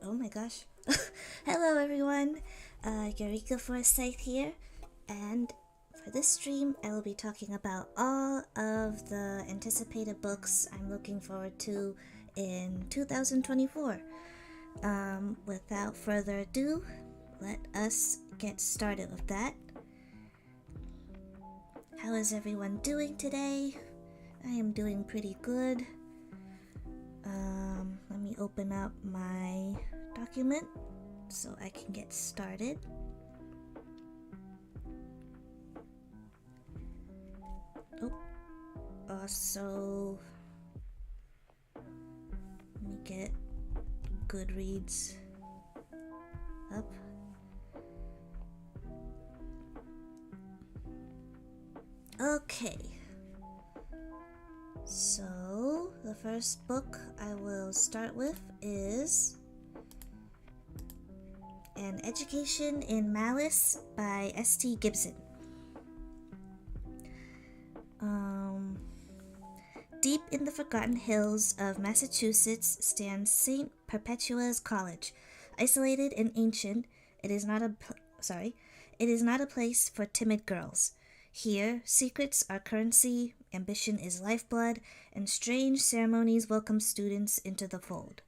Oh my gosh. Hello everyone, Eureka Forsyth here, and for this stream I will be talking about all of the anticipated books I'm looking forward to in 2024. Without further ado, let us get started with that. How is everyone doing today? I am doing pretty good. Let me open up my document so I can get started. Also, let me get Goodreads up. Okay. So, the first book I will start with is An Education in Malice by S.T. Gibson. Deep in the forgotten hills of Massachusetts stands St. Perpetua's College. Isolated and ancient, it is not a place for timid girls. Here, secrets are currency, ambition is lifeblood, and strange ceremonies welcome students into the fold.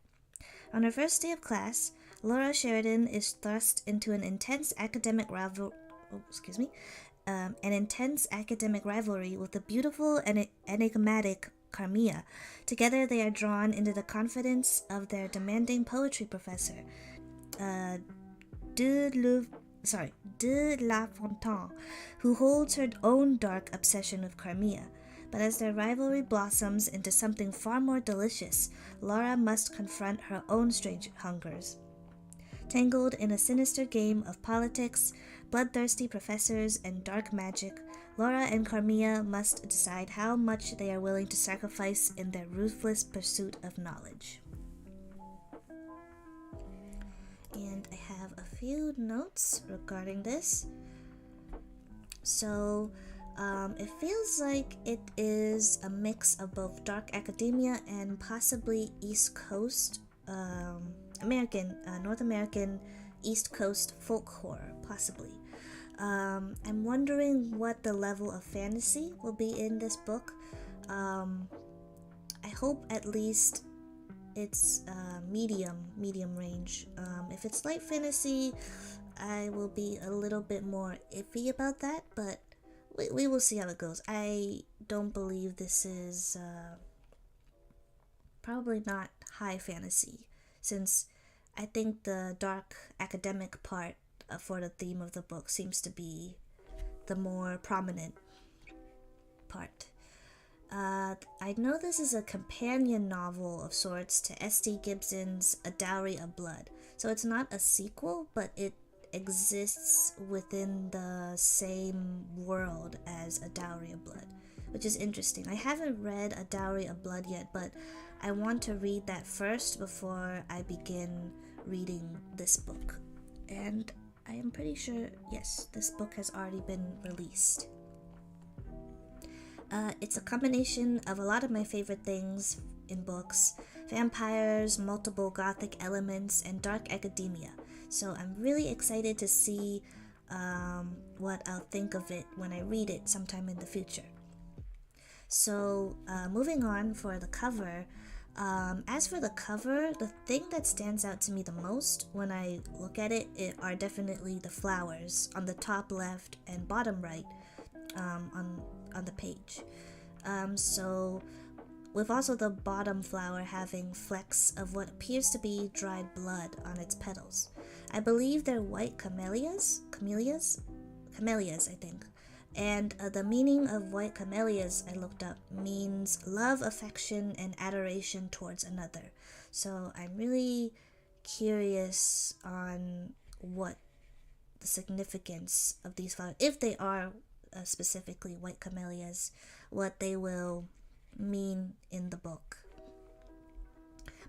On her first day of class, Laura Sheridan is thrust into an intense academic rivalry with the beautiful and enigmatic Carmilla. Together, they are drawn into the confidence of their demanding poetry professor, de La Fontaine, who holds her own dark obsession with Carmilla. But as their rivalry blossoms into something far more delicious, Laura must confront her own strange hungers. Tangled in a sinister game of politics, bloodthirsty professors, and dark magic, Laura and Carmilla must decide how much they are willing to sacrifice in their ruthless pursuit of knowledge. And I have a few notes regarding this. So, it feels like it is a mix of both dark academia and possibly East Coast, North American East Coast folk horror, possibly. I'm wondering what the level of fantasy will be in this book. I hope at least it's medium range. If it's light fantasy, I will be a little bit more iffy about that, but we will see how it goes. I don't believe this is probably not high fantasy, since I think the dark academic part for the theme of the book seems to be the more prominent part. I know this is a companion novel of sorts to S.T. Gibson's A Dowry of Blood, so it's not a sequel, but it exists within the same world as A Dowry of Blood, which is interesting. I haven't read A Dowry of Blood yet, but I want to read that first before I begin reading this book. And I am pretty sure, yes, this book has already been released. It's a combination of a lot of my favorite things in books: vampires, multiple gothic elements, and dark academia. So I'm really excited to see what I'll think of it when I read it sometime in the future. So moving on for the cover. As for the cover, the thing that stands out to me the most when I look at it are definitely the flowers on the top left and bottom right on the page. So with also the bottom flower having flecks of what appears to be dried blood on its petals. I believe they're white camellias, I think. And the meaning of white camellias, I looked up, means love, affection, and adoration towards another. So I'm really curious on what the significance of these flowers, if they are specifically white camellias, what they will mean in the book.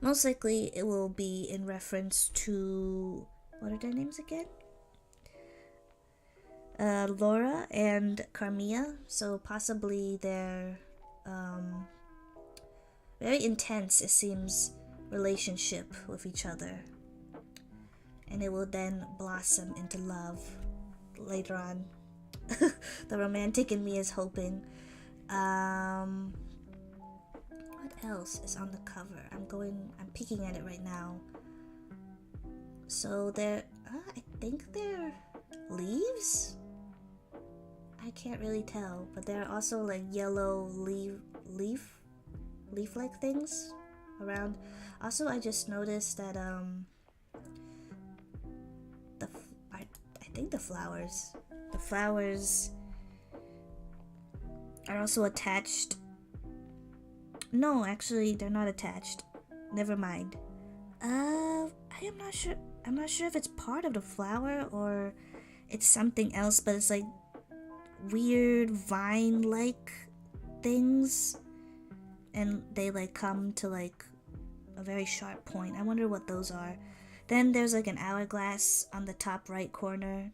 Most likely it will be in reference to, what are their names again? Laura and Carmilla, so possibly their very intense, it seems, relationship with each other and it will then blossom into love later on. The romantic in me is hoping. What else is on the cover? I'm peeking at it right now. So I think they're leaves? I can't really tell, but there are also like yellow leaf-like things around. Also, I just noticed that I think the flowers are also attached. No, actually, they're not attached. Never mind. I am not sure. I'm not sure if it's part of the flower or it's something else, but it's like weird vine-like things, and they like come to like a very sharp point. I wonder what those are. Then there's like an hourglass on the top right corner,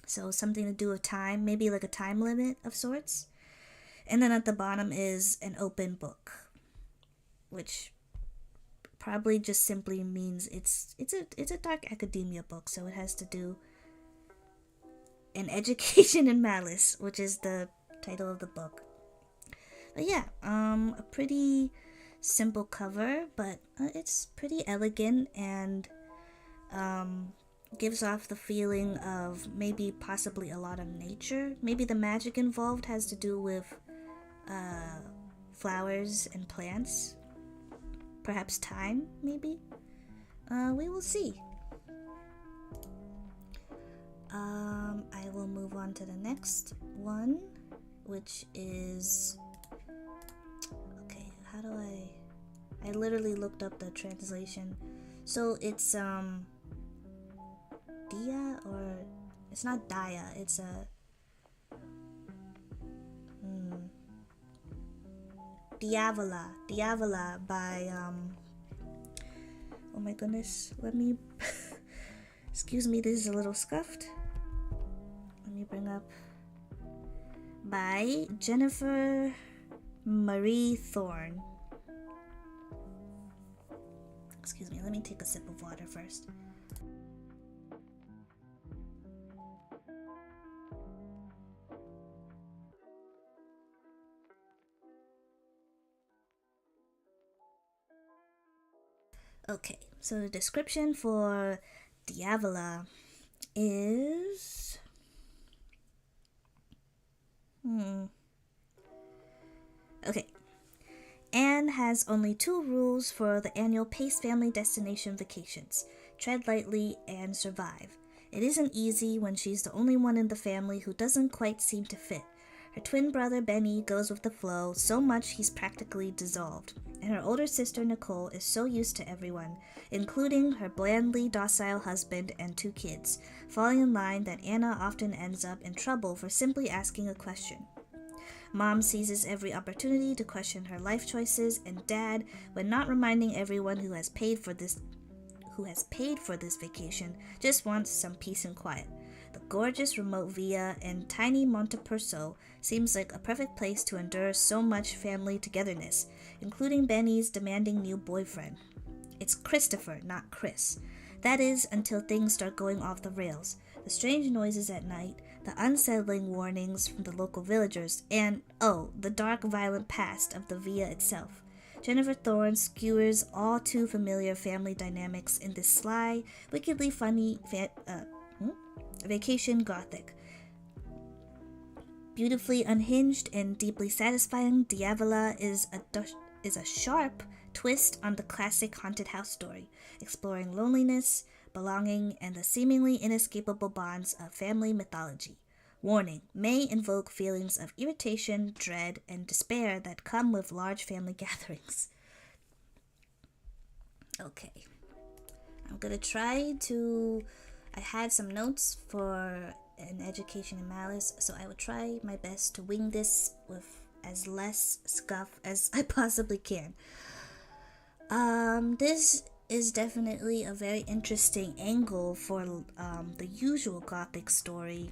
so something to do with time, maybe like a time limit of sorts. And then at the bottom is an open book, which probably just simply means it's a dark academia book, so it has to do an education in malice, which is the title of the book. But yeah, a pretty simple cover, but it's pretty elegant and gives off the feeling of maybe possibly a lot of nature. Maybe the magic involved has to do with flowers and plants. Perhaps time, maybe? We will see. I will move on to the next one, which is... Okay, how do I literally looked up the translation. So it's, Dia, or... It's not Dia, it's a... Diavola by, oh my goodness, let me... Excuse me, this is a little scuffed. Let me bring up... By Jennifer Marie Thorne. Excuse me, let me take a sip of water first. Okay, so the description for Diavola is... Okay. Anne has only 2 rules for the annual Pace Family Destination vacations. Tread lightly and survive. It isn't easy when she's the only one in the family who doesn't quite seem to fit. Her twin brother Benny goes with the flow so much he's practically dissolved. And her older sister Nicole is so used to everyone, including her blandly docile husband and 2 kids, falling in line that Anna often ends up in trouble for simply asking a question. Mom seizes every opportunity to question her life choices, and Dad, when not reminding everyone who has paid for this vacation, just wants some peace and quiet. The gorgeous remote villa in tiny Monteperso seems like a perfect place to endure so much family togetherness, including Benny's demanding new boyfriend. It's Christopher, not Chris. That is, until things start going off the rails. The strange noises at night, the unsettling warnings from the local villagers, and, the dark, violent past of the villa itself. Jennifer Thorne skewers all too familiar family dynamics in this sly, wickedly funny vacation gothic. Beautifully unhinged and deeply satisfying, Diavola is a sharp twist on the classic haunted house story, exploring loneliness, belonging, and the seemingly inescapable bonds of family mythology. Warning, may invoke feelings of irritation, dread, and despair that come with large family gatherings. Okay. I'm gonna try to... I had some notes for an education in malice, so I will try my best to wing this with as less scuff as I possibly can. This is definitely a very interesting angle for the usual gothic story.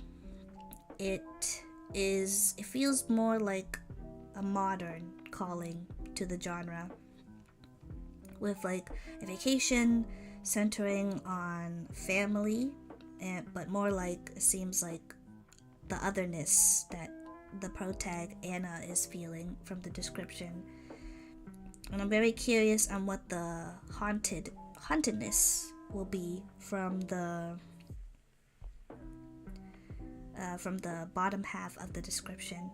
It feels more like a modern calling to the genre, with like a vacation centering on family, but more like it seems like the otherness that the protag Anna is feeling from the description. And I'm very curious on what the hauntedness will be from the bottom half of the description.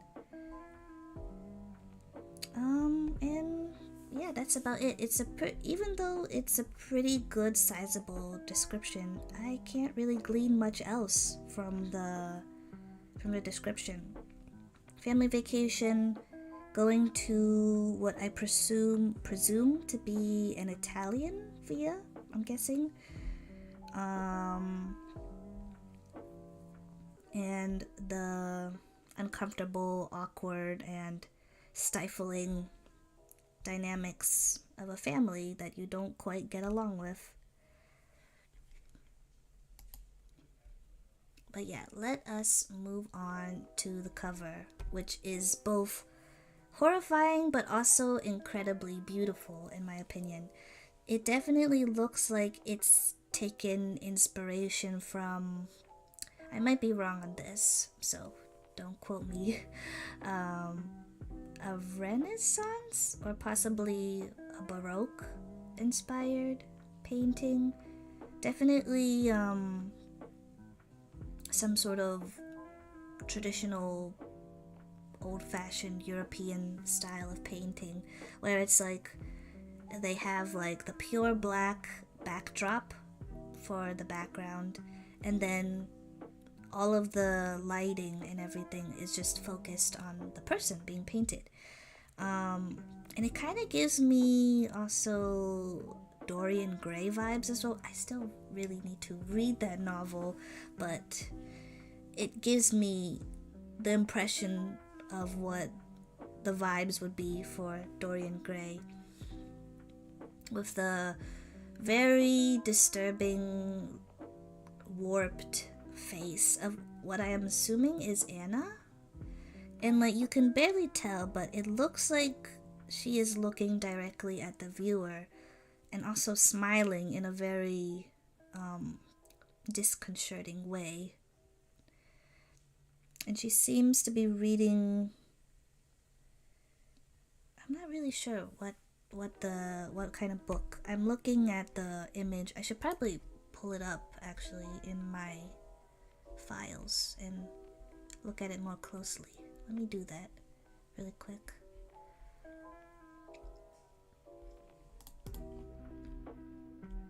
And yeah, that's about it. It's even though it's a pretty good sizable description, I can't really glean much else from the description. Family vacation, going to what I presume to be an Italian villa, I'm guessing. And the uncomfortable, awkward, and stifling dynamics of a family that you don't quite get along with. But yeah, let us move on to the cover, which is both horrifying but also incredibly beautiful in my opinion. It definitely looks like it's taken inspiration from, I might be wrong on this, so don't quote me, a Renaissance or possibly a Baroque inspired painting. Definitely some sort of traditional old-fashioned European style of painting where it's like they have like the pure black backdrop for the background, and then all of the lighting and everything is just focused on the person being painted. And it kind of gives me also Dorian Gray vibes as well. I still really need to read that novel, but it gives me the impression of what the vibes would be for Dorian Gray, with the very disturbing, warped face of what I am assuming is Anna. And like you can barely tell, but it looks like she is looking directly at the viewer and also smiling in a very disconcerting way. And she seems to be reading, I'm not really sure what kind of book. I'm looking at the image. I should probably pull it up actually in my files and look at it more closely. Let me do that really quick.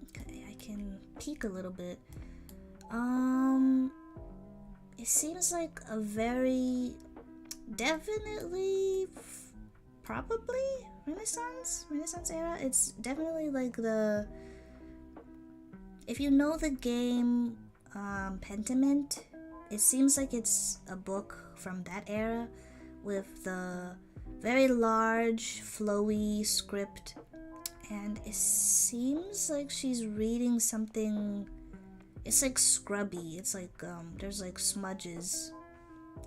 Okay, I can peek a little bit. It seems like a very, definitely, probably Renaissance era. It's definitely like the, if you know the game Pentiment, it seems like it's a book from that era with the very large flowy script, and it seems like she's reading something. It's like scrubby. It's like there's like smudges.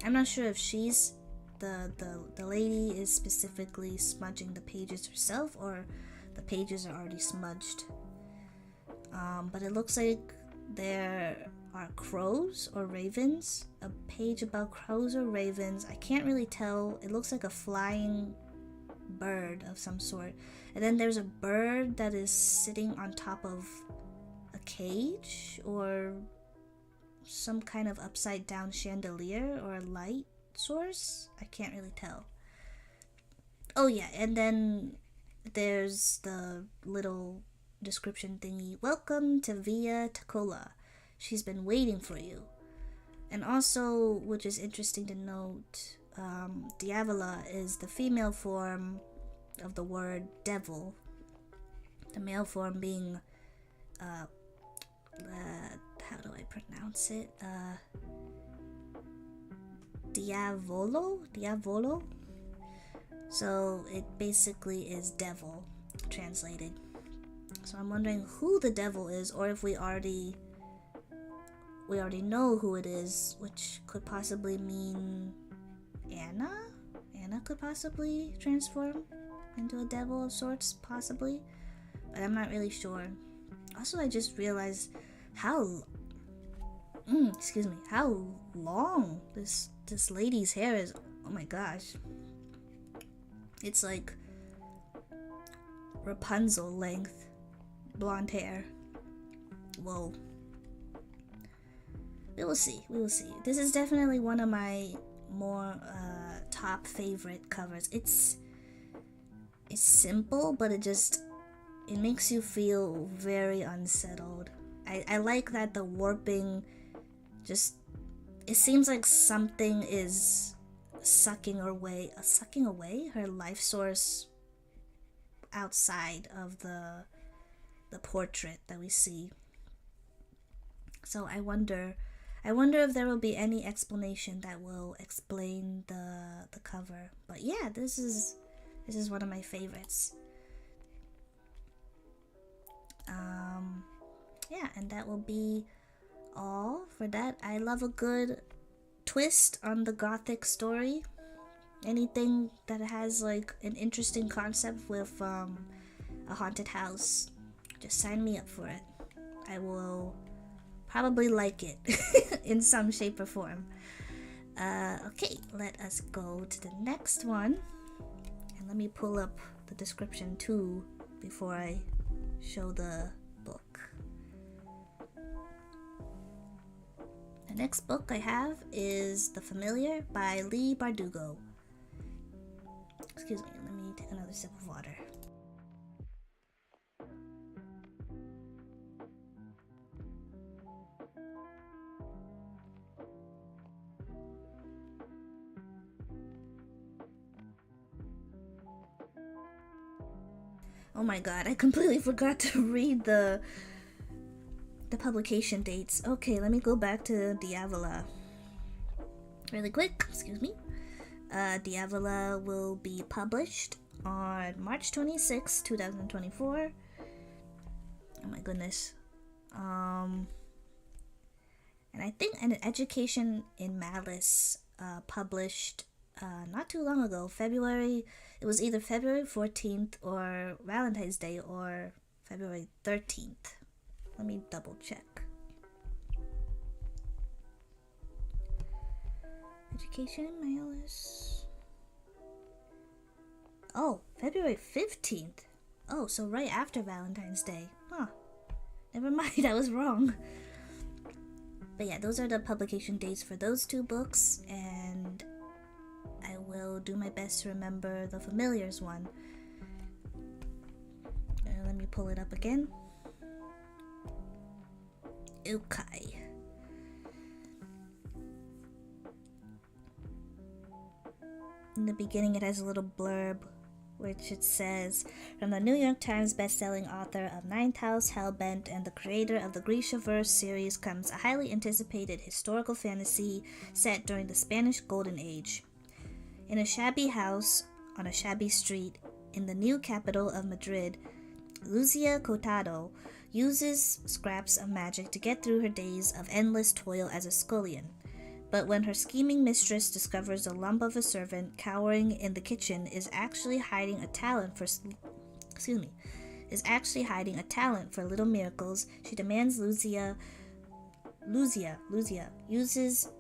I'm not sure if she's the lady is specifically smudging the pages herself or the pages are already smudged. But it looks like there are crows or ravens. A page about crows or ravens. I can't really tell. It looks like a flying bird of some sort. And then there's a bird that is sitting on top of a cage or some kind of upside down chandelier or a light source. I can't really tell. Oh yeah, and then there's the little description thingy. Welcome to Via Tacola. She's been waiting for you. And also, which is interesting to note, Diavola is the female form of the word devil. The male form being how do I pronounce it? Diavolo. So it basically is devil translated. So I'm wondering who the devil is, or if we already know who it is, which could possibly mean Anna. Anna could possibly transform into a devil of sorts, possibly, but I'm not really sure. Also, I just realized how how long this lady's hair is. Oh my gosh, it's like Rapunzel length blonde hair. Whoa. We will see. This is definitely one of my more top favorite covers. It's simple, but it makes you feel very unsettled. I like that the warping it seems like something is sucking away her life source outside of the portrait that we see. So I wonder if there will be any explanation that will explain the cover. But yeah, this is one of my favorites. Yeah, and that will be all for that. I love a good twist on the gothic story. Anything that has like an interesting concept with a haunted house, just sign me up for it. I will probably like it in some shape or form. Okay, let us go to the next one. And let me pull up the description too before I show the book. The next book I have is The Familiar by Leigh Bardugo. Excuse me, let me take another sip of water. Oh my god, I completely forgot to read the publication dates. Okay, let me go back to Diavola really quick. Excuse me. Diavola will be published on March 26, 2024. Oh my goodness. And I think An Education in Malice published not too long ago, it was either February 14th or Valentine's Day or February 13th. Let me double check. Education in Malice. Oh, February 15th. Oh, so right after Valentine's Day. Huh. Never mind, I was wrong. But yeah, those are the publication dates for those two books, and I will do my best to remember the Familiars one. Let me pull it up again. Okay. In the beginning, it has a little blurb, which it says, from the New York Times bestselling author of Ninth House, Hellbent, and the creator of the Grishaverse series comes a highly anticipated historical fantasy set during the Spanish Golden Age. In a shabby house on a shabby street in the new capital of Madrid, Lucia Cotado uses scraps of magic to get through her days of endless toil as a scullion. But when her scheming mistress discovers a lump of a servant cowering in the kitchen is actually hiding a talent for little miracles, she demands Lucia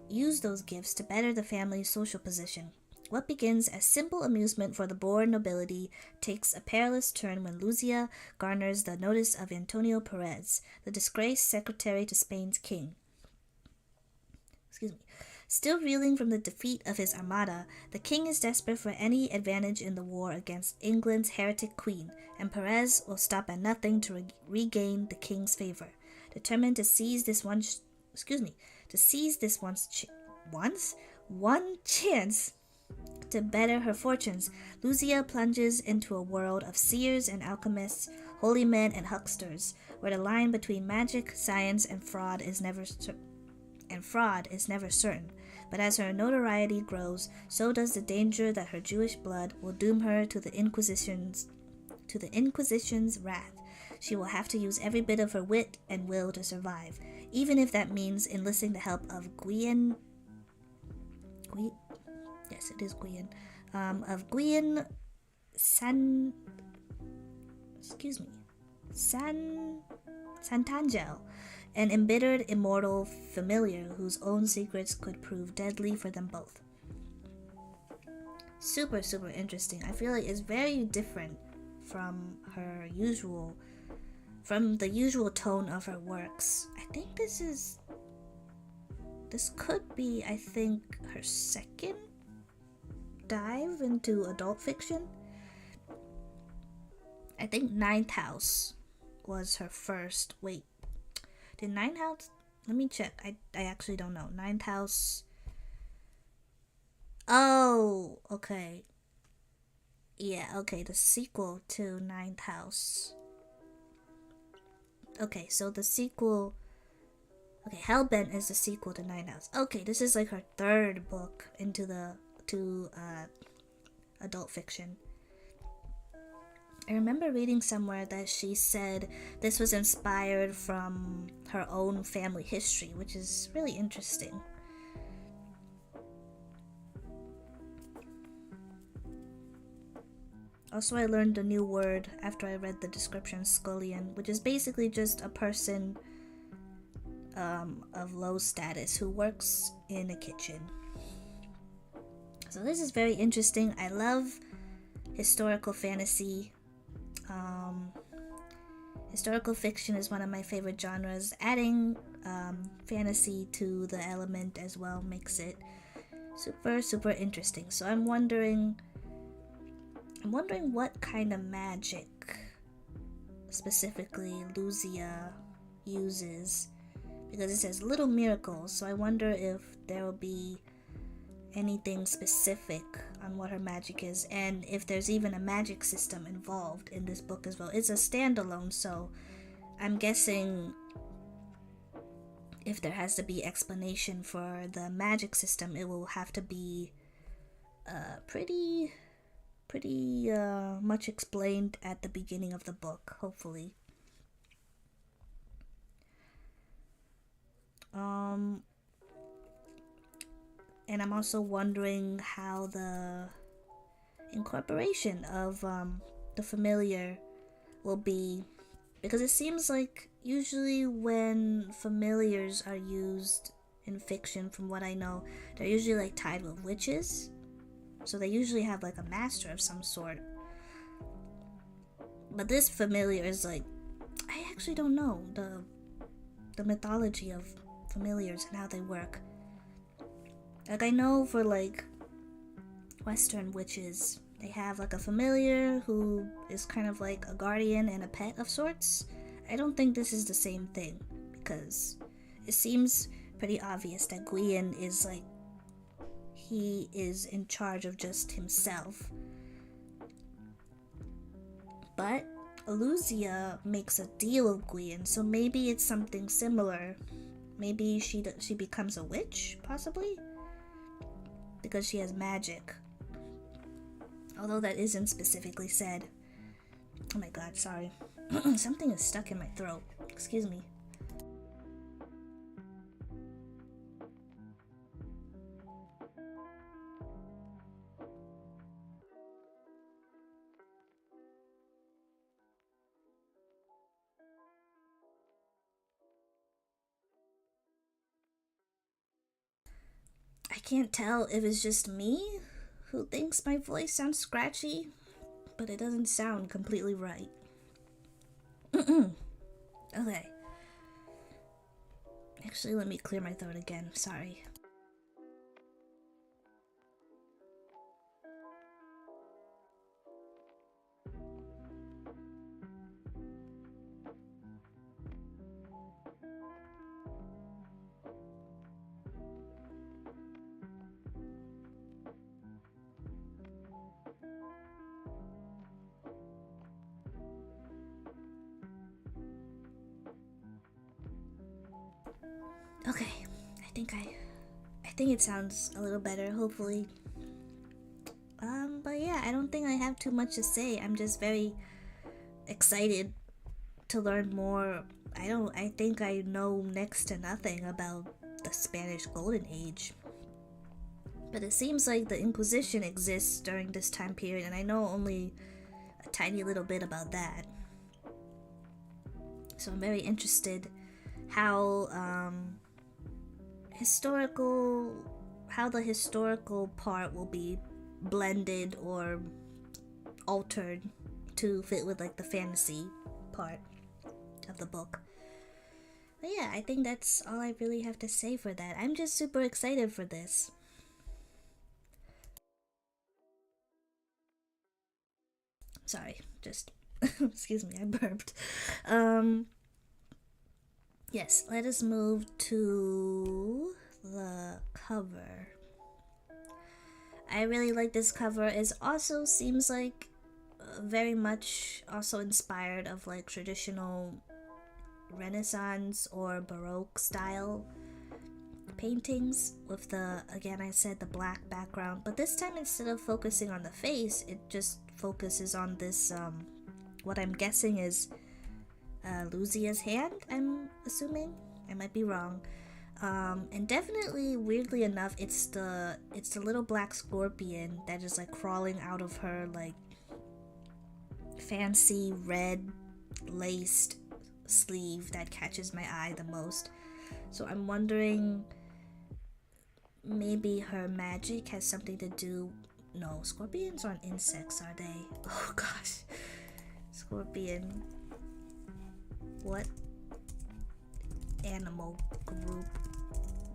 use those gifts to better the family's social position. What begins as simple amusement for the born nobility takes a perilous turn when Lucia garners the notice of Antonio Perez, the disgraced secretary to Spain's king. Still reeling from the defeat of his armada, the king is desperate for any advantage in the war against England's heretic queen, and Perez will stop at nothing to regain the king's favor. Determined to seize this one chance to better her fortunes, Lucia plunges into a world of seers and alchemists, holy men and hucksters, where the line between magic, science, and fraud is never certain. But as her notoriety grows, so does the danger that her Jewish blood will doom her to the Inquisition's wrath. She will have to use every bit of her wit and will to survive, even if that means enlisting the help of Guyon Santangel, an embittered immortal familiar whose own secrets could prove deadly for them both. Super, super interesting. I feel like it's very different from the usual tone of her works. I think this could be, I think, her second dive into adult fiction. I think Ninth House was her first. Wait, did Ninth House? Let me check. I actually don't know. Ninth House. Oh, okay. Yeah, okay, the sequel to Ninth House. Okay, so the sequel. Okay, Hellbent is the sequel to Ninth House. Okay, this is like her third book into adult fiction. I remember reading somewhere that she said this was inspired from her own family history, which is really interesting. Also, I learned a new word after I read the description, scullion, which is basically just a person of low status who works in a kitchen. So this is very interesting. I love historical fantasy. Historical fiction is one of my favorite genres. Adding fantasy to the element as well makes it super, super interesting. So I'm wondering what kind of magic specifically Luzia uses, because it says little miracles, so I wonder if there will be anything specific on what her magic is, and if there's even a magic system involved in this book as well. It's a standalone, so I'm guessing if there has to be explanation for the magic system, it will have to be pretty much explained at the beginning of the book, hopefully. And I'm also wondering how the incorporation of the familiar will be, because it seems like usually when familiars are used in fiction, from what I know, they're usually like tied with witches. So they usually have like a master of some sort. But this familiar is like, I actually don't know the mythology of familiars and how they work. Like, I know for like Western witches, they have like a familiar who is kind of like a guardian and a pet of sorts. I don't think this is the same thing, because it seems pretty obvious that Gwion is like, he is in charge of just himself. But Luzia makes a deal with Gwion, so maybe it's something similar. Maybe she becomes a witch, possibly? Because she has magic. Although that isn't specifically said. Oh my god, sorry. Something is stuck in my throat. Excuse me. I can't tell if it's just me who thinks my voice sounds scratchy, but it doesn't sound completely right. Okay. Actually, let me clear my throat again. Sorry. Okay, I think it sounds a little better, hopefully. But yeah, I don't think I have too much to say. I'm just very excited to learn more. I think I know next to nothing about the Spanish Golden Age. But it seems like the Inquisition exists during this time period, and I know only a tiny little bit about that. So I'm very interested how the historical part will be blended or altered to fit with like the fantasy part of the book. But yeah, I think that's all I really have to say for that. I'm just super excited for this. Sorry, just excuse me, I burped. Yes, let us move to the cover. I really like this cover. It also seems like very much also inspired of like traditional Renaissance or Baroque style paintings with the, again I said, the black background, but this time instead of focusing on the face, it just focuses on this what I'm guessing is Lucia's hand, I'm assuming. I might be wrong. And definitely, weirdly enough, it's the little black scorpion that is like crawling out of her like fancy red laced sleeve that catches my eye the most. So I'm wondering, maybe her magic has something to do. No, scorpions aren't insects, are they? Oh gosh, scorpion. What animal group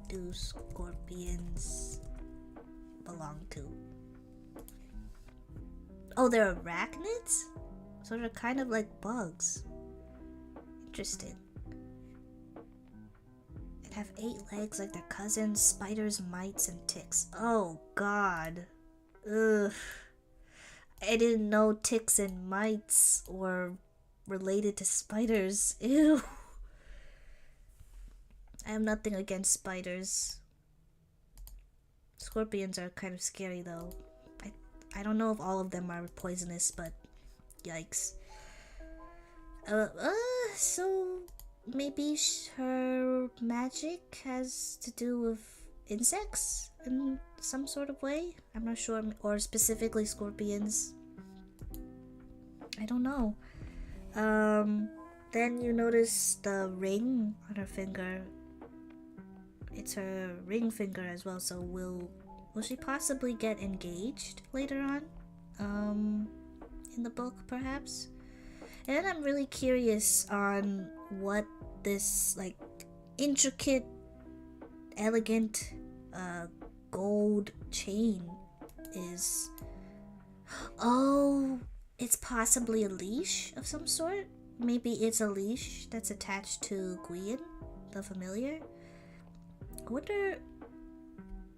do scorpions belong to? Oh, they're arachnids? So they're kind of like bugs. Interesting. And have 8 legs like their cousins, spiders, mites, and ticks. Oh god. Ugh. I didn't know ticks and mites were related to spiders. Ew. I have nothing against spiders. Scorpions are kind of scary though. I don't know if all of them are poisonous, but yikes. So maybe her magic has to do with insects in some sort of way? I'm not sure, or specifically scorpions. I don't know. Then you notice the ring on her finger. It's her ring finger as well, so will she possibly get engaged later on? In the book, perhaps? And then I'm really curious on what this, like, intricate, elegant, gold chain is. Oh, it's possibly a leash of some sort? Maybe it's a leash that's attached to Gwion, the familiar? I wonder,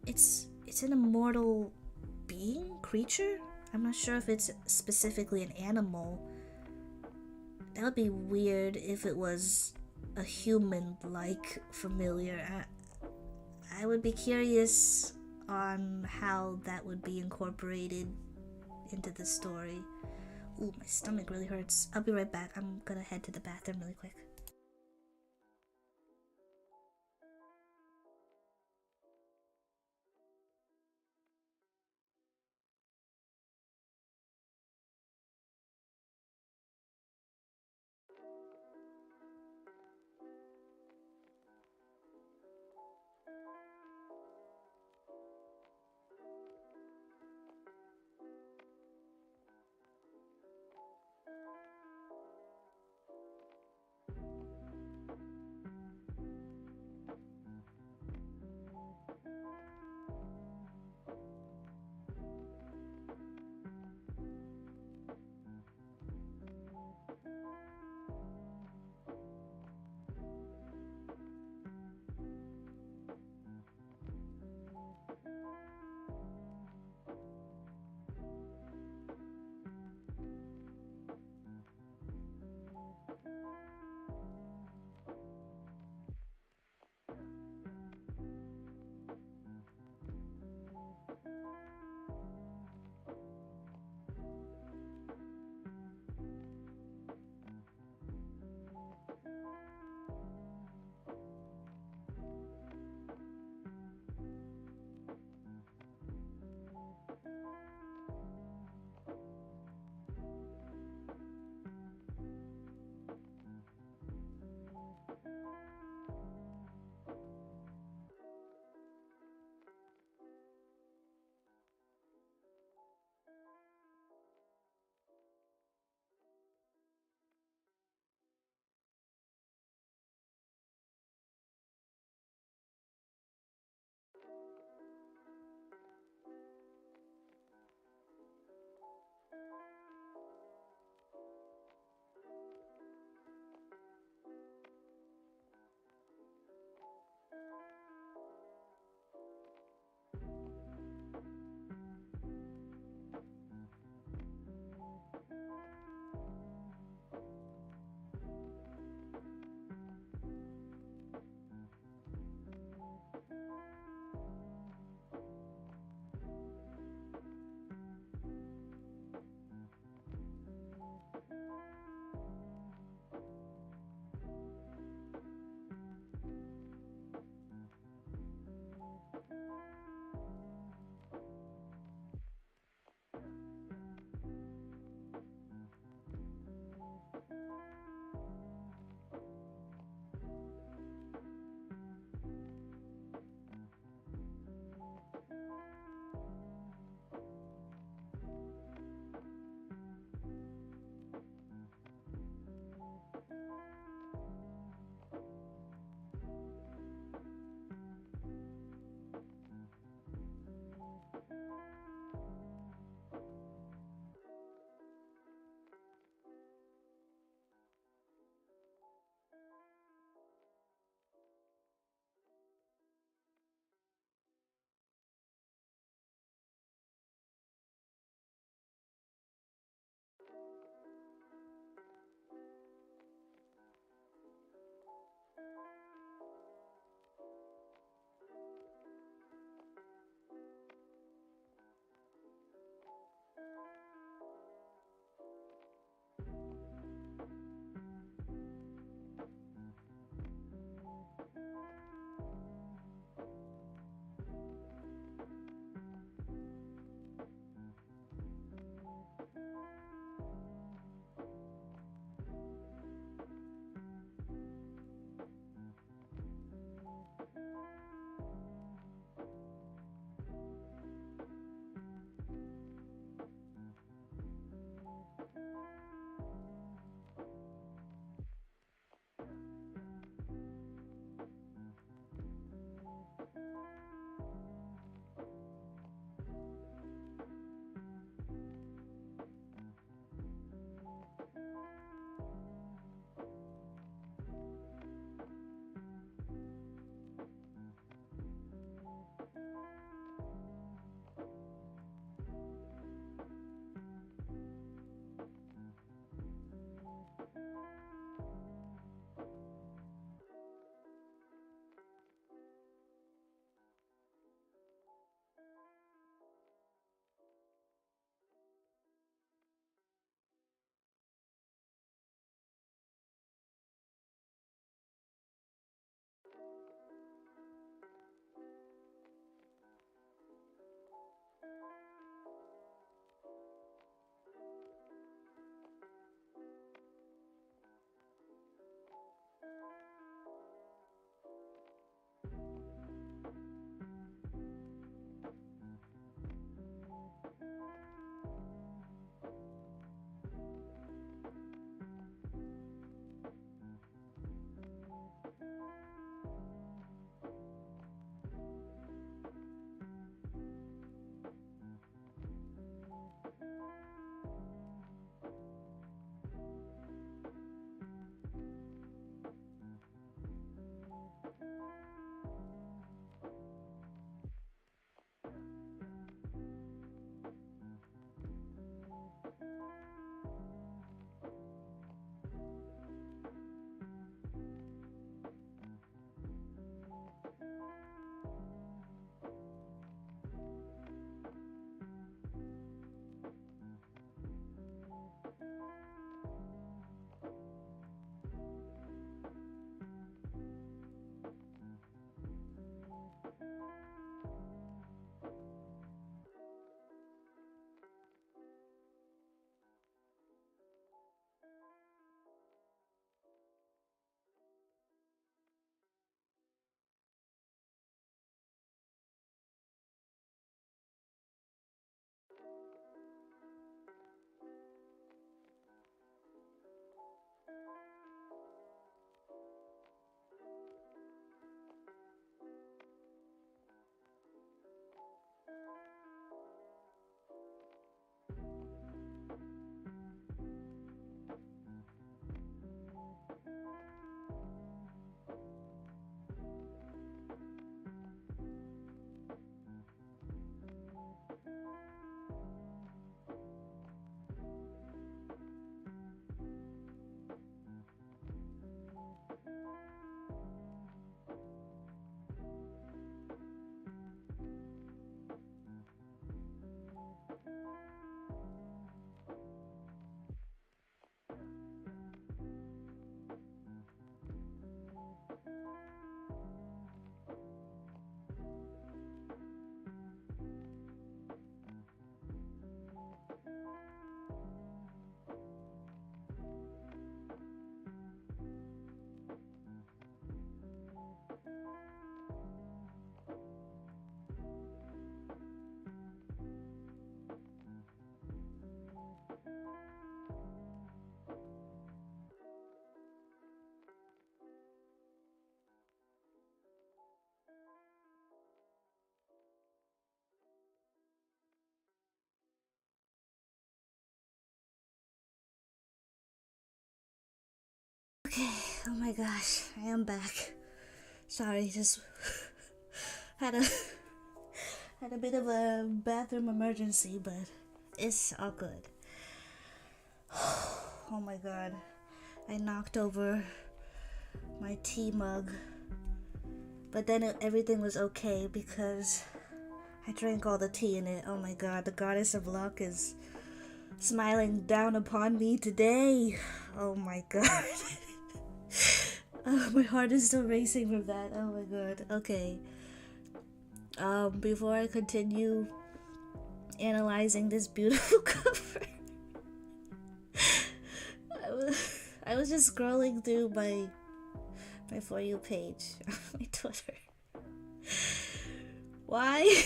it's an immortal being, creature? I'm not sure if it's specifically an animal. That would be weird if it was a human-like familiar. I would be curious on how that would be incorporated into the story. Ooh, my stomach really hurts. I'll be right back. I'm gonna head to the bathroom really quick. Okay, oh my gosh, I am back. Sorry, just had a bit of a bathroom emergency, but it's all good. Oh my god, I knocked over my tea mug, but then everything was okay because I drank all the tea in it. Oh my god, the goddess of luck is smiling down upon me today. Oh my god. Oh, my heart is still racing from that. Oh my god. Okay. Before I continue analyzing this beautiful cover, I was just scrolling through my For You page on my Twitter. Why?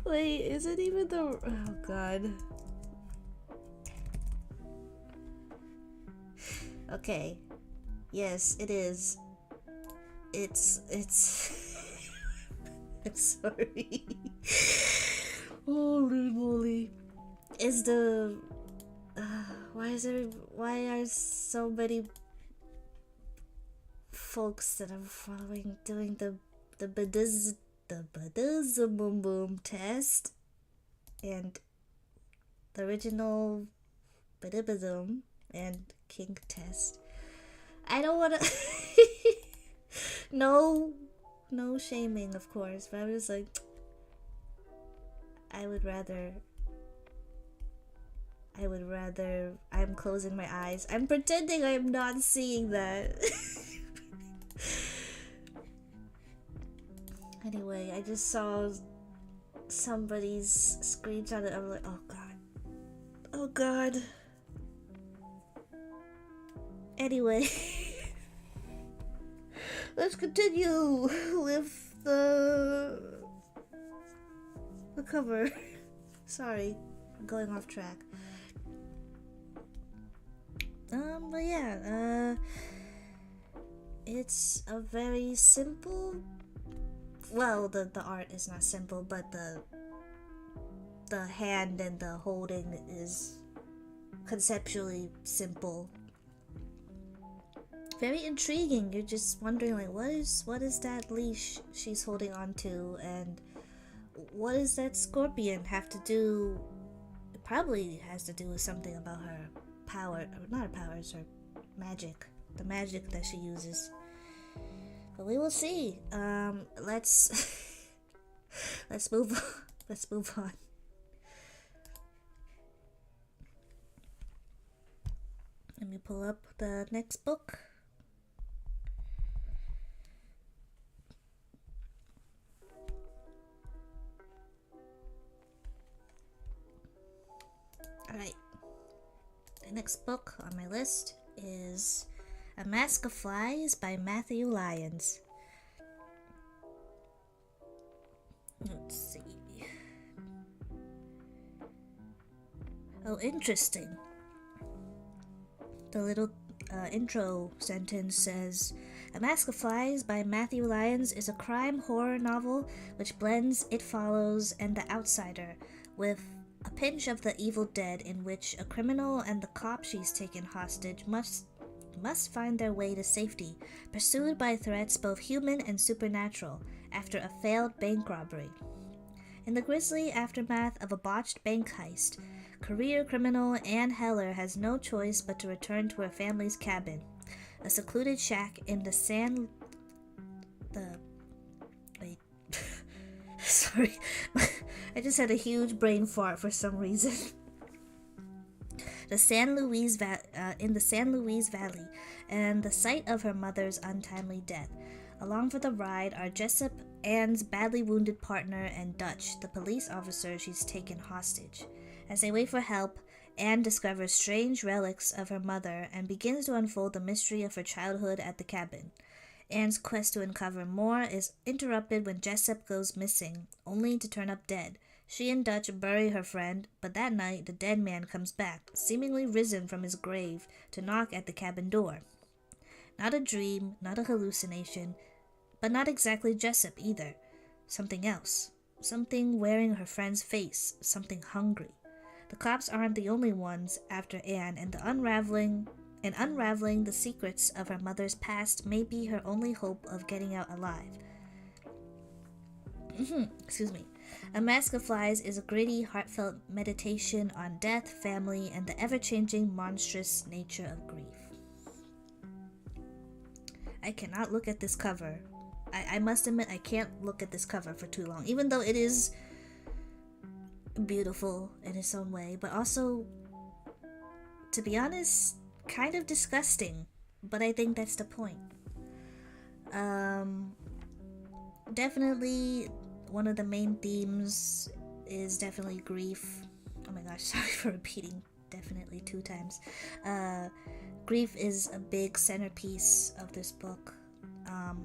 Wait, is it even the... Oh god. Okay. Yes, it is. It's... I'm sorry. Holy moly. Is the... Why are so many folks that I'm following doing the boom boom test and the original badabadum and kink test? I don't wanna no shaming, of course, but I was like, I would rather I'm closing my eyes. I'm pretending I'm not seeing that. Anyway, I just saw somebody's screenshot and I'm like, oh god. Oh god. Anyway. Let's continue with the cover. Sorry, I'm going off track. But yeah, it's a very simple, well, the art is not simple, but the hand and the holding is conceptually simple. Very intriguing. You're just wondering, like, what is that leash she's holding on to, and what does that scorpion have to do? It probably has to do with something about her power, or not her powers, her magic, the magic that she uses. But we will see. Let's move on. Let's move on. Let me pull up the next book. Alright, the next book on my list is A Mask of Flies by Matthew Lyons. Let's see. Oh, interesting. The little intro sentence says, A Mask of Flies by Matthew Lyons is a crime horror novel which blends It Follows and The Outsider with a pinch of The Evil Dead, in which a criminal and the cop she's taken hostage must find their way to safety, pursued by threats both human and supernatural after a failed bank robbery. In the grisly aftermath of a botched bank heist, career criminal Anne Heller has no choice but to return to her family's cabin, a secluded shack in sorry, I just had a huge brain fart for some reason. In the San Luis Valley, and the site of her mother's untimely death. Along for the ride are Jessup, Anne's badly wounded partner, and Dutch, the police officer she's taken hostage. As they wait for help, Anne discovers strange relics of her mother and begins to unfold the mystery of her childhood at the cabin. Anne's quest to uncover more is interrupted when Jessup goes missing, only to turn up dead. She and Dutch bury her friend, but that night the dead man comes back, seemingly risen from his grave, to knock at the cabin door. Not a dream, not a hallucination, but not exactly Jessup either. Something else. Something wearing her friend's face, something hungry. The cops aren't the only ones after Anne, and unraveling the secrets of her mother's past may be her only hope of getting out alive. Excuse me. A Mask of Flies is a gritty, heartfelt meditation on death, family, and the ever-changing, monstrous nature of grief. I cannot look at this cover. I must admit, I can't look at this cover for too long, even though it is beautiful in its own way, but also, to be honest, kind of disgusting. But I think that's the point. Definitely one of the main themes is definitely grief. Oh my gosh, sorry for repeating definitely 2 times. Grief is a big centerpiece of this book.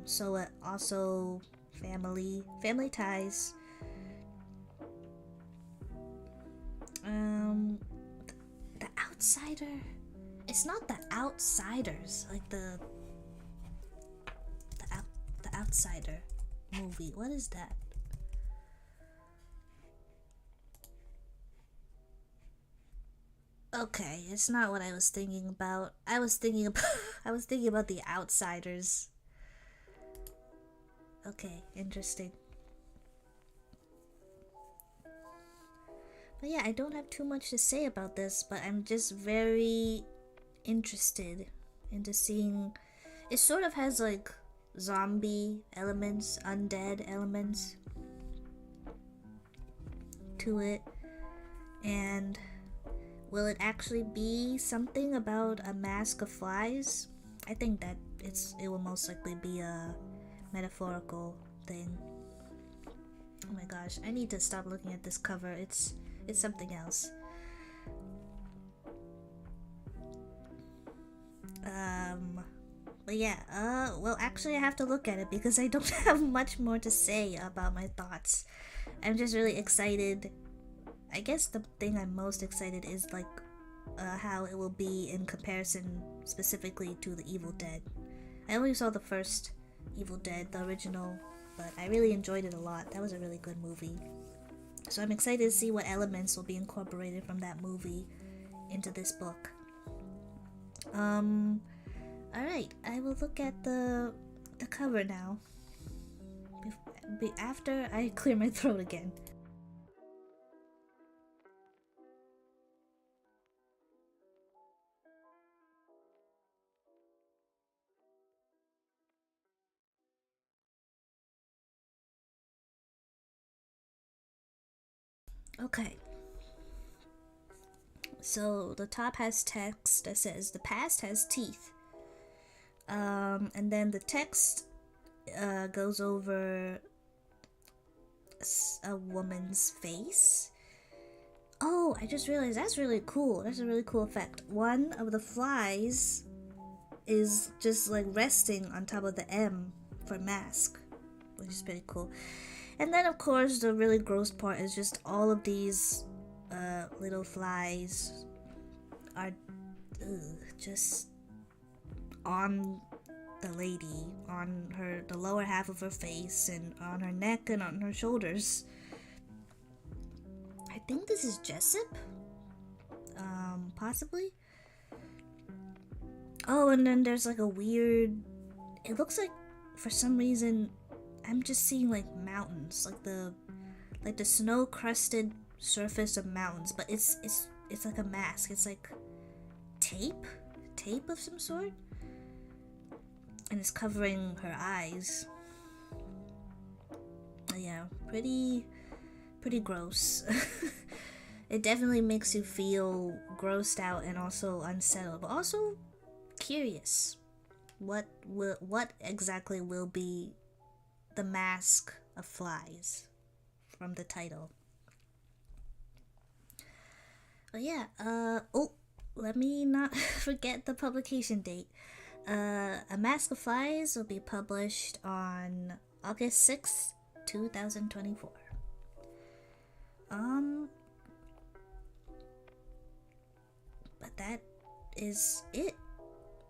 So also family ties. The outsider. It's not the outsiders, like the outsider movie. What is that? Okay, it's not what I was thinking about. I was thinking about The Outsiders. Okay, interesting. But yeah, I don't have too much to say about this, but I'm just very interested into seeing. It sort of has like zombie elements, undead elements to it, and will it actually be something about a mask of flies? I think that it will most likely be a metaphorical thing. Oh my gosh, I need to stop looking at this cover. It's something else. But yeah, well actually I have to look at it because I don't have much more to say about my thoughts. I'm just really excited. I guess the thing I'm most excited is like how it will be in comparison specifically to The Evil Dead. I only saw the first Evil Dead, the original, but I really enjoyed it a lot. That was a really good movie. So I'm excited to see what elements will be incorporated from that movie into this book. Alright, I will look at the cover now. After I clear my throat again. Okay. So the top has text that says the past has teeth. And then the text goes over a woman's face. Oh, I just realized that's really cool. That's a really cool effect. One of the flies is just like resting on top of the M for mask, which is pretty cool. And then of course the really gross part is just all of these little flies are just on the lady, on the lower half of her face, and on her neck and on her shoulders. I think this is Jessup, possibly. Oh, and then there's like a weird, it looks like for some reason I'm just seeing like mountains, like the snow crusted surface of mountains, but it's like a mask. It's like tape of some sort, and it's covering her eyes. Yeah, pretty gross. It definitely makes you feel grossed out and also unsettled, but also curious. What exactly will be the mask of flies from the title? But yeah, let me not forget the publication date. A Mask of Flies will be published on August 6th, 2024. But that is it.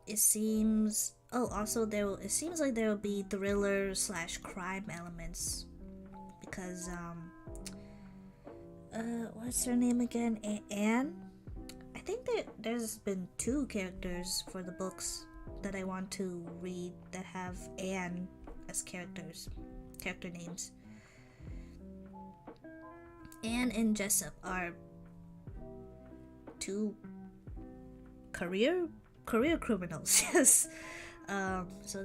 It seems. Oh, also it seems like there will be thriller/crime elements because what's her name again? Anne. I think there's been 2 characters for the books that I want to read that have Anne as character names. Anne and Jessup are 2 career criminals. Yes. So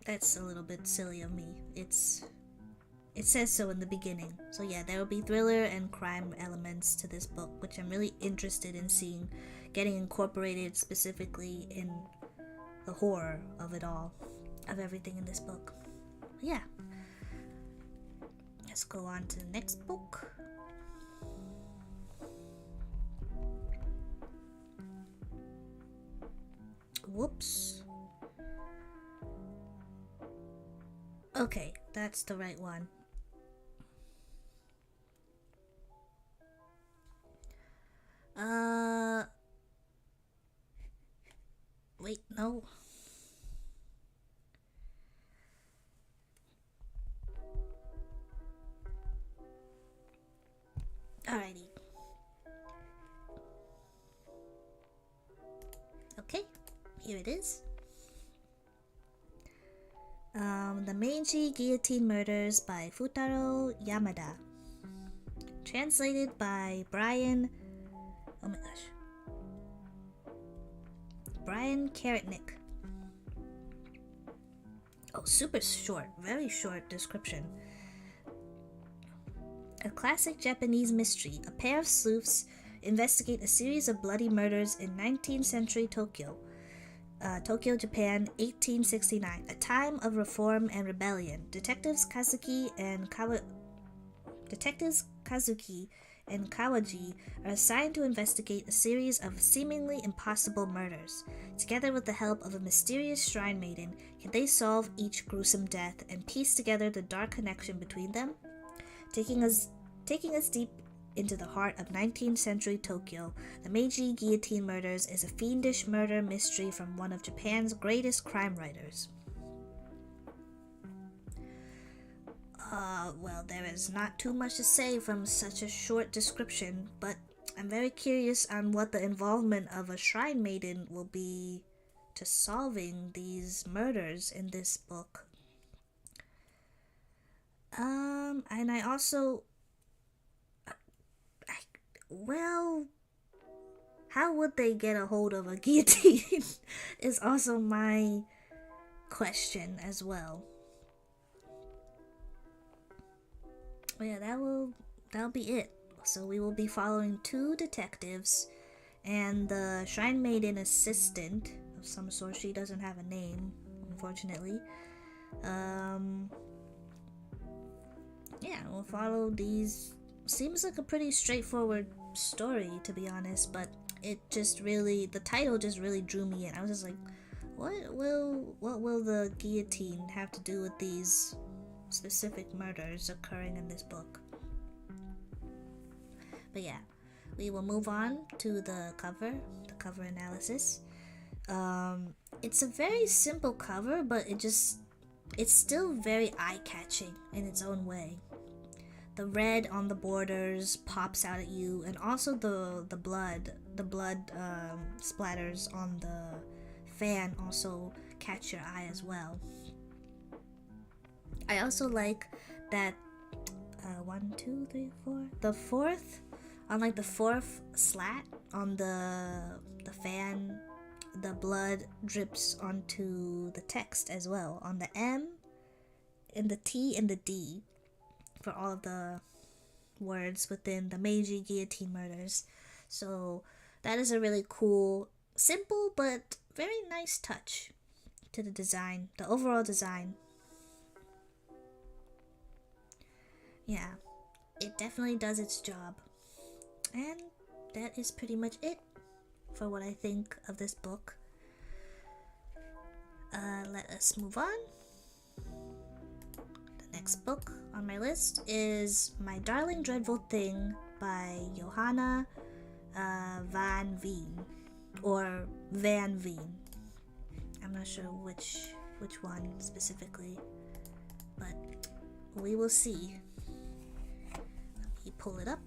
that's a little bit silly of me. It says so in the beginning. So yeah, there will be thriller and crime elements to this book, which I'm really interested in seeing getting incorporated specifically in the horror of it all, of everything in this book. Yeah. Let's go on to the next book. Whoops. Okay, that's the right one. Wait, no. Alrighty. Okay, here it is. The Mage Guillotine Murders by Futaro Yamada. Translated by Brian Karatnik. Oh, super short, very short description. A classic Japanese mystery. A pair of sleuths investigate a series of bloody murders in 19th century Tokyo. Tokyo, Japan, 1869. A time of reform and rebellion. Detectives Kazuki and Kawaji are assigned to investigate a series of seemingly impossible murders. Together with the help of a mysterious shrine maiden, can they solve each gruesome death and piece together the dark connection between them? Taking us deep into the heart of 19th century Tokyo, the Meiji Guillotine Murders is a fiendish murder mystery from one of Japan's greatest crime writers. Well, there is not too much to say from such a short description, but I'm very curious on what the involvement of a shrine maiden will be to solving these murders in this book. And I also... well, how would they get a hold of a guillotine is also my question as well. But yeah, that'll be it. So we will be following 2 detectives and the shrine maiden assistant of some sort. She doesn't have a name, unfortunately. Yeah, we'll follow these. Seems like a pretty straightforward story, to be honest, but it just really, the title just really drew me in. I was just like, what will the guillotine have to do with these specific murders occurring in this book? But yeah, we will move on to the cover analysis. It's a very simple cover, but it's still very eye-catching in its own way. The red on the borders pops out at you, and also the blood splatters on the fan also catch your eye as well. I also like that 1, 2, 3, 4. The fourth, on like the fourth slat on the fan, the blood drips onto the text as well, on the M, and the T, and the D, for all of the words within the Mage guillotine murders. So that is a really cool, simple but very nice touch to the design, the overall design. Yeah, it definitely does its job. And that is pretty much it for what I think of this book. Let us move on. The next book on my list is My Darling Dreadful Thing by Johanna van Veen, or Van Veen. I'm not sure which one specifically, but we will see. Let me pull it up.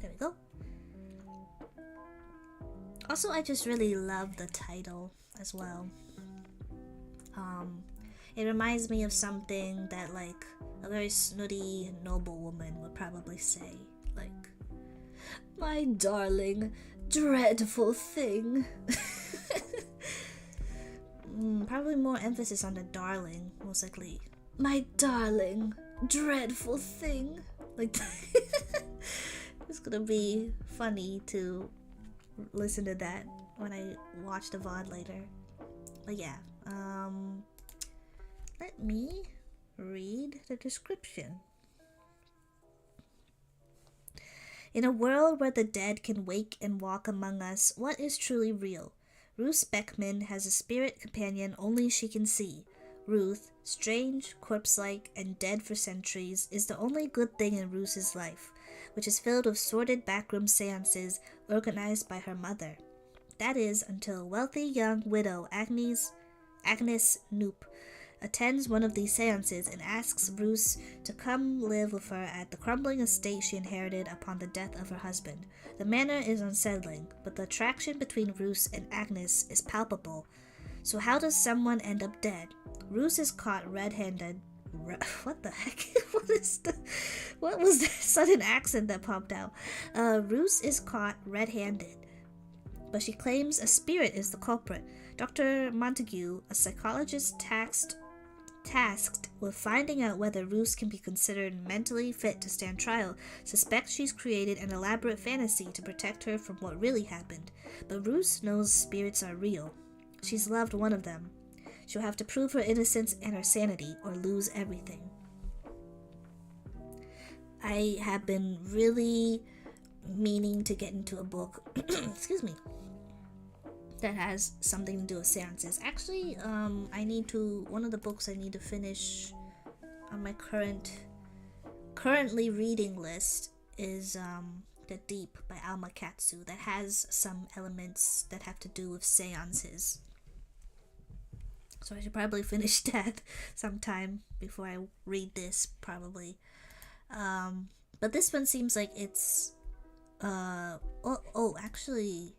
There we go. Also, I just really love the title as well. It reminds me of something that like a very snooty noble woman would probably say, like, my darling dreadful thing. Probably more emphasis on the darling, most likely. My darling dreadful thing. Like, it's gonna be funny to listen to that when I watch the VOD later. But yeah, let me read the description. In a world where the dead can wake and walk among us, what is truly real? Ruth Beckman has a spirit companion only she can see. Ruth, strange, corpse-like, and dead for centuries, is the only good thing in Ruth's life, which is filled with sordid backroom seances organized by her mother. That is, until wealthy young widow Agnes Knoop attends one of these seances and asks Ruth to come live with her at the crumbling estate she inherited upon the death of her husband. The manner is unsettling, but the attraction between Ruth and Agnes is palpable. So how does someone end up dead? Ruth is caught red-handed. What the heck? What was that sudden accent that popped out? Ruth is caught red-handed, but she claims a spirit is the culprit. Dr. Montague, a psychologist tasked with finding out whether Ruth can be considered mentally fit to stand trial, suspects she's created an elaborate fantasy to protect her from what really happened. But Ruth knows spirits are real. She's loved one of them. She'll have to prove her innocence and her sanity or lose everything. I have been really meaning to get into a book excuse me, that has something to do with seances. Actually, one of the books I need to finish on my currently reading list is The Deep by Alma Katsu, that has some elements that have to do with seances. So I should probably finish that sometime before I read this, probably. But this one seems like it's actually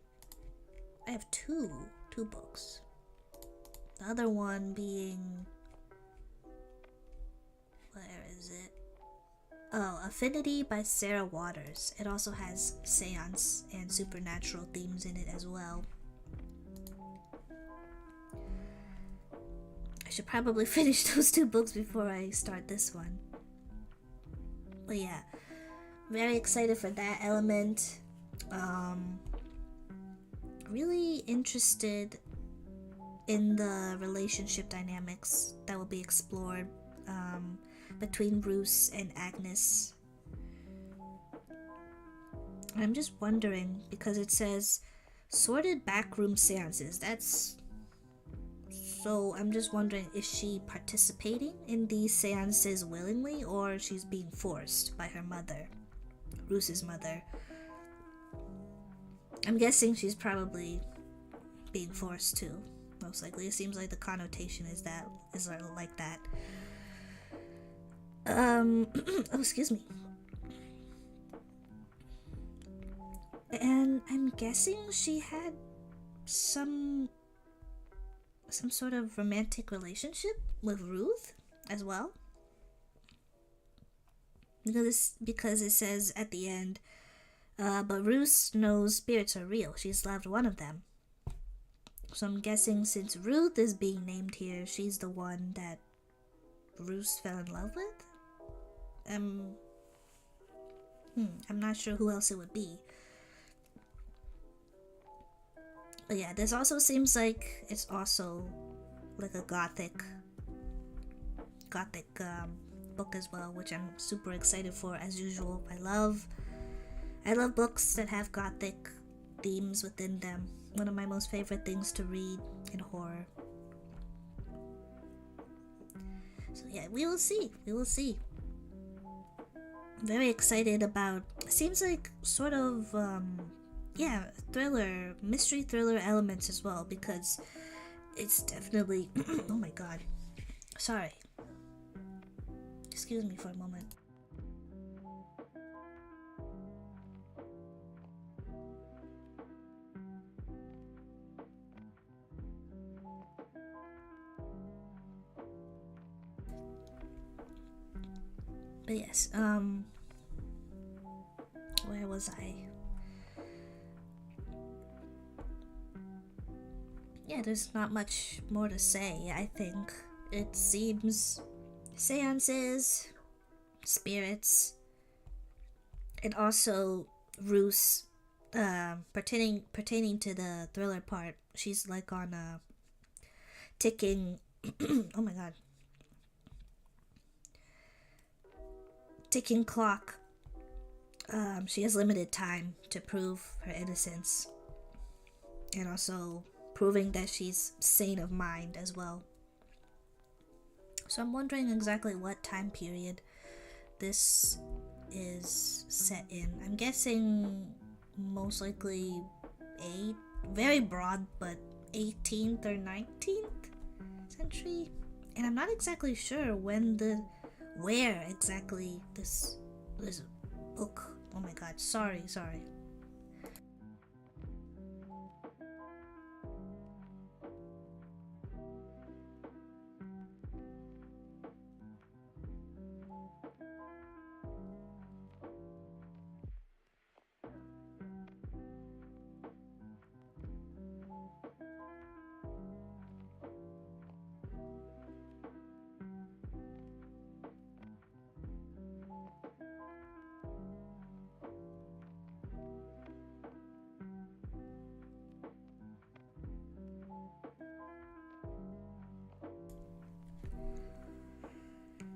I have two books. The other one being, where is it? Oh, Affinity by Sarah Waters. It also has seance and supernatural themes in it as well. I should probably finish those two books before I start this one. But yeah, very excited for that element. Really interested in the relationship dynamics that will be explored between Ruth and Agnes. I'm just wondering, because it says sordid backroom seances. That's So I'm just wondering, is she participating in these seances willingly, or she's being forced by her mother, Roos's mother? I'm guessing she's probably being forced to. Most likely, it seems like the connotation is like that. Oh, excuse me. And I'm guessing she had some sort of romantic relationship with Ruth as well. Because it says at the end, but Ruth knows spirits are real. She's loved one of them. So I'm guessing since Ruth is being named here, she's the one that Ruth fell in love with? I'm not sure who else it would be. But yeah, this also seems like it's also like a gothic book as well, which I'm super excited for as usual. I love books that have gothic themes within them. One of my most favorite things to read in horror. So yeah, we will see. Very excited about, seems like sort of mystery thriller elements as well, because it's definitely oh my god, sorry, excuse me for a moment. But yes, where was I? Yeah, there's not much more to say. I think it seems seances, spirits, and also Ruth, pertaining to the thriller part. She's like on a ticking oh my god, ticking clock. She has limited time to prove her innocence, and also proving that she's sane of mind as well. So I'm wondering exactly what time period this is set in. I'm guessing most likely very broad, but 18th or 19th century. And I'm not exactly sure where exactly this book. Oh my god, sorry.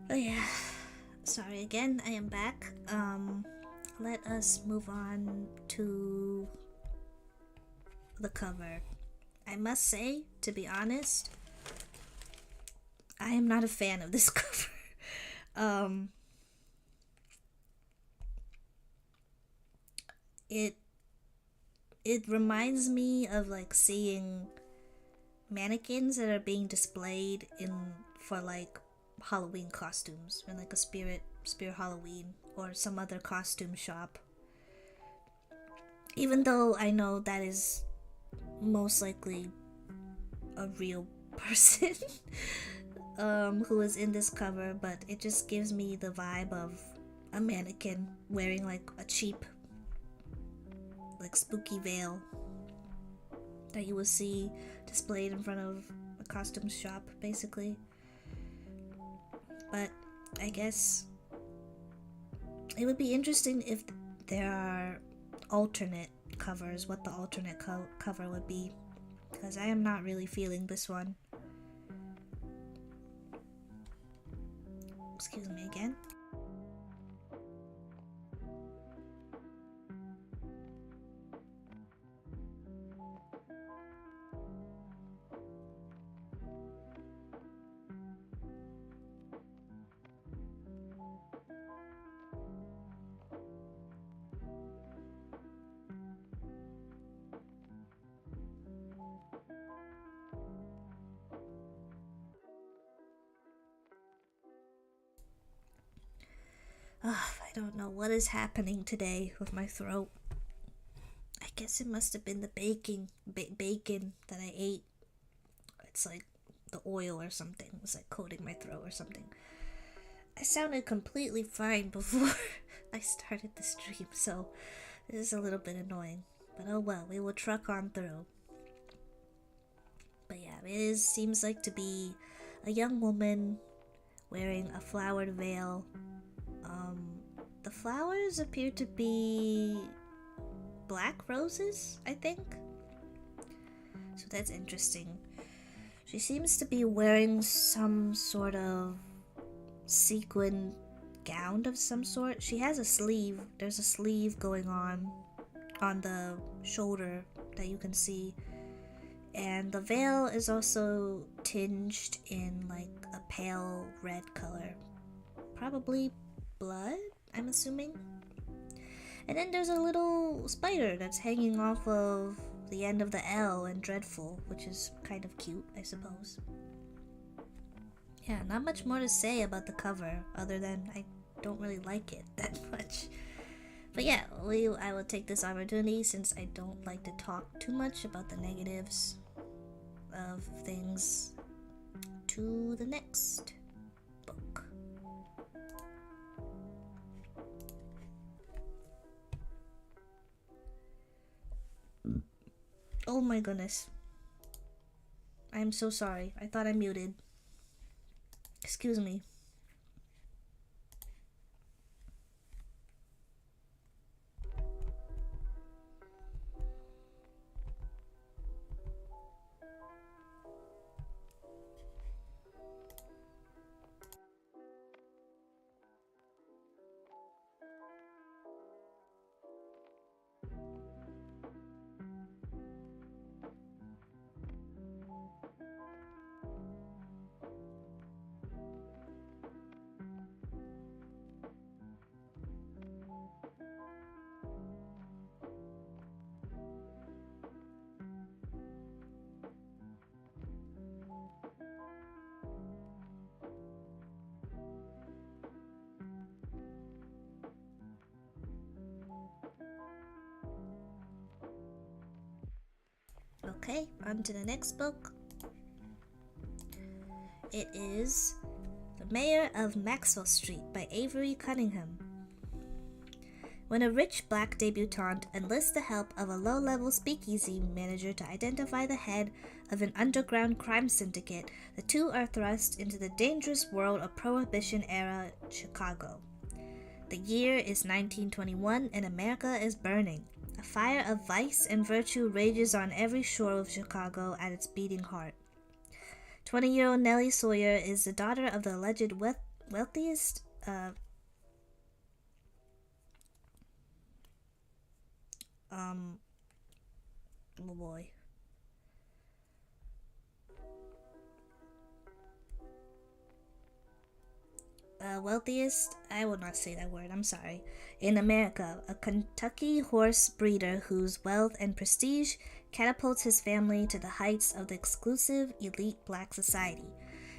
Oh yeah, sorry again, I am back. Let us move on to the cover. I must say, to be honest, I am not a fan of this cover. It reminds me of like seeing mannequins that are being displayed for like Halloween costumes, in like a spirit Halloween or some other costume shop. Even though I know that is most likely a real person who is in this cover, but it just gives me the vibe of a mannequin wearing like a cheap, like spooky veil that you will see displayed in front of a costume shop, basically. But I guess it would be interesting if there are alternate covers, what the alternate cover would be, because I am not really feeling this one. Excuse me again. I don't know what is happening today with my throat. I guess it must have been the bacon that I ate. It's like the oil or something was like coating my throat or something. I sounded completely fine before I started the stream, so this is a little bit annoying. But oh well, we will truck on through. But yeah, seems like to be a young woman wearing a flowered veil. The flowers appear to be black roses, I think. So that's interesting. She seems to be wearing some sort of sequin gown of some sort. She has a sleeve. There's a sleeve going on the shoulder that you can see. And the veil is also tinged in like a pale red color. Probably blood, I'm assuming. And then there's a little spider that's hanging off of the end of the L in Dreadful, which is kind of cute, I suppose. Yeah, not much more to say about the cover, other than I don't really like it that much. But yeah, I will take this opportunity, since I don't like to talk too much about the negatives of things, to the next book. Oh my goodness. I'm so sorry. I thought I muted. Excuse me. Okay, on to the next book. It is The Mayor of Maxwell Street by Avery Cunningham. When a rich black debutante enlists the help of a low-level speakeasy manager to identify the head of an underground crime syndicate, the two are thrust into the dangerous world of Prohibition-era Chicago. The year is 1921 and America is burning. A fire of vice and virtue rages on every shore of Chicago at its beating heart. 20-year-old Nellie Sawyer is the daughter of the alleged wealthiest oh boy. Wealthiest, I will not say that word, I'm sorry, in America, a Kentucky horse breeder whose wealth and prestige catapults his family to the heights of the exclusive, elite black society.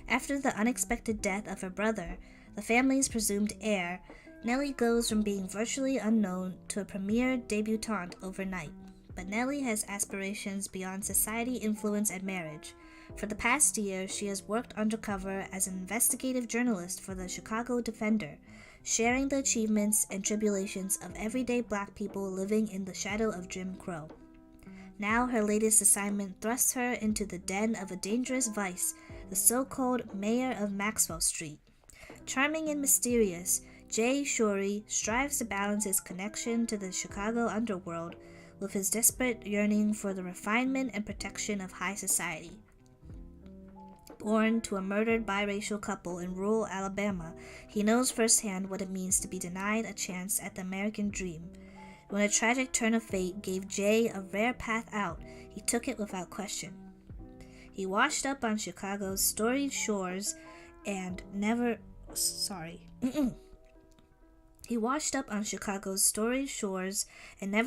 After the unexpected death of her brother, the family's presumed heir, Nellie goes from being virtually unknown to a premier debutante overnight. But Nellie has aspirations beyond society influence and marriage. For the past year, she has worked undercover as an investigative journalist for the Chicago Defender, sharing the achievements and tribulations of everyday black people living in the shadow of Jim Crow. Now her latest assignment thrusts her into the den of a dangerous vice, the so-called Mayor of Maxwell Street. Charming and mysterious, Jay Shorey strives to balance his connection to the Chicago underworld with his desperate yearning for the refinement and protection of high society. Born to a murdered biracial couple in rural Alabama, he knows firsthand what it means to be denied a chance at the American dream. When a tragic turn of fate gave Jay a rare path out, he took it without question. He washed up on Chicago's storied shores and never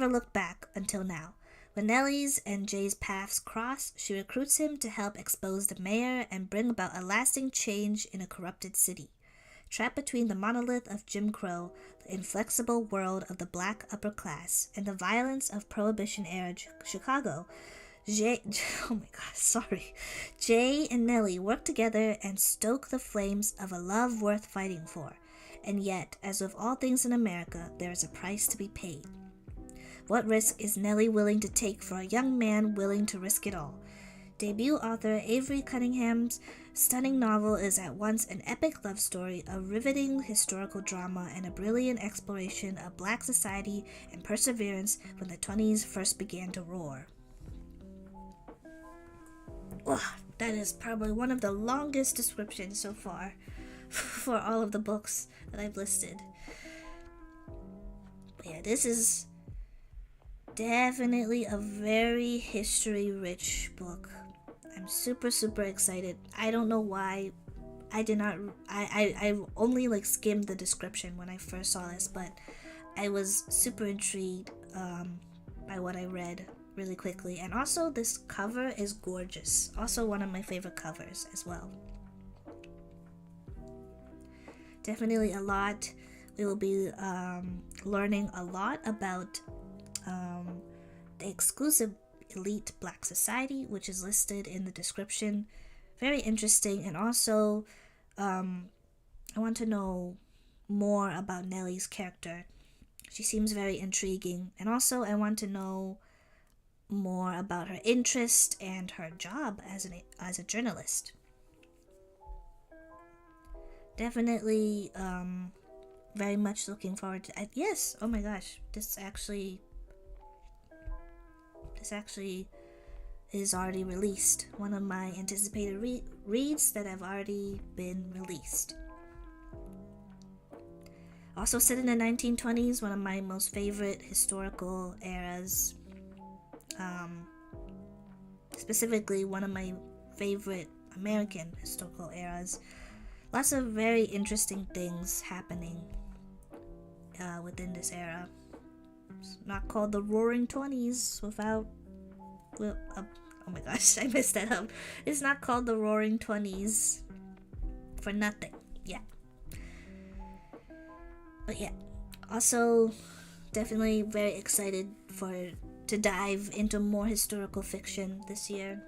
looked back until now. When Nellie's and Jay's paths cross, she recruits him to help expose the mayor and bring about a lasting change in a corrupted city. trapped between the monolith of Jim Crow, the inflexible world of the black upper class, and the violence of Prohibition-era Chicago. Jay and Nellie work together and stoke the flames of a love worth fighting for. And yet, as with all things in America, there is a price to be paid. What risk is Nellie willing to take for a young man willing to risk it all? Debut author Avery Cunningham's stunning novel is at once an epic love story, a riveting historical drama, and a brilliant exploration of Black society and perseverance when the 20s first began to roar. Ugh, that is probably one of the longest descriptions so far for all of the books that I've listed. But yeah, this is definitely a very history-rich book. I'm super excited. I don't know why I only like skimmed the description when I first saw this, but I was super intrigued by what I read really quickly. And also this cover is gorgeous. Also one of my favorite covers as well. Definitely a lot. We will be learning a lot about the exclusive elite Black society, which is listed in the description. Very interesting. And also I want to know more about Nellie's character. She seems very intriguing. And also I want to know more about her interest and her job as a journalist. Definitely very much looking forward to it. Yes, oh my gosh, this actually is already released. One of my anticipated reads that have already been released. Also set in the 1920s, one of my most favorite historical eras. Specifically, one of my favorite American historical eras. Lots of very interesting things happening within this era. It's not called the Roaring 20s without... oh my gosh, I messed that up. It's not called the Roaring 20s for nothing. Yeah. But yeah, also definitely very excited to dive into more historical fiction this year.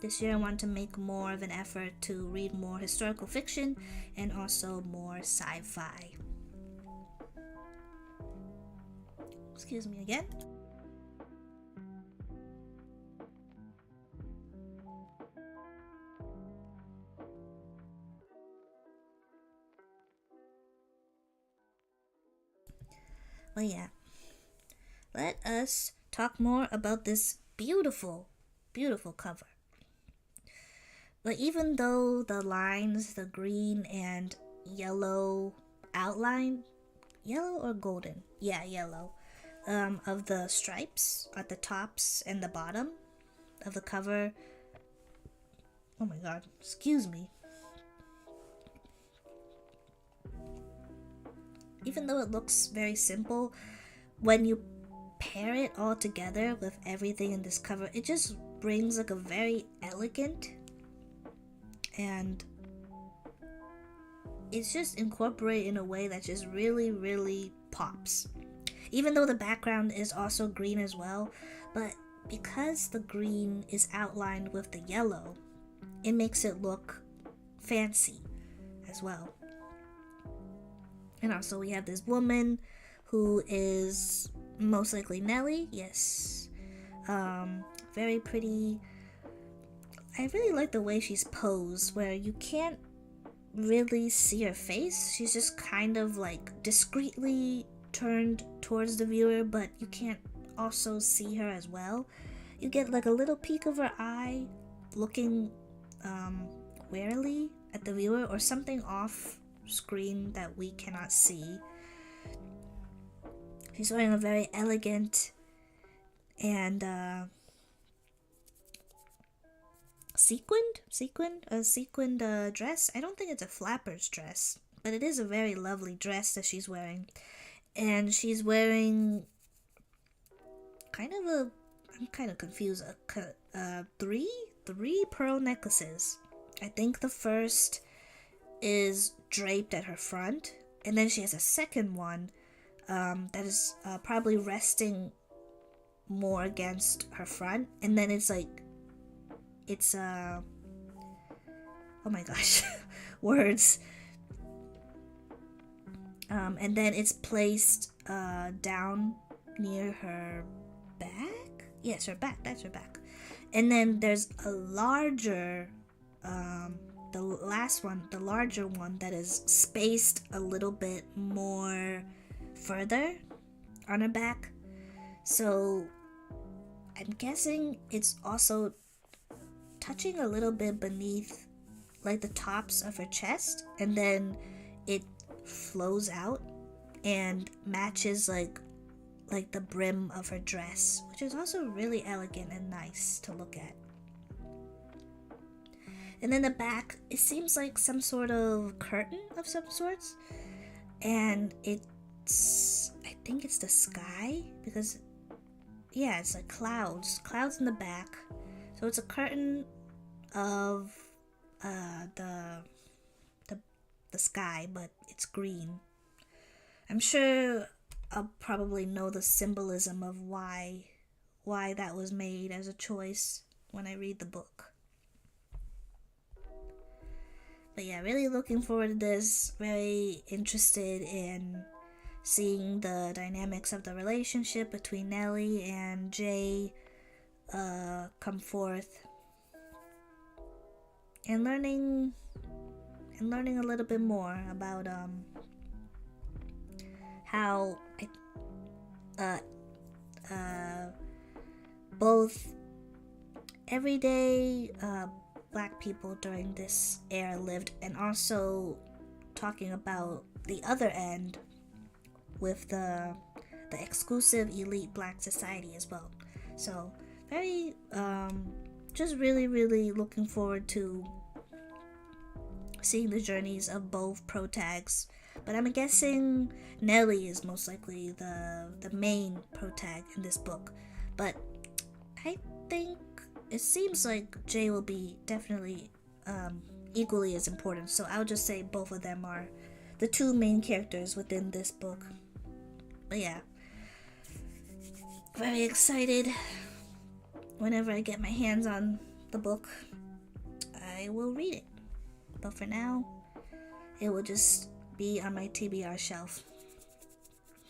This year I want to make more of an effort to read more historical fiction and also more sci-fi. Excuse me again. Well, yeah. Let us talk more about this beautiful, beautiful cover. But even though the lines, the green and yellow outline, yellow or golden? Yeah, yellow. Of the stripes at the tops and the bottom of the cover. Oh my god, excuse me. Even though it looks very simple, when you pair it all together with everything in this cover, it just brings like a very elegant, and it's just incorporated in a way that just really pops. Even though the background is also green as well, but because the green is outlined with the yellow, it makes it look fancy as well. And also we have this woman who is most likely Nellie. Yes. Very pretty. I really like the way she's posed, where you can't really see her face. She's just kind of like discreetly turned towards the viewer, but you can't also see her as well. You get like a little peek of her eye looking warily at the viewer, or something off screen that we cannot see. She's wearing a very elegant and sequined dress. I don't think it's a flapper's dress, but it is a very lovely dress that she's wearing. And she's wearing I'm kind of confused, three pearl necklaces. I think the first is draped at her front, and then she has a second one that is probably resting more against her front, and then it's oh my gosh, words. And then it's placed down near her back. Yes, her back. That's her back. And then there's a larger, the larger one that is spaced a little bit more further on her back. So I'm guessing it's also touching a little bit beneath like the tops of her chest, and then it flows out and matches like the brim of her dress, which is also really elegant and nice to look at. And then the back, it seems like some sort of curtain of some sorts, and I think it's the sky, because yeah, it's like clouds in the back. So it's a curtain of the sky, but it's green. I'm sure I'll probably know the symbolism of why that was made as a choice when I read the book. But yeah, really looking forward to this. Very interested in seeing the dynamics of the relationship between Nellie and Jay come forth, and learning a little bit more about how both everyday Black people during this era lived, and also talking about the other end with the exclusive elite Black society as well. So very just really looking forward to seeing the journeys of both protags. But I'm guessing Nellie is most likely the main protag in this book. But I think it seems like Jay will be definitely equally as important. So I'll just say both of them are the two main characters within this book. But yeah, very excited. Whenever I get my hands on the book, I will read it. But for now, it will just be on my TBR shelf.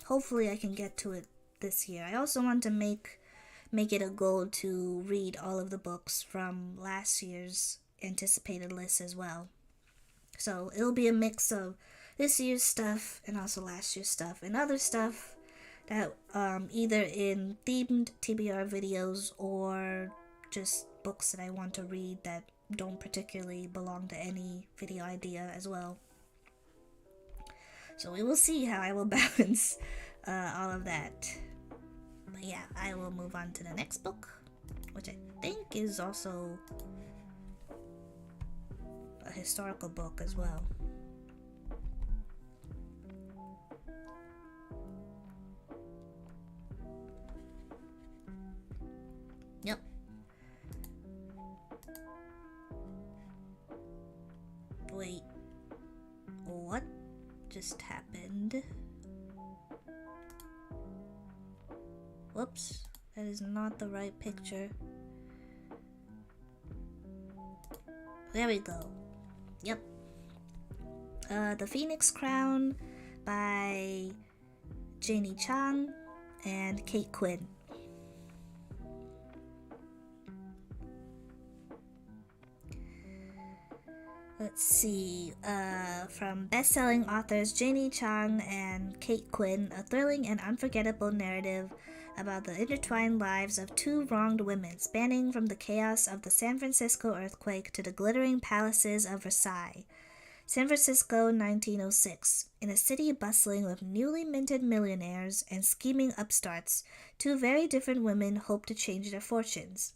Hopefully I can get to it this year. I also want to make it a goal to read all of the books from last year's anticipated list as well. So it'll be a mix of this year's stuff and also last year's stuff and other stuff that either in themed TBR videos or just books that I want to read that don't particularly belong to any video idea as well. So we will see how I will balance all of that. But yeah, I will move on to the next book, which I think is also a historical book as well. Yep. Wait, what just happened? Whoops, that is not the right picture. There we go. Yep. The Phoenix Crown by Janie Chang and Kate Quinn. Let's see, from best-selling authors Janie Chang and Kate Quinn, a thrilling and unforgettable narrative about the intertwined lives of two wronged women, spanning from the chaos of the San Francisco earthquake to the glittering palaces of Versailles. San Francisco, 1906. In a city bustling with newly minted millionaires and scheming upstarts, two very different women hope to change their fortunes.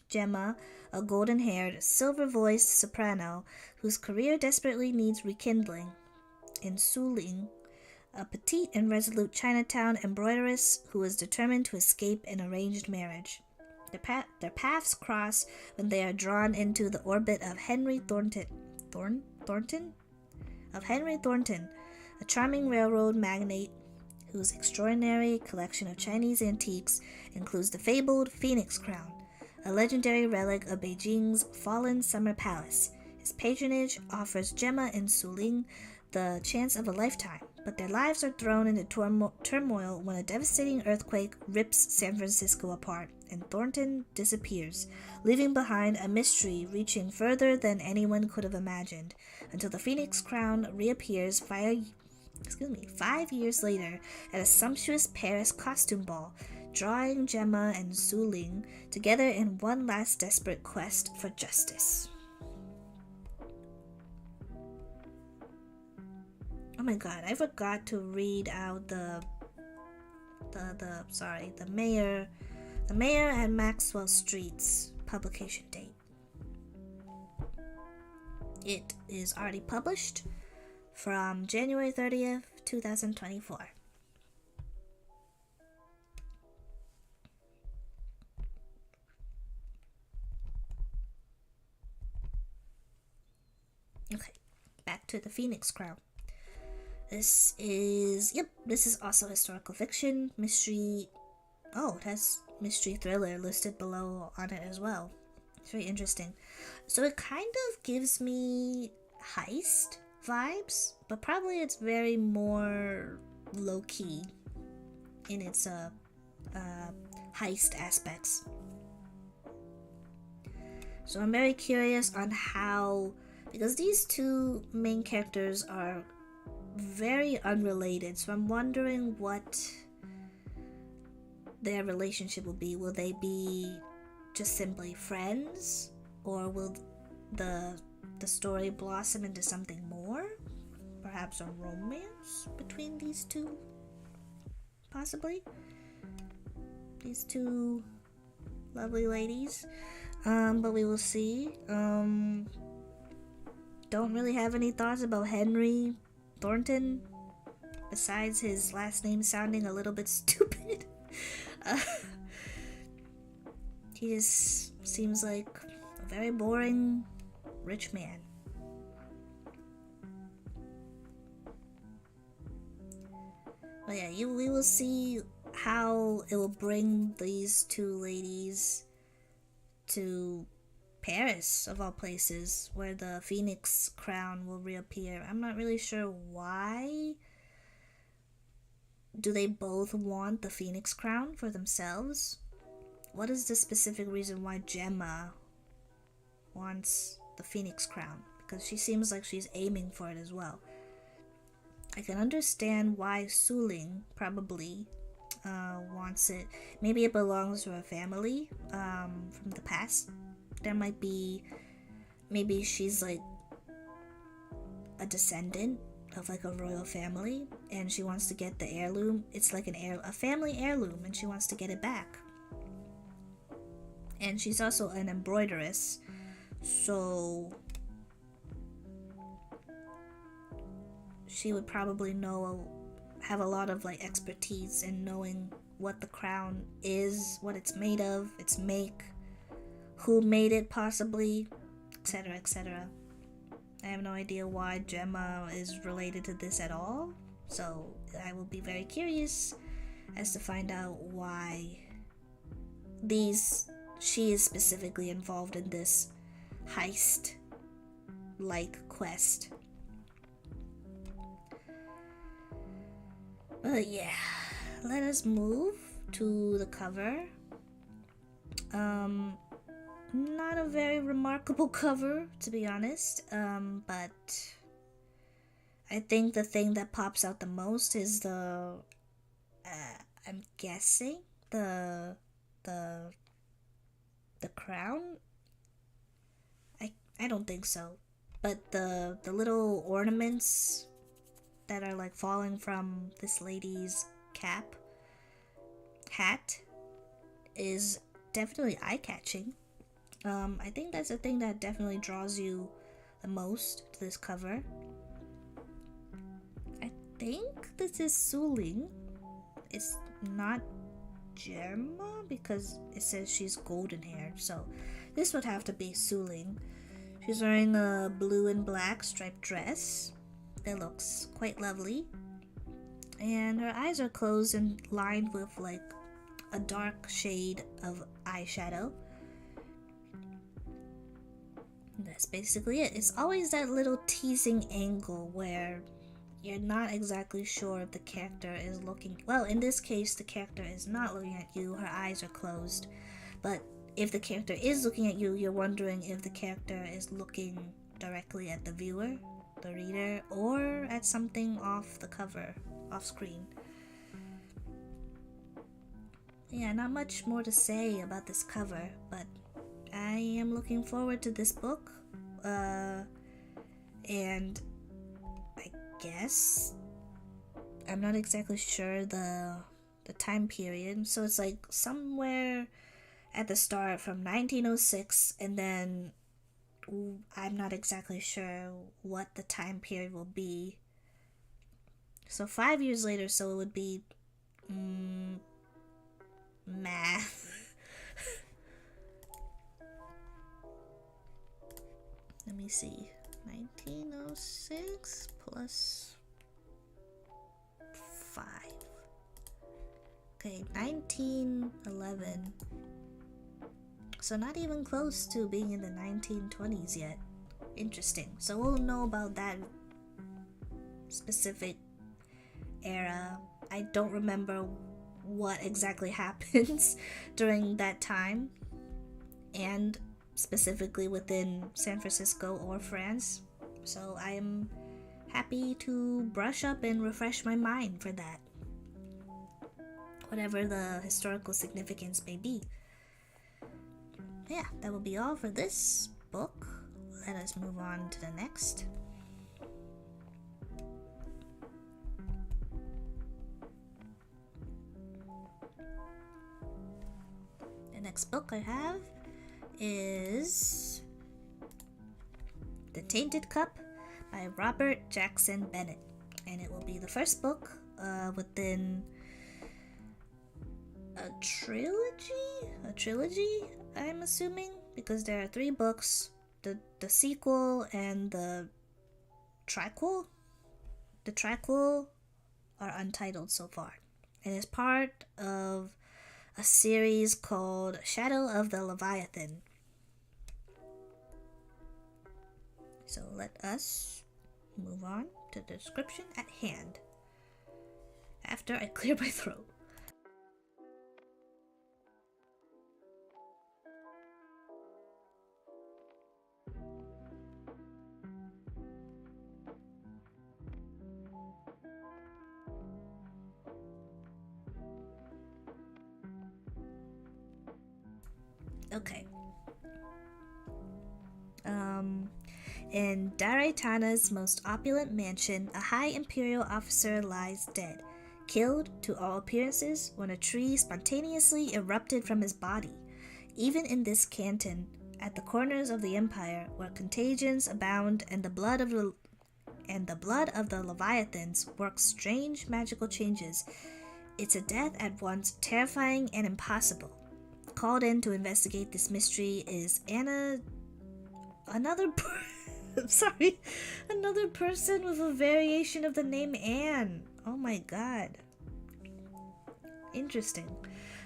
Gemma, a golden-haired, silver-voiced soprano whose career desperately needs rekindling, and Su Ling, a petite and resolute Chinatown embroideress who is determined to escape an arranged marriage. Their paths cross when they are drawn into the orbit of Henry Thornton? of Henry Thornton, a charming railroad magnate whose extraordinary collection of Chinese antiques includes the fabled Phoenix Crown, a legendary relic of Beijing's fallen summer palace. His patronage offers Gemma and Suling the chance of a lifetime, but their lives are thrown into turmoil when a devastating earthquake rips San Francisco apart, and Thornton disappears, leaving behind a mystery reaching further than anyone could have imagined, until the Phoenix Crown reappears 5 years later at a sumptuous Paris costume ball, drawing Gemma and Suling together in one last desperate quest for justice. Oh my god, I forgot to read out the Mayor and Maxwell Street's publication date. It is already published from January 30th, 2024. Okay, back to the Phoenix Crown. This is also historical fiction, mystery. Oh, it has mystery thriller listed below on it as well. It's very interesting. So it kind of gives me heist vibes, but probably it's very more low-key in its heist aspects. So I'm very curious on how, because these two main characters are very unrelated, so I'm wondering what their relationship will be. Will they be just simply friends, or will the story blossom into something more? Perhaps a romance between these two? Possibly? These two lovely ladies. But we will see. Don't really have any thoughts about Henry Thornton, besides his last name sounding a little bit stupid. He just seems like a very boring rich man. But yeah, we will see how it will bring these two ladies to Paris, of all places, where the Phoenix Crown will reappear. I'm not really sure why. Do they both want the Phoenix Crown for themselves? What is the specific reason why Gemma wants the Phoenix Crown? Because she seems like she's aiming for it as well. I can understand why Suling probably wants it. Maybe it belongs to a family from the past. There might be, maybe she's like a descendant of like a royal family, and she wants to get the heirloom. It's like a family heirloom, and she wants to get it back. And she's also an embroideress, so she would probably have a lot of like expertise in knowing what the crown is, what it's made of, its make, who made it possibly, etc., etc. I have no idea why Gemma is related to this at all, so I will be very curious as to find out why she is specifically involved in this heist-like quest. But yeah, let us move to the cover. Not a very remarkable cover, to be honest, but I think the thing that pops out the most is I'm guessing the crown. I don't think so, but the little ornaments that are like falling from this lady's hat is definitely eye-catching. I think that's the thing that definitely draws you the most to this cover. I think this is Suling. It's not Gemma because it says she's golden hair, so this would have to be Suling. She's wearing a blue and black striped dress, that looks quite lovely. And her eyes are closed and lined with like a dark shade of eyeshadow. That's basically it. It's always that little teasing angle where you're not exactly sure if the character is looking... Well, in this case, the character is not looking at you. Her eyes are closed. But if the character is looking at you, you're wondering if the character is looking directly at the viewer, the reader, or at something off the cover, off screen. Yeah, not much more to say about this cover, but I am looking forward to this book. And I guess I'm not exactly sure the time period, so it's like somewhere at the start from 1906, and then I'm not exactly sure what the time period will be. So 5 years later, so it would be math. Let me see. 1906 plus 5. Okay, 1911. So not even close to being in the 1920s yet. Interesting. So we'll know about that specific era. I don't remember what exactly happens during that time, and specifically within San Francisco or France. So I'm happy to brush up and refresh my mind for that, whatever the historical significance may be. Yeah, that will be all for this book. Let us move on to the next. The next book I have is The Tainted Cup by Robert Jackson Bennett, and it will be the first book within a trilogy, I'm assuming, because there are 3 books, the sequel and the triquel. The triquel are untitled so far, and is part of a series called Shadow of the Leviathan. So let us move on to the description at hand after I clear my throat. Okay. In Daraitana's most opulent mansion, a high imperial officer lies dead, killed to all appearances when a tree spontaneously erupted from his body. Even in this canton, at the corners of the empire, where contagions abound and the blood of the Leviathans works strange magical changes, it's a death at once terrifying and impossible. Called in to investigate this mystery is another person with a variation of the name Anne. Oh my god. Interesting.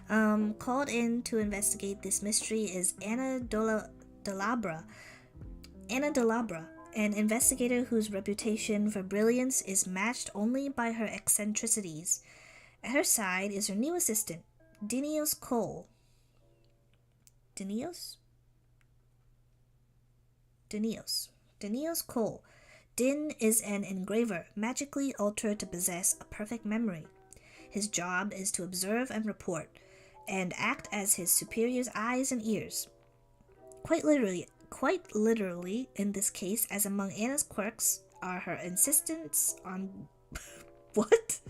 Called in to investigate this mystery is Anna Delabra, an investigator whose reputation for brilliance is matched only by her eccentricities. At her side is her new assistant, Denios Cole. Denios Cole. Din is an engraver, magically altered to possess a perfect memory. His job is to observe and report, and act as his superior's eyes and ears. Quite literally, in this case, as among Anna's quirks are her insistence on... what?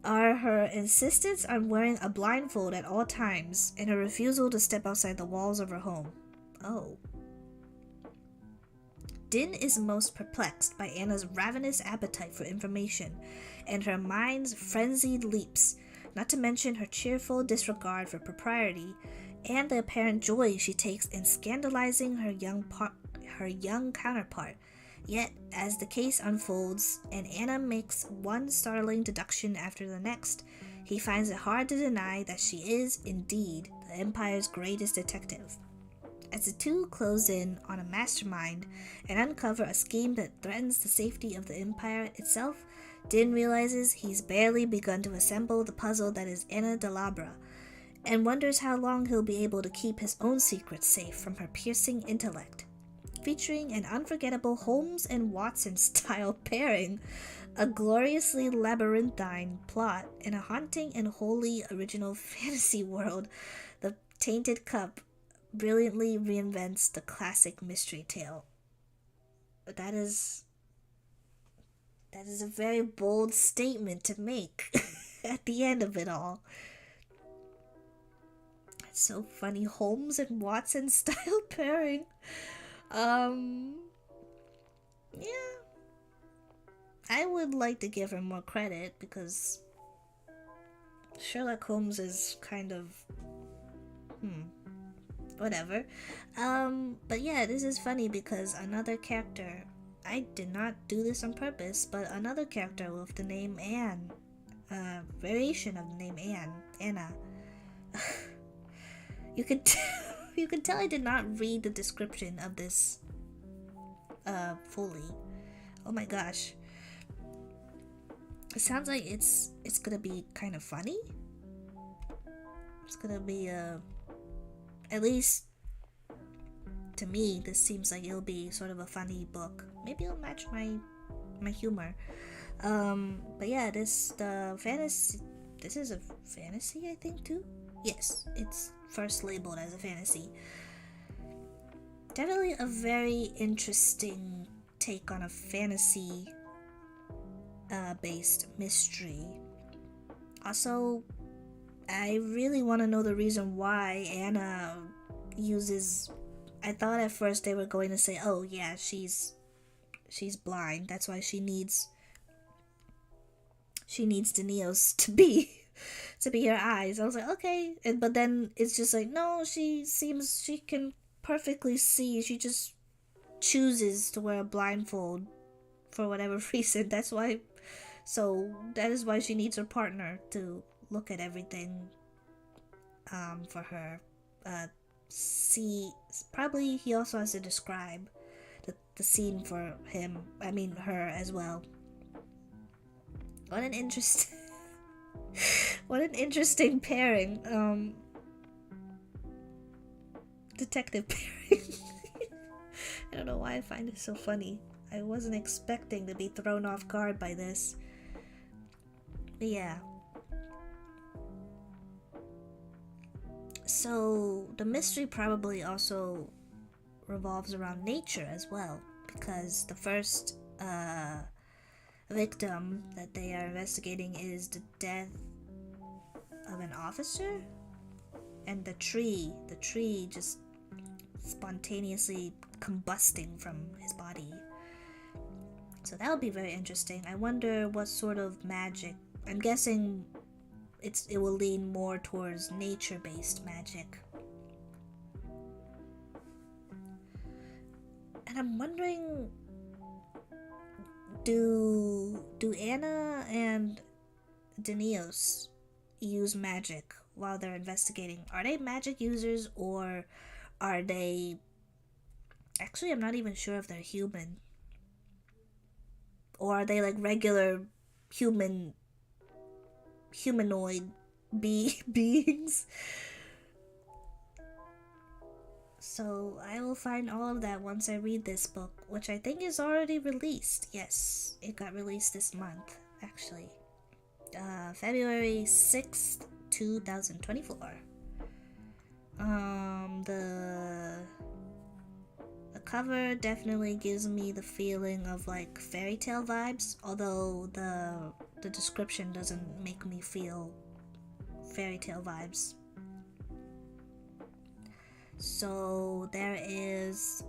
Are her insistence on wearing a blindfold at all times, and her refusal to step outside the walls of her home. Oh. Din is most perplexed by Anna's ravenous appetite for information, and her mind's frenzied leaps, not to mention her cheerful disregard for propriety, and the apparent joy she takes in scandalizing her young counterpart, Yet, as the case unfolds and Anna makes one startling deduction after the next, he finds it hard to deny that she is, indeed, the Empire's greatest detective. As the two close in on a mastermind and uncover a scheme that threatens the safety of the Empire itself, Din realizes he's barely begun to assemble the puzzle that is Anna de Labra, and wonders how long he'll be able to keep his own secrets safe from her piercing intellect. Featuring an unforgettable Holmes and Watson style pairing, a gloriously labyrinthine plot, and a haunting and wholly original fantasy world, The Tainted Cup brilliantly reinvents the classic mystery tale. That is a very bold statement to make at the end of it all. It's so funny, Holmes and Watson style pairing. Yeah. I would like to give her more credit because Sherlock Holmes is kind of whatever. But yeah, this is funny because another character, I did not do this on purpose, but another character with the name Anne, variation of the name Anna. You could tell I did not read the description of this fully. Oh my gosh. It sounds like it's gonna be kind of funny. It's gonna be at least to me this seems like it'll be sort of a funny book. Maybe it'll match my humor. But yeah, this is a fantasy, I think, too. Yes, it's first labeled as a fantasy. Definitely a very interesting take on a fantasy based mystery. Also, I really want to know the reason why Anna uses... I thought at first they were going to say, oh yeah, she's blind, that's why she needs the Neos to be her eyes. I was like, okay, but then it's just like, no, she seems she can perfectly see. She just chooses to wear a blindfold for whatever reason. That is why she needs her partner to look at everything for her. Probably he also has to describe the scene for her as well. What an interesting pairing. Detective pairing. I don't know why I find it so funny. I wasn't expecting to be thrown off guard by this. But yeah. So the mystery probably also revolves around nature as well, because the first victim that they are investigating is the death of an officer, and the tree just spontaneously combusting from his body. So that would be very interesting. I wonder what sort of magic. I'm guessing it will lean more towards nature-based magic. And I'm wondering, do Anna and Danios use magic while they're investigating? Are they magic users, or are they... Actually, I'm not even sure if they're human. Or are they like regular humanoid beings? So I will find all of that once I read this book, which I think is already released. Yes, it got released this month, actually. February 6th, 2024. The cover definitely gives me the feeling of like fairy tale vibes, although the description doesn't make me feel fairy tale vibes. So there is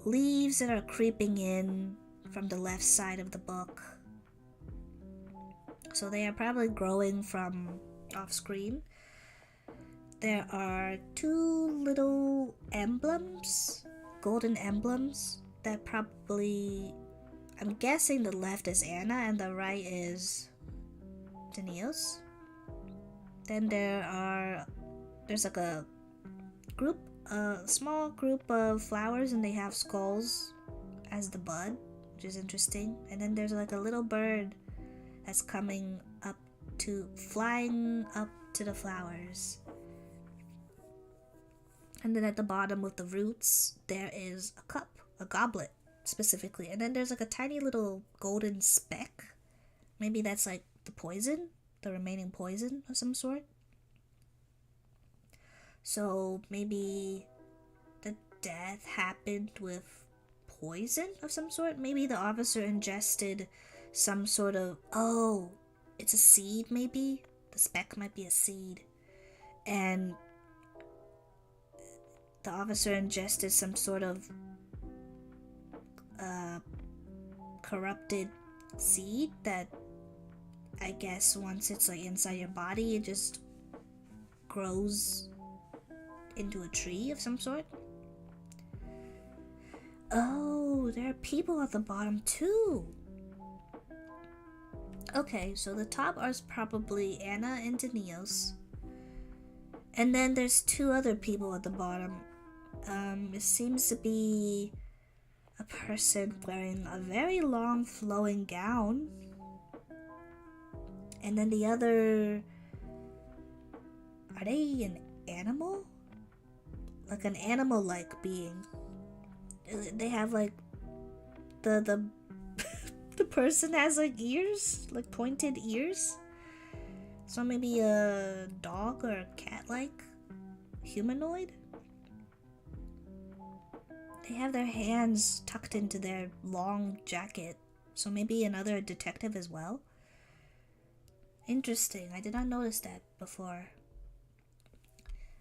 leaves that are creeping in from the left side of the book. So they are probably growing from off screen. There are two little emblems, golden emblems, that probably, I'm guessing the left is Anna and the right is Neill's. Then there's like a small group of flowers, and they have skulls as the bud, which is interesting. And then there's like a little bird that's flying up to the flowers. And then at the bottom with the roots, there is a cup, a goblet specifically. And then there's like a tiny little golden speck. Maybe that's like the remaining poison of some sort. So maybe the death happened with poison of some sort. Maybe the officer ingested some sort of, it's a seed maybe? The speck might be a seed. And the officer ingested some sort of corrupted seed that I guess once it's like inside your body, it just grows into a tree of some sort. Oh, there are people at the bottom too. Okay, so the top are probably Anna and Daniels. And then there's two other people at the bottom. It seems to be a person wearing a very long flowing gown. And then the other, are they an animal? Like an animal-like being. They have like, the the person has like ears, like pointed ears. So maybe a dog or a cat-like humanoid. They have their hands tucked into their long jacket. So maybe another detective as well. Interesting. I did not notice that before.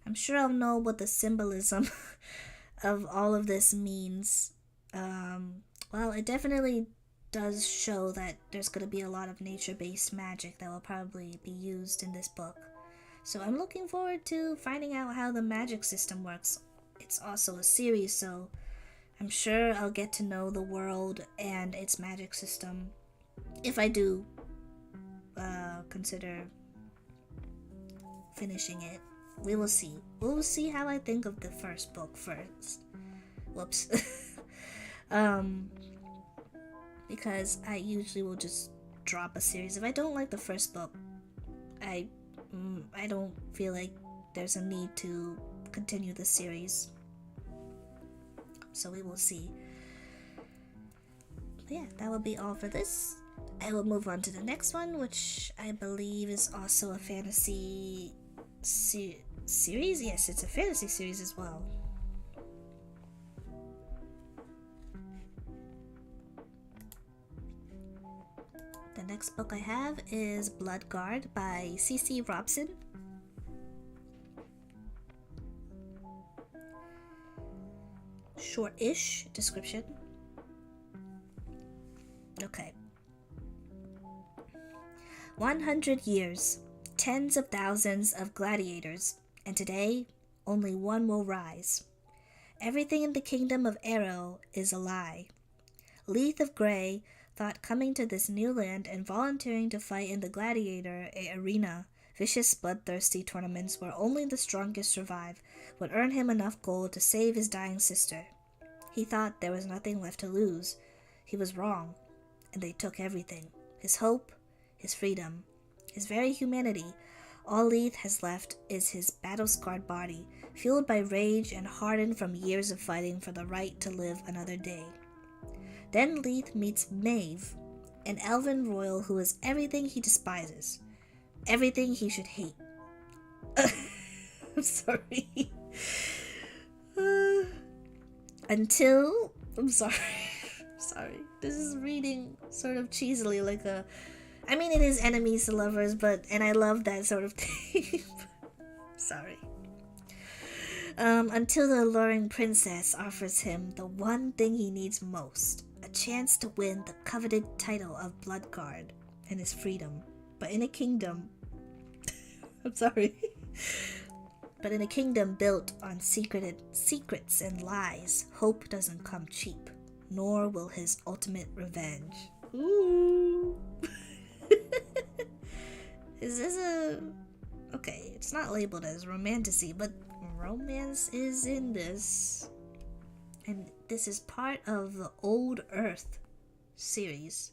I'm sure I'll know what the symbolism of all of this means. Well, it definitely does show that there's going to be a lot of nature-based magic that will probably be used in this book. So I'm looking forward to finding out how the magic system works. It's also a series, so I'm sure I'll get to know the world and its magic system if I do consider finishing it. We will see. We'll see how I think of the first book first. Whoops. Because I usually will just drop a series. If I don't like the first book, I don't feel like there's a need to continue the series. So we will see. But yeah, that will be all for this. I will move on to the next one, which I believe is also a fantasy series. Yes, it's a fantasy series as well. The next book I have is Bloodguard by C.C. Robson. Short-ish description. Okay. 100 years, tens of thousands of gladiators, and today only one will rise. Everything in the kingdom of Arrow is a lie. Leith of Grey thought coming to this new land and volunteering to fight in the gladiator arena, vicious bloodthirsty tournaments where only the strongest survive, would earn him enough gold to save his dying sister. He thought there was nothing left to lose. He was wrong, and they took everything. His hope, his freedom, his very humanity. All Leith has left is his battle-scarred body, fueled by rage and hardened from years of fighting for the right to live another day. Then Leith meets Maeve, an elven royal who is everything he despises, everything he should hate. I'm sorry. I'm sorry. This is reading sort of cheesily like a... I mean, it is enemies to lovers, and I love that sort of thing. Sorry. Until the alluring princess offers him the one thing he needs most, a chance to win the coveted title of Bloodguard and his freedom. But in a kingdom... I'm sorry. But in a kingdom built on secrets and lies, hope doesn't come cheap. nor will his ultimate revenge. Ooh. Is this a... Okay, it's not labeled as romantasy, but romance is in this. And this is part of the Old Earth series.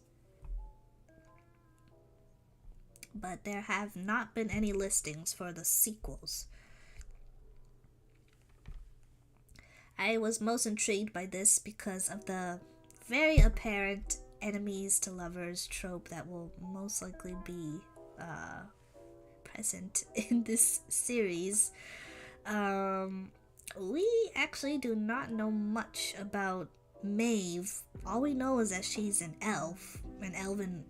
But there have not been any listings for the sequels. I was most intrigued by this because of the very apparent enemies to lovers trope that will most likely be present in this series. We actually do not know much about Maeve. All we know is that she's an elf, an elven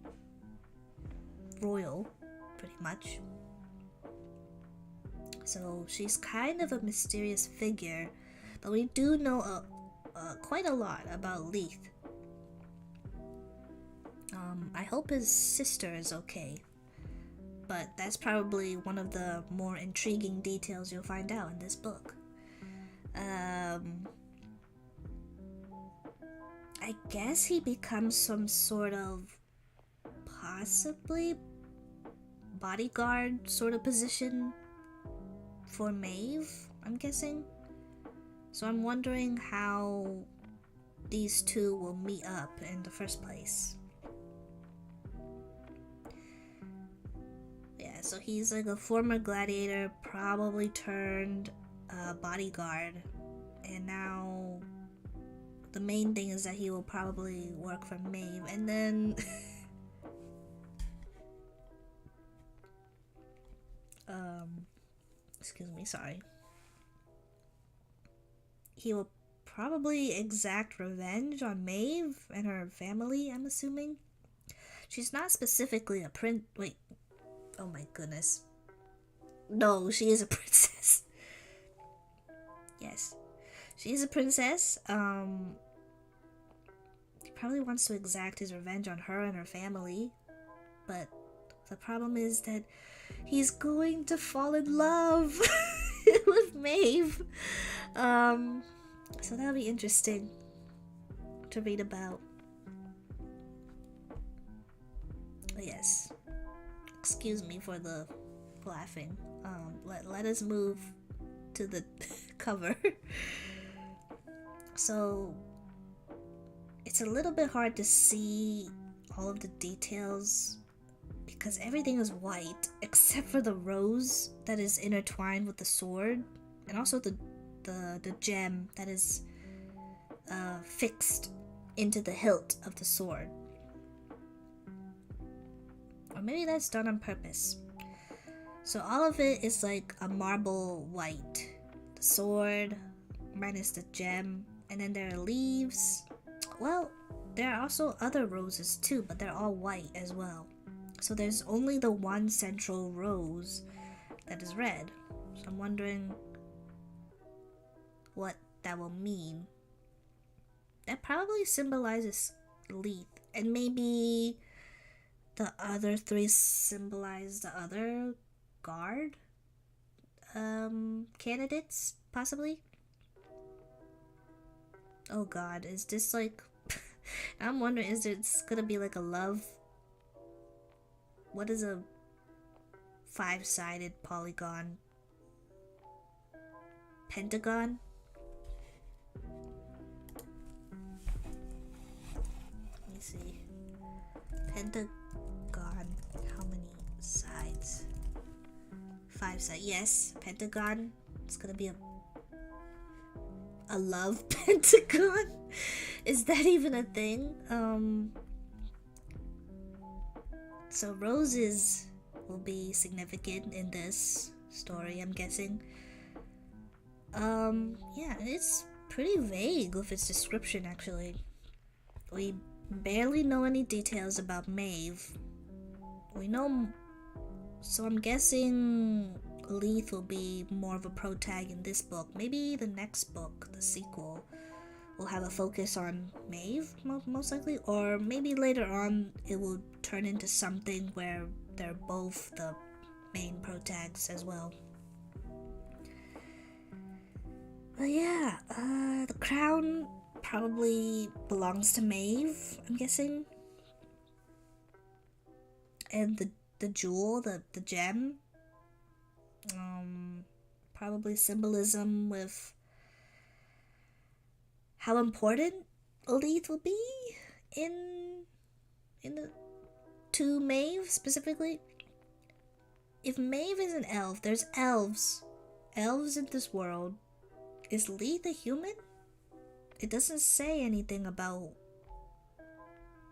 royal, pretty much. So she's kind of a mysterious figure, but we do know quite a lot about Leith. I hope his sister is okay, but that's probably one of the more intriguing details you'll find out in this book. I guess he becomes some sort of possibly bodyguard sort of position for Maeve, I'm guessing. So I'm wondering how these two will meet up in the first place. Yeah, so he's like a former gladiator, probably turned bodyguard, and now the main thing is that he will probably work for Maeve, and then excuse me, sorry. He will probably exact revenge on Maeve and her family, I'm assuming. She's not specifically a wait. Oh my goodness. No, she is a princess. Yes. She is a princess. He probably wants to exact his revenge on her and her family. But the problem is that he's going to fall in love with Maeve. So that'll be interesting to read about. But yes. Excuse me for the laughing. Let us move to the cover. So it's a little bit hard to see all of the details because everything is white except for the rose that is intertwined with the sword, and also the gem that is fixed into the hilt of the sword. Or maybe that's done on purpose. So all of it is like a marble white. The sword minus the gem, and then there are leaves. Well, there are also other roses too, but they're all white as well. So there's only the one central rose that is red. So I'm wondering what that will mean. That probably symbolizes Leith, and maybe the other three symbolize the other guard candidates, possibly. Oh god, is this like I'm wondering, is this gonna be like a love? What is a 5-sided polygon? Pentagon? Let me see. Pentagon. How many sides? 5 sides. Yes, pentagon. It's gonna be a love pentagon. Is that even a thing? So roses will be significant in this story, I'm guessing. Yeah, it's pretty vague with its description, actually. We barely know any details about Maeve. We know, so I'm guessing Leith will be more of a protag in this book. Maybe the next book, the sequel, will have a focus on Maeve, most likely, or maybe later on it will turn into something where they're both the main protags as well. But yeah, the crown probably belongs to Maeve, I'm guessing. And the jewel, the gem, probably symbolism with how important Leith will be in the to Maeve specifically. If Maeve is an elf, there's elves in this world. Is Leith a human? It doesn't say anything about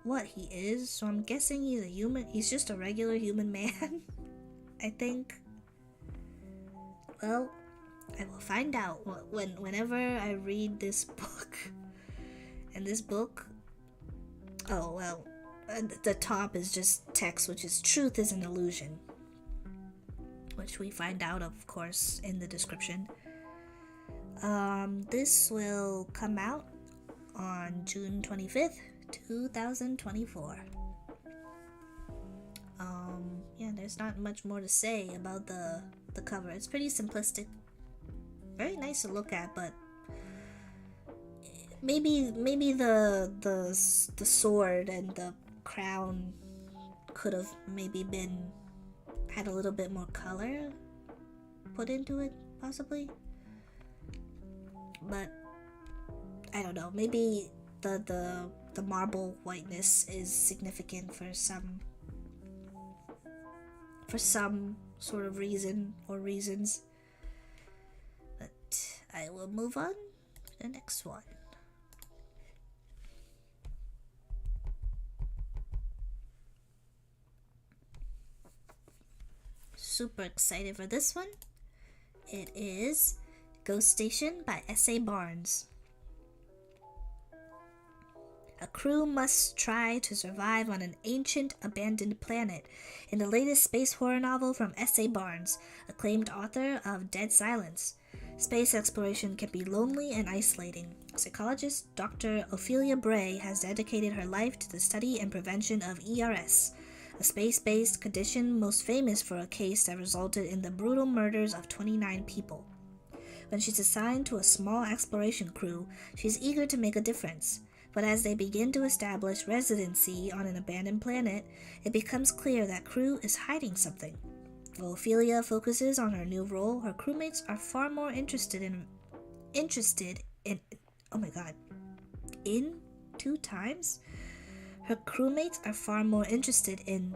what he is, so I'm guessing he's a human. He's just a regular human man. I think. Well, I will find out whenever I read this book. And this book, oh well, the top is just text, which is truth is an illusion, which we find out, of course, in the description. This will come out on June 25th, 2024. Yeah, there's not much more to say about the cover. It's pretty simplistic, very nice to look at, but maybe the sword and the crown could have maybe had a little bit more color put into it, possibly. But I don't know, maybe the marble whiteness is significant for some sort of reason or reasons. But I will move on to the next one. Super excited for this one. It is Ghost Station by S.A. Barnes. A crew must try to survive on an ancient, abandoned planet in the latest space horror novel from S.A. Barnes, acclaimed author of Dead Silence. Space exploration can be lonely and isolating. Psychologist Dr. Ophelia Bray has dedicated her life to the study and prevention of ERS, a space-based condition most famous for a case that resulted in the brutal murders of 29 people. When she's assigned to a small exploration crew, she's eager to make a difference. But as they begin to establish residency on an abandoned planet, it becomes clear that crew is hiding something. While Ophelia focuses on her new role, her crewmates are far more interested in oh my god, in 2 times? Her crewmates are far more interested in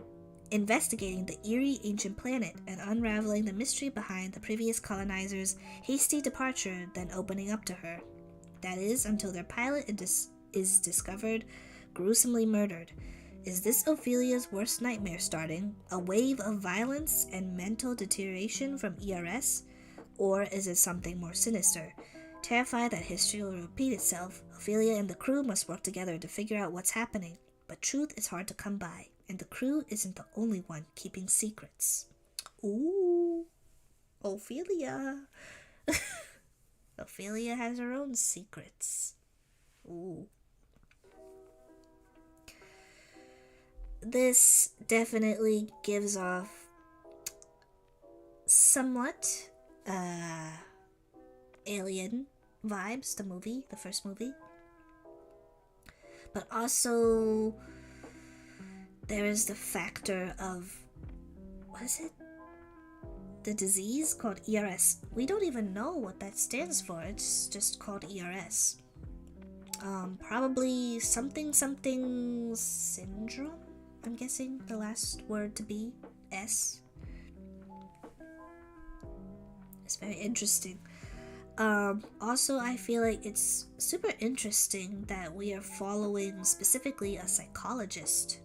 investigating the eerie ancient planet and unraveling the mystery behind the previous colonizers' hasty departure than opening up to her. That is, until their pilot is discovered gruesomely murdered. Is this Ophelia's worst nightmare starting? A wave of violence and mental deterioration from ERS? Or is it something more sinister? Terrified that history will repeat itself, Ophelia and the crew must work together to figure out what's happening. But truth is hard to come by, and the crew isn't the only one keeping secrets. Ooh, Ophelia. Ophelia has her own secrets. Ooh. This definitely gives off somewhat Alien vibes, the first movie. But also there is the factor of, what is it? The disease called ERS. We don't even know what that stands for. It's just called ERS. Probably something syndrome, I'm guessing the last word to be S. It's very interesting. Also, I feel like it's super interesting that we are following specifically a psychologist.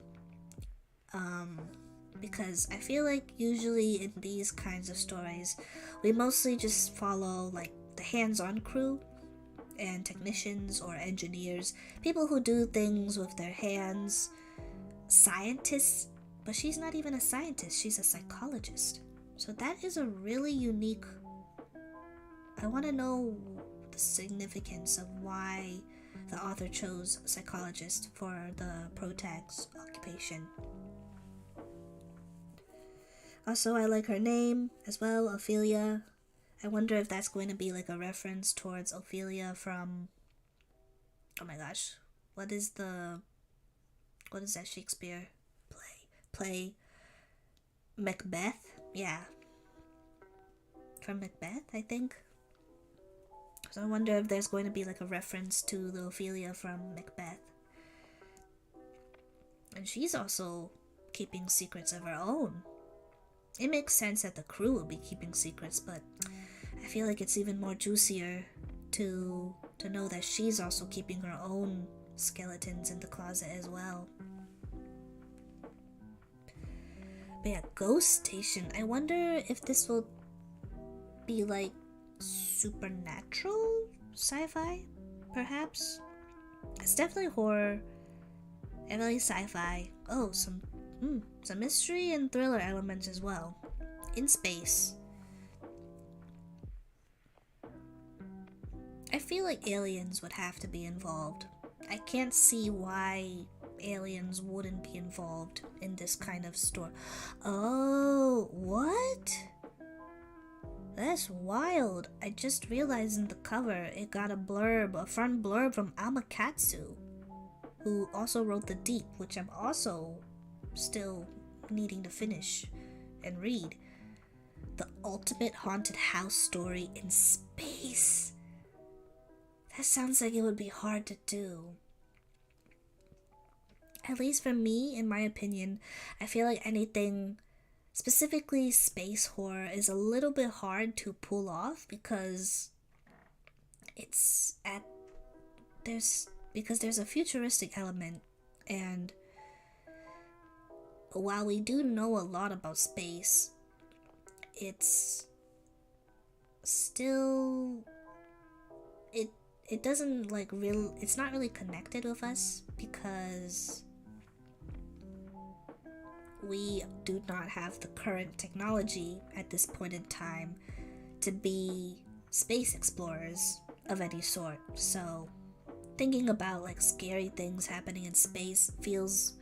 Because I feel like usually in these kinds of stories, we mostly just follow like the hands-on crew and technicians or engineers, people who do things with their hands, scientists, but she's not even a scientist, she's a psychologist. So that is a really unique. I want to know the significance of why the author chose psychologist for the protag's occupation. Also, I like her name as well, Ophelia. I wonder if that's going to be like a reference towards Ophelia from oh my gosh, what is that Shakespeare play? Macbeth? Yeah. From Macbeth, I think. So I wonder if there's going to be like a reference to the Ophelia from Macbeth. And she's also keeping secrets of her own. It makes sense that the crew will be keeping secrets, but I feel like it's even more juicier to know that she's also keeping her own skeletons in the closet as well. But yeah, Ghost Station. I wonder if this will be like supernatural sci-fi, perhaps. It's definitely horror, definitely sci-fi. Oh, some mystery and thriller elements as well, in space. I feel like aliens would have to be involved. I can't see why aliens wouldn't be involved in this kind of story. Oh, what? That's wild. I just realized in the cover it got a front blurb from Amakatsu, who also wrote The Deep, which I'm also still needing to finish and read. The ultimate haunted house story in space. That sounds like it would be hard to do. At least for me, in my opinion, I feel like anything, specifically space horror, is a little bit hard to pull off because there's a futuristic element, and while we do know a lot about space, it's still it doesn't like it's not really connected with us because we do not have the current technology at this point in time to be space explorers of any sort. So thinking about like scary things happening in space feels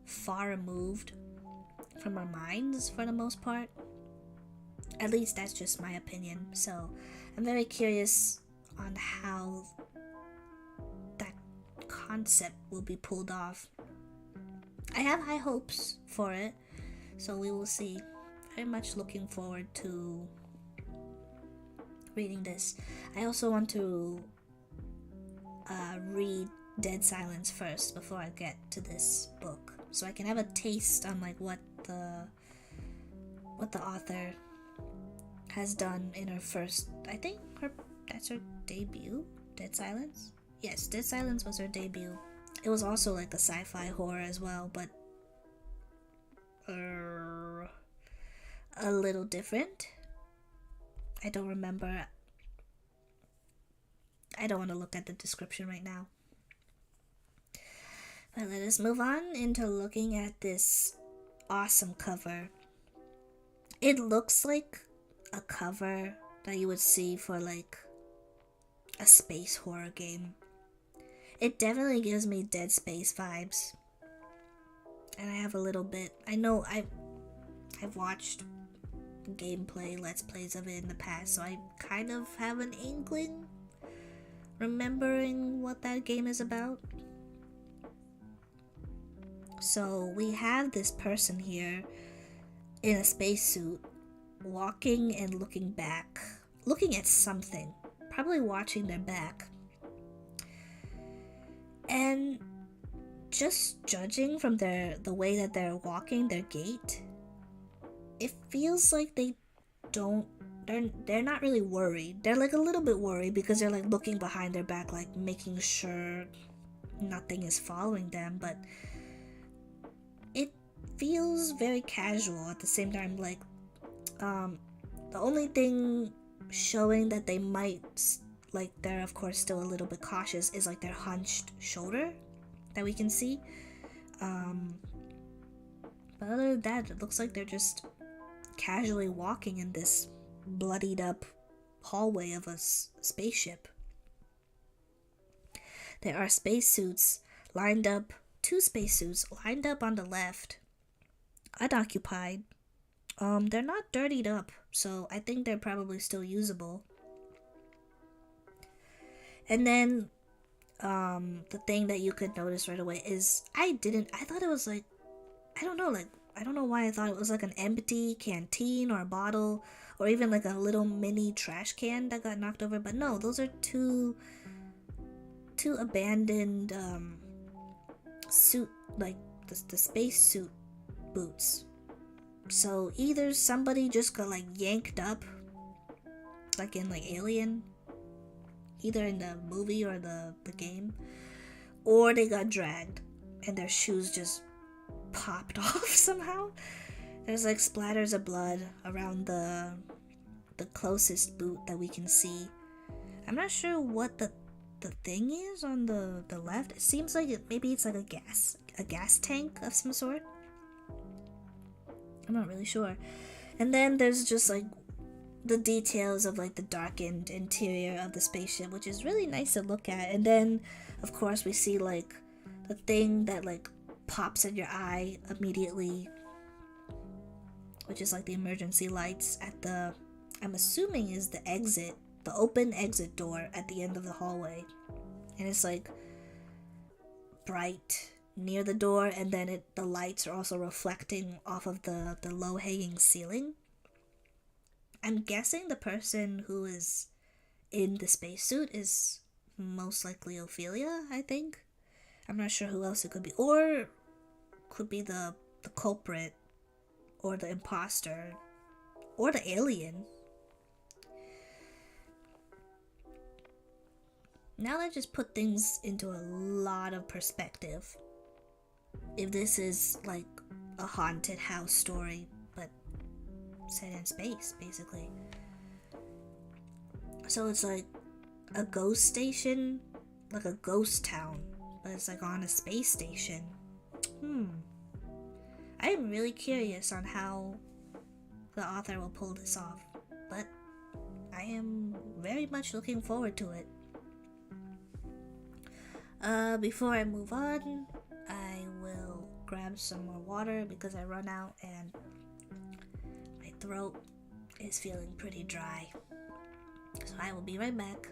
far removed from our minds for the most part. At least that's just my opinion. So I'm very curious on how that concept will be pulled off. I have high hopes for it, so we will see. Very much looking forward to reading this. I also want to read Dead Silence first before I get to this book, so I can have a taste on like what the author has done in her first. I think that's her debut. Dead Silence. Yes, Dead Silence was her debut. It was also like a sci-fi horror as well, but a little different. I don't remember. I don't want to look at the description right now. But let us move on into looking at this awesome cover. It looks like a cover that you would see for like a space horror game. It definitely gives me Dead Space vibes. And I have a little bit. I know I've watched gameplay, let's plays of it in the past, so I kind of have an inkling remembering what that game is about. So we have this person here in a spacesuit walking and looking back, looking at something, probably watching their back. And just judging from the way that they're walking, their gait, it feels like they're not really worried. They're like a little bit worried because they're like looking behind their back, like making sure nothing is following them, but it feels very casual at the same time. Like the only thing showing that they might, like, they're of course still a little bit cautious is like their hunched shoulder that we can see. But other than that, it looks like they're just casually walking in this bloodied up hallway of a spaceship. There are spacesuits lined up, 2 spacesuits lined up on the left, unoccupied. They're not dirtied up, so I think they're probably still usable. And then the thing that you could notice right away is I thought it was like, I don't know, like, I don't know why I thought it was like an empty canteen or a bottle or even like a little mini trash can that got knocked over, but no, those are two abandoned suit, like the space suit boots. So either somebody just got like yanked up, like in like Alien, either in the movie or the game, or they got dragged and their shoes just popped off somehow. There's like splatters of blood around the closest boot that we can see. I'm not sure what the thing is on the left. It seems like maybe it's like a gas tank of some sort. I'm not really sure. And then there's just like the details of like the darkened interior of the spaceship, which is really nice to look at. And then of course we see like the thing that like pops in your eye immediately, which is like the emergency lights at the, I'm assuming is the exit, the open exit door at the end of the hallway. And it's like bright near the door, and then the lights are also reflecting off of the low-hanging ceiling. I'm guessing the person who is in the spacesuit is most likely Ophelia, I think. I'm not sure who else it could be. Or could be the culprit, or the imposter, or the alien. Now that just put things into a lot of perspective. If this is like a haunted house story, but set in space, basically. So it's like a ghost station, like a ghost town, but it's like on a space station. I am really curious on how the author will pull this off, but I am very much looking forward to it. Before I move on, I will grab some more water because I run out and my throat is feeling pretty dry. So I will be right back.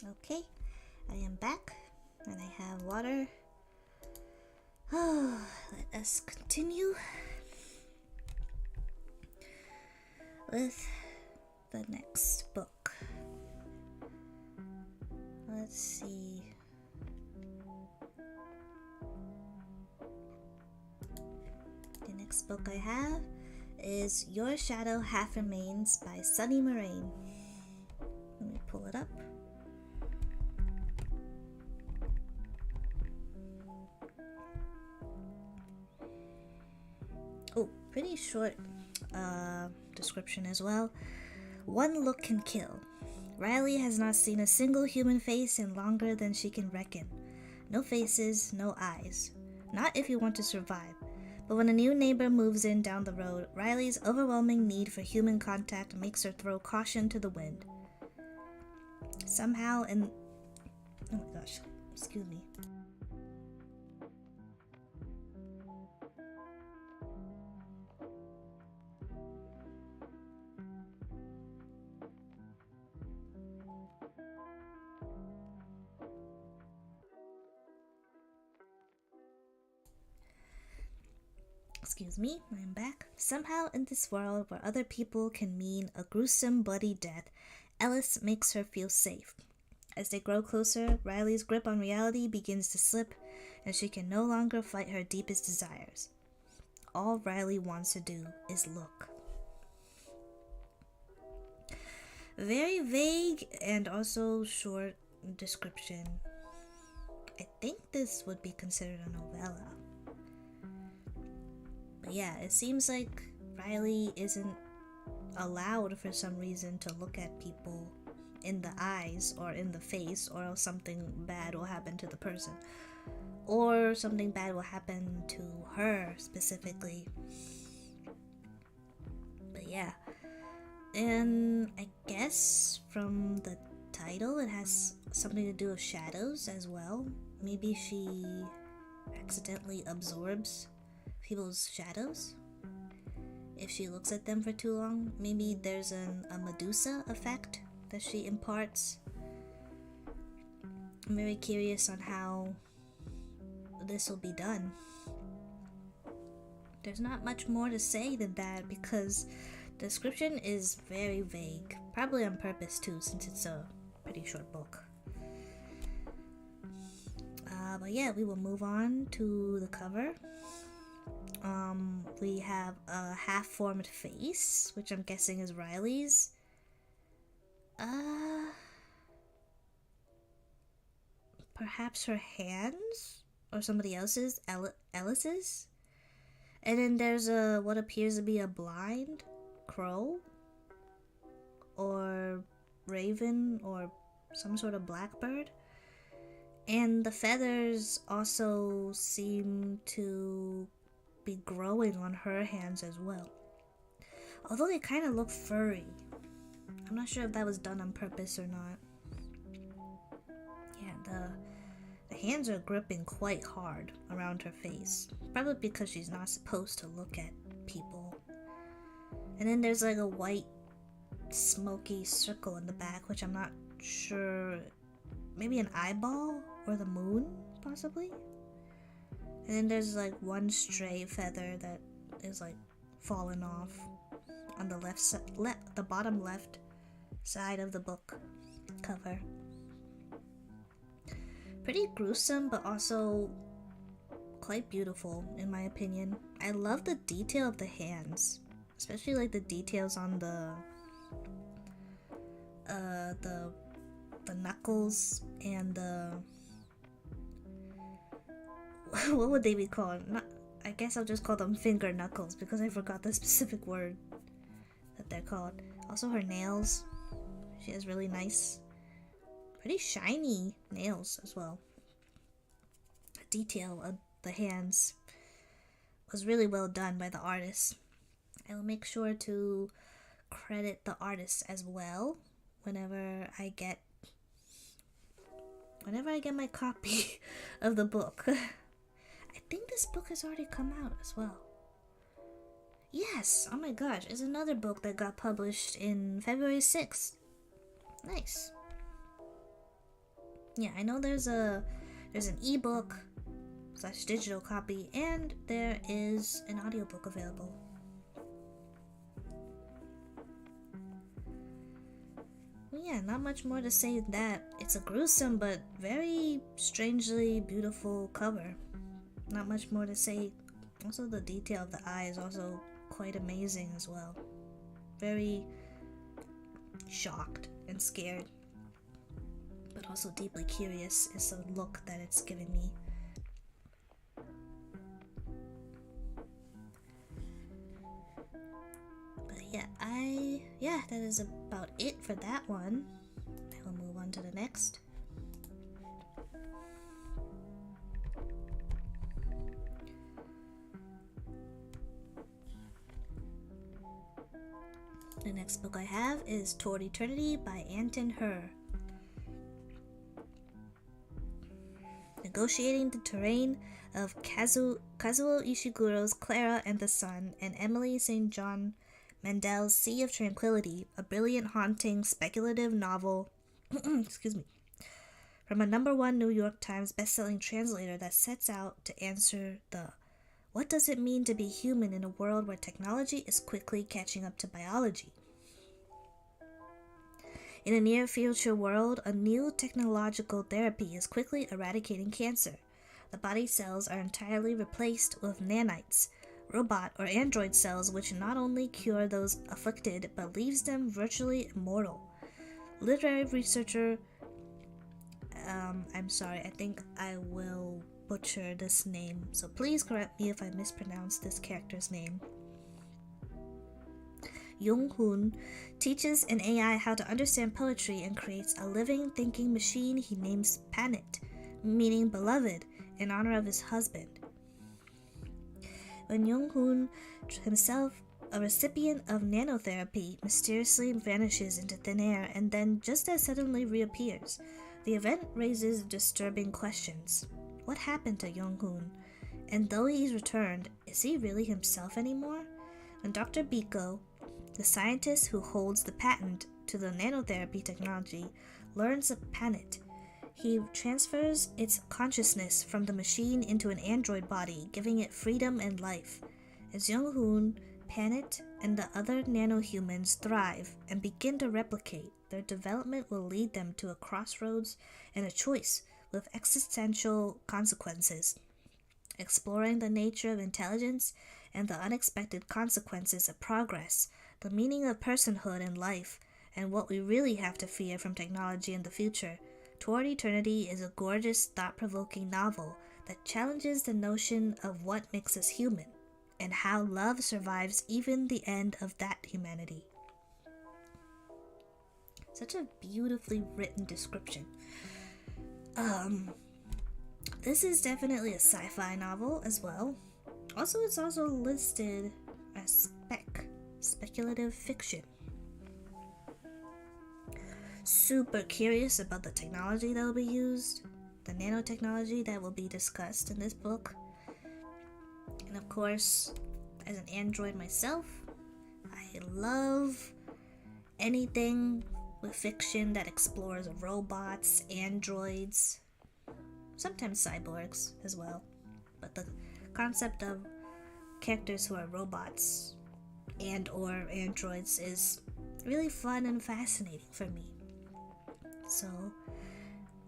Okay, I am back and I have water. Oh, let us continue with the next book. Let's see. The next book I have is Your Shadow Half Remains by Sunny Moraine. Let me pull it up. Oh, pretty short description as well. One look can kill. Riley has not seen a single human face in longer than she can reckon. No faces, no eyes. Not if you want to survive. But when a new neighbor moves in down the road, Riley's overwhelming need for human contact makes her throw caution to the wind. Somehow, oh my gosh, excuse me. Excuse me, I'm back. Somehow in this world where other people can mean a gruesome, bloody death, Ellis makes her feel safe. As they grow closer, Riley's grip on reality begins to slip, and she can no longer fight her deepest desires. All Riley wants to do is look. Very vague and also short description. I think this would be considered a novella. But yeah, it seems like Riley isn't allowed for some reason to look at people in the eyes or in the face, or else something bad will happen to the person. Or something bad will happen to her specifically. But yeah. And I guess from the title it has something to do with shadows as well. Maybe she accidentally absorbs people's shadows if she looks at them for too long. Maybe there's a Medusa effect that she imparts. I'm very curious on how this will be done. There's not much more to say than that because the description is very vague, probably on purpose too, since it's a pretty short book. But yeah, we will move on to the cover. We have a half-formed face, which I'm guessing is Riley's. Perhaps her hands, or somebody else's, Ellis's. And then there's what appears to be a blind crow, or raven, or some sort of blackbird. And the feathers also seem to be growing on her hands as well. Although they kind of look furry. I'm not sure if that was done on purpose or not. Yeah, the hands are gripping quite hard around her face. Probably because she's not supposed to look at people. And then there's like a white smoky circle in the back, which I'm not sure. Maybe an eyeball or the moon, possibly? And then there's like one stray feather that is like fallen off on the the bottom left side of the book cover. Pretty gruesome, but also quite beautiful in my opinion. I love the detail of the hands, especially like the details on the knuckles and the what would they be called? I guess I'll just call them finger knuckles because I forgot the specific word that they're called. Also her nails. She has really nice, pretty shiny nails as well. The detail of the hands was really well done by the artist. I will make sure to credit the artist as well whenever I get my copy of the book. I think this book has already come out as well. Yes, oh my gosh, it's another book that got published in February 6th. Nice. Yeah, I know there's an ebook / digital copy, and there is an audiobook available. Yeah, not much more to say than that. It's a gruesome but very strangely beautiful cover. Not much more to say. Also, the detail of the eye is also quite amazing as well. Very shocked and scared, but also deeply curious is the look that it's giving me. But that is about it for that one. I will move on to the next. The next book I have is Toward Eternity by Anton Her. Negotiating the terrain of Kazuo Ishiguro's Clara and the Sun and Emily St. John Mandel's Sea of Tranquility, a brilliant, haunting, speculative novel excuse me, from a #1 New York Times bestselling translator that sets out to answer the what does it mean to be human in a world where technology is quickly catching up to biology? In a near-future world, a new technological therapy is quickly eradicating cancer. The body cells are entirely replaced with nanites, robot or android cells which not only cure those afflicted but leaves them virtually immortal. Literary researcher, I'm sorry, I think I will butcher this name, so please correct me if I mispronounce this character's name. Jung-hoon teaches an AI how to understand poetry and creates a living, thinking machine he names Panet, meaning beloved, in honor of his husband. When Jung-hoon, himself a recipient of nanotherapy, mysteriously vanishes into thin air and then just as suddenly reappears, the event raises disturbing questions. What happened to Jung-hoon? And though he's returned, is he really himself anymore? When Dr. Biko, the scientist who holds the patent to the nanotherapy technology, learns of Panet, he transfers its consciousness from the machine into an android body, giving it freedom and life. As Jung-hoon, Panet, and the other nanohumans thrive and begin to replicate, their development will lead them to a crossroads and a choice with existential consequences. Exploring the nature of intelligence and the unexpected consequences of progress, the meaning of personhood and life, and what we really have to fear from technology in the future, Toward Eternity is a gorgeous, thought-provoking novel that challenges the notion of what makes us human, and how love survives even the end of that humanity. Such a beautifully written description. This is definitely a sci-fi novel as well. Also, it's also listed as speculative fiction. Super curious about the technology that will be used, the nanotechnology that will be discussed in this book. And of course, as an android myself, I love anything with fiction that explores robots, androids, sometimes cyborgs as well. But the concept of characters who are robots and or androids is really fun and fascinating for me. So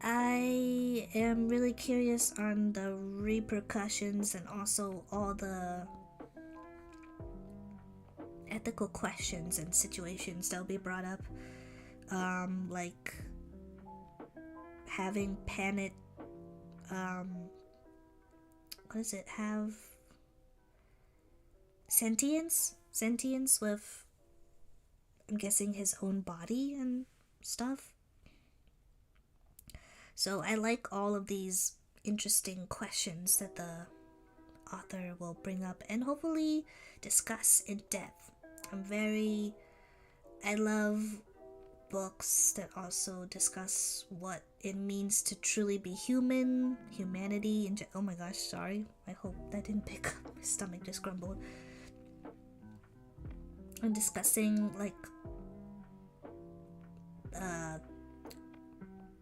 I am really curious on the repercussions and also all the ethical questions and situations that will be brought up, like having Panet have sentience with, I'm guessing, his own body and stuff. So I like all of these interesting questions that the author will bring up and hopefully discuss in depth. I love books that also discuss what it means to truly be humanity, and oh my gosh, sorry, I hope that didn't pick up. My stomach just grumbled. I'm discussing like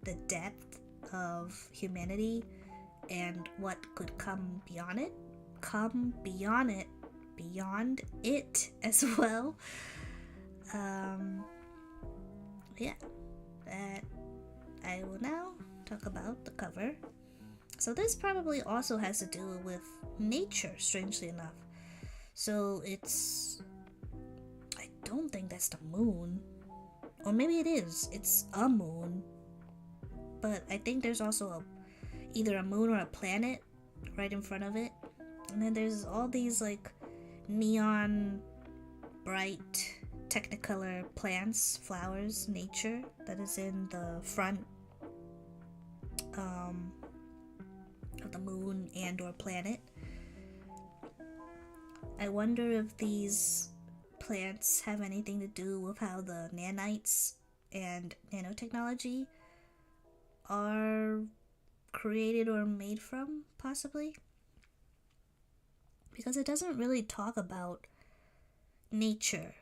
the depth of humanity and what could come beyond it as well. Yeah, I will now talk about the cover. So this probably also has to do with nature, strangely enough. So I don't think that's the moon, or maybe it is. It's a moon, but I think there's also either a moon or a planet right in front of it. And then there's all these like neon bright technicolor plants, flowers, nature that is in the front of the moon and or planet. I wonder if these plants have anything to do with how the nanites and nanotechnology are created or made from, possibly. Because it doesn't really talk about nature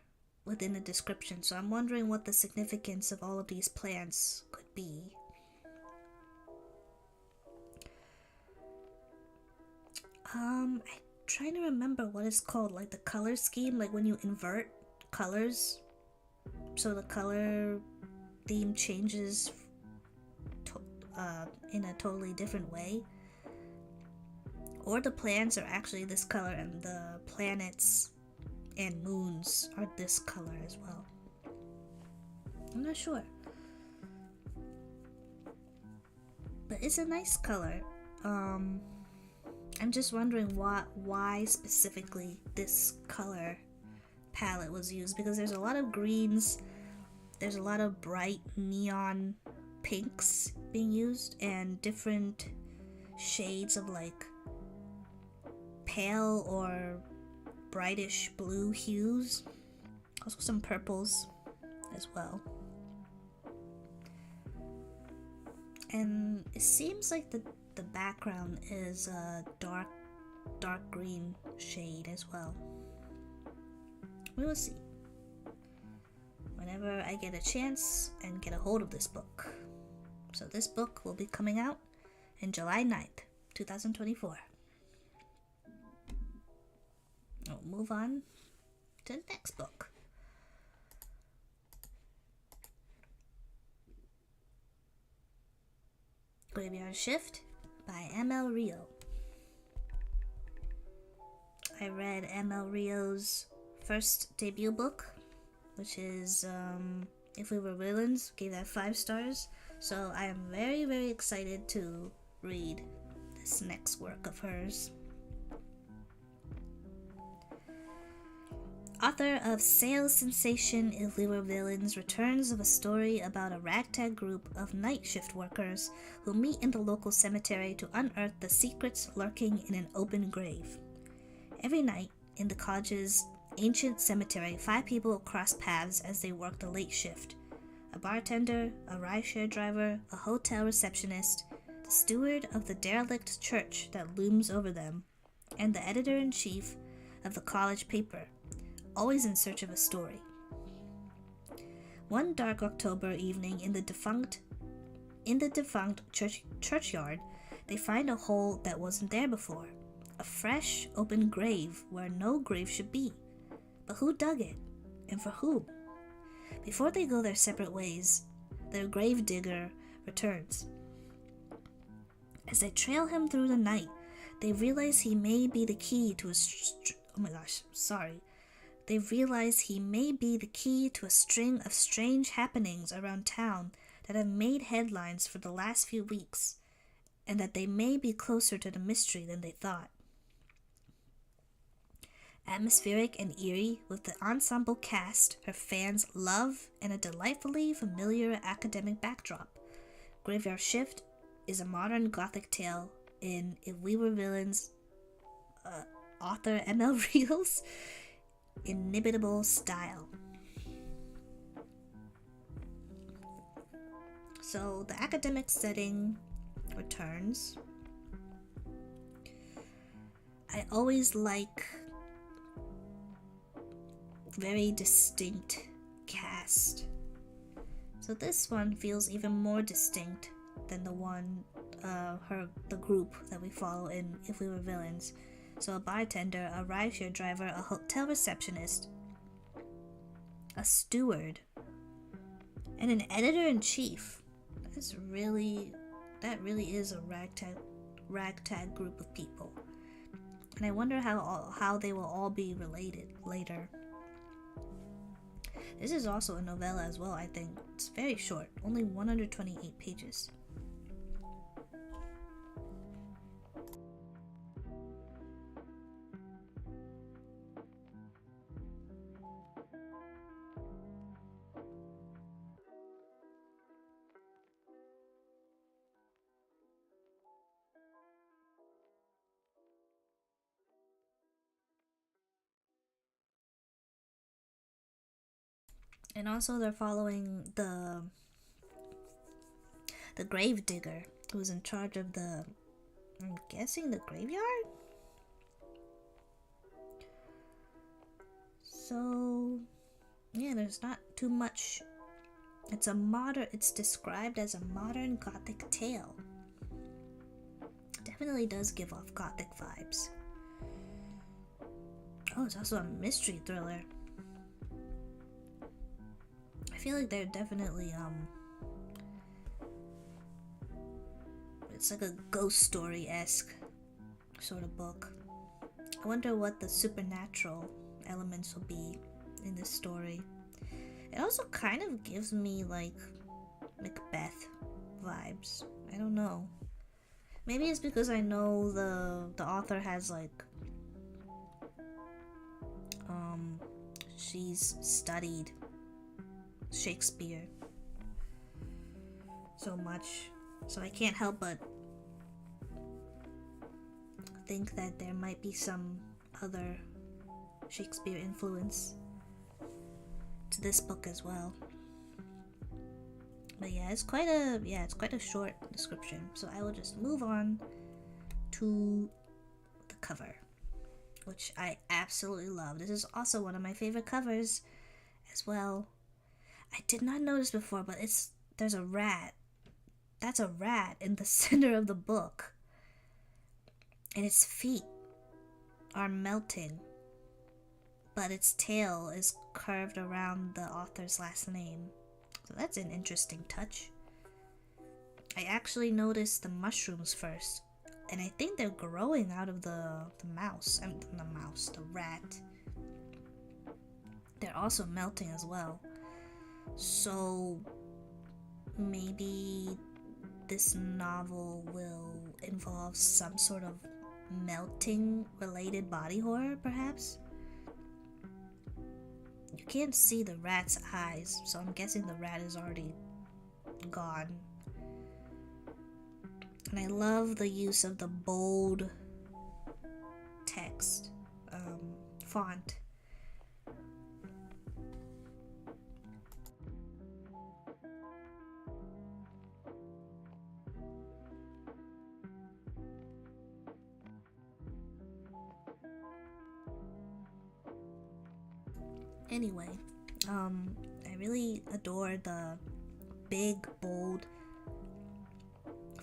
within the description, so I'm wondering what the significance of all of these plants could be. I'm trying to remember what it's called, like the color scheme, like when you invert colors, so the color theme changes in a totally different way. Or the plants are actually this color and the planets and moons are this color as well. I'm not sure. But it's a nice color. I'm just wondering why specifically this color palette was used, because there's a lot of greens, there's a lot of bright neon pinks being used, and different shades of like pale or brightish blue hues, also some purples as well. And it seems like the background is a dark green shade as well. We will see whenever I get a chance and get a hold of this book. So this book will be coming out in July 9th, 2024. We'll move on to the next book. Graveyard Shift by ML Rio. I read ML Rio's first debut book, which is If We Were Villains, gave that 5 stars. So I am very, very excited to read this next work of hers. Author of sales sensation If We Were Villains returns of a story about a ragtag group of night shift workers who meet in the local cemetery to unearth the secrets lurking in an open grave. Every night, in the college's ancient cemetery, 5 people cross paths as they work the late shift. A bartender, a rideshare driver, a hotel receptionist, the steward of the derelict church that looms over them, and the editor-in-chief of the college paper, always in search of a story. One dark October evening in the defunct churchyard, they find a hole that wasn't there before. A fresh, open grave where no grave should be. But who dug it? And for whom? Before they go their separate ways, their grave digger returns. As they trail him through the night, they realize he may be the key to a string of strange happenings around town that have made headlines for the last few weeks, and that they may be closer to the mystery than they thought. Atmospheric and eerie, with the ensemble cast her fans love and a delightfully familiar academic backdrop, Graveyard Shift is a modern gothic tale in If We Were Villains, author ML Rio's inimitable style. So the academic setting returns. I always like very distinct cast. So this one feels even more distinct than the group that we follow in If We Were Villains. So a bartender, a rideshare driver, a hotel receptionist, a steward, and an editor-in-chief. That really is a ragtag group of people. And I wonder how they will all be related later. This is also a novella as well, I think. It's very short, only 128 pages. And also they're following the grave digger who's in charge of I'm guessing the graveyard? So yeah, there's not too much. It's described as a modern gothic tale. Definitely does give off gothic vibes. Oh, it's also a mystery thriller. I feel like they're definitely it's like a ghost story-esque sort of book. I wonder what the supernatural elements will be in this story. It also kind of gives me like Macbeth vibes. I don't know. Maybe it's because I know the author has like she's studied Shakespeare so much, so I can't help but think that there might be some other Shakespeare influence to this book as well. But yeah, it's quite a short description, so I will just move on to the cover, which I absolutely love. This is also one of my favorite covers as well. I did not notice before, but there's a rat. That's a rat in the center of the book. And its feet are melting, but its tail is curved around the author's last name. So that's an interesting touch. I actually noticed the mushrooms first, and I think they're growing out of the rat. They're also melting as well. So maybe this novel will involve some sort of melting related body horror, perhaps? You can't see the rat's eyes, so I'm guessing the rat is already gone. And I love the use of the bold text font. Anyway, I really adore the big, bold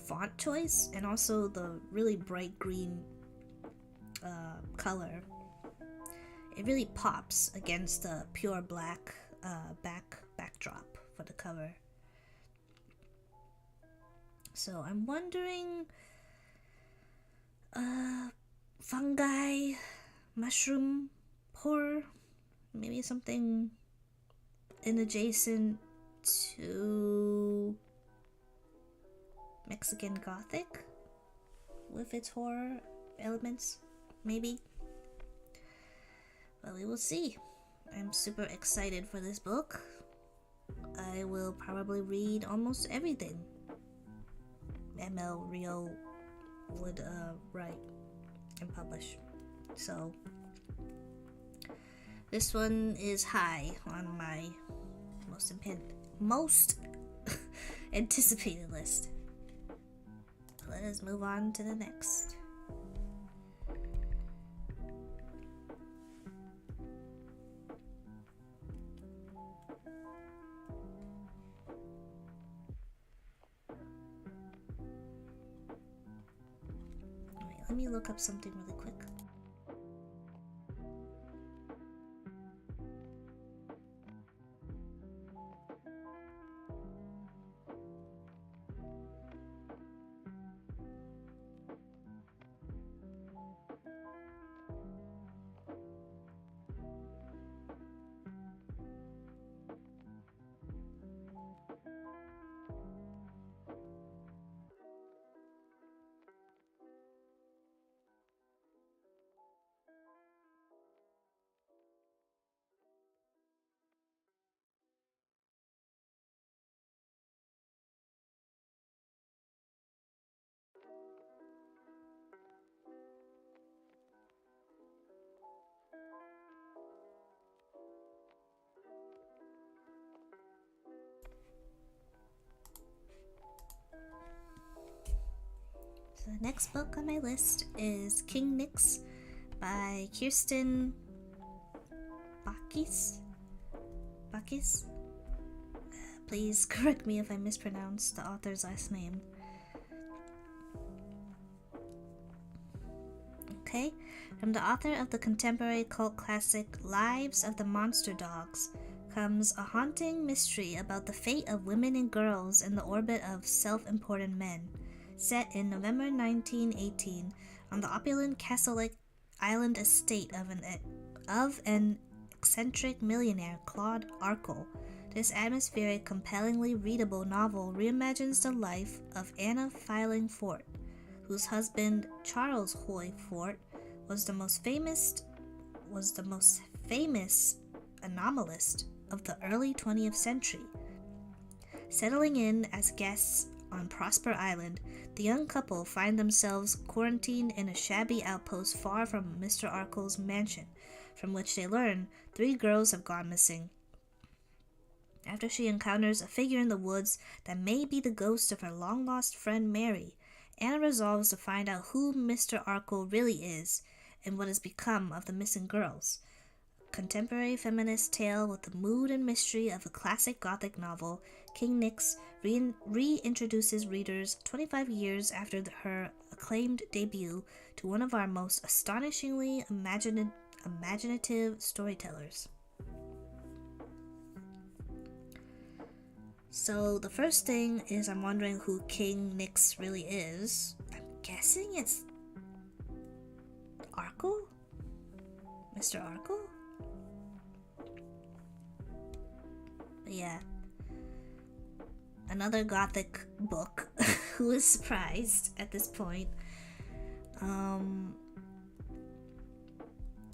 font choice, and also the really bright green color. It really pops against the pure black backdrop for the cover. So I'm wondering, fungi, mushroom horror. Maybe something adjacent to Mexican Gothic with its horror elements, maybe. Well, we will see. I'm super excited for this book. I will probably read almost everything ML Rio would write and publish. So this one is high on my most anticipated list. Let us move on to the next. let me look up something really quick. So the next book on my list is King Nix by Kirsten Bakis. Please correct me if I mispronounce the author's last name. Okay, from the author of the contemporary cult classic Lives of the Monster Dogs comes a haunting mystery about the fate of women and girls in the orbit of self-important men. Set in November 1918 on the opulent Castle-like island estate of an eccentric millionaire, Claude Arkell, this atmospheric, compellingly readable novel reimagines the life of Anna Filing Fort, whose husband Charles Hoy Fort was the most famous anomalist of the early 20th century. Settling in as guests on Prosper Island, the young couple find themselves quarantined in a shabby outpost far from Mr. Arkell's mansion, from which they learn 3 girls have gone missing. After she encounters a figure in the woods that may be the ghost of her long-lost friend Mary, Anna resolves to find out who Mr. Arkell really is and what has become of the missing girls. A contemporary feminist tale with the mood and mystery of a classic Gothic novel, King Nix reintroduces readers 25 years after her acclaimed debut to one of our most astonishingly imaginative storytellers. So the first thing is I'm wondering who King Nix really is. I'm guessing it's Arkell? Mr. Arkell? But yeah. Another Gothic book. Who is surprised at this point?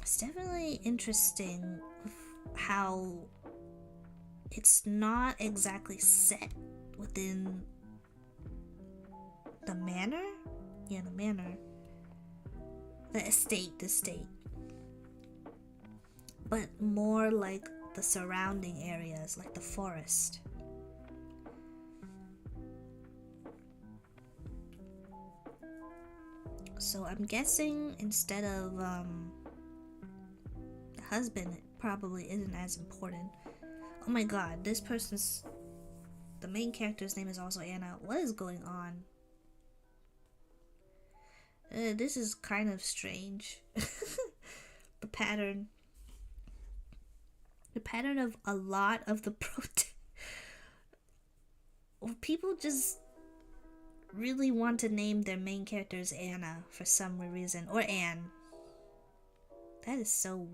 It's definitely interesting how it's not exactly set within the manor? Yeah, the manor. The estate. But more like the surrounding areas, like the forest. So I'm guessing instead of the husband, it probably isn't as important. Oh my god, the main character's name is also Anna. What is going on? This is kind of strange. The pattern of a lot of the people just really want to name their main characters Anna for some reason, or Anne. That is so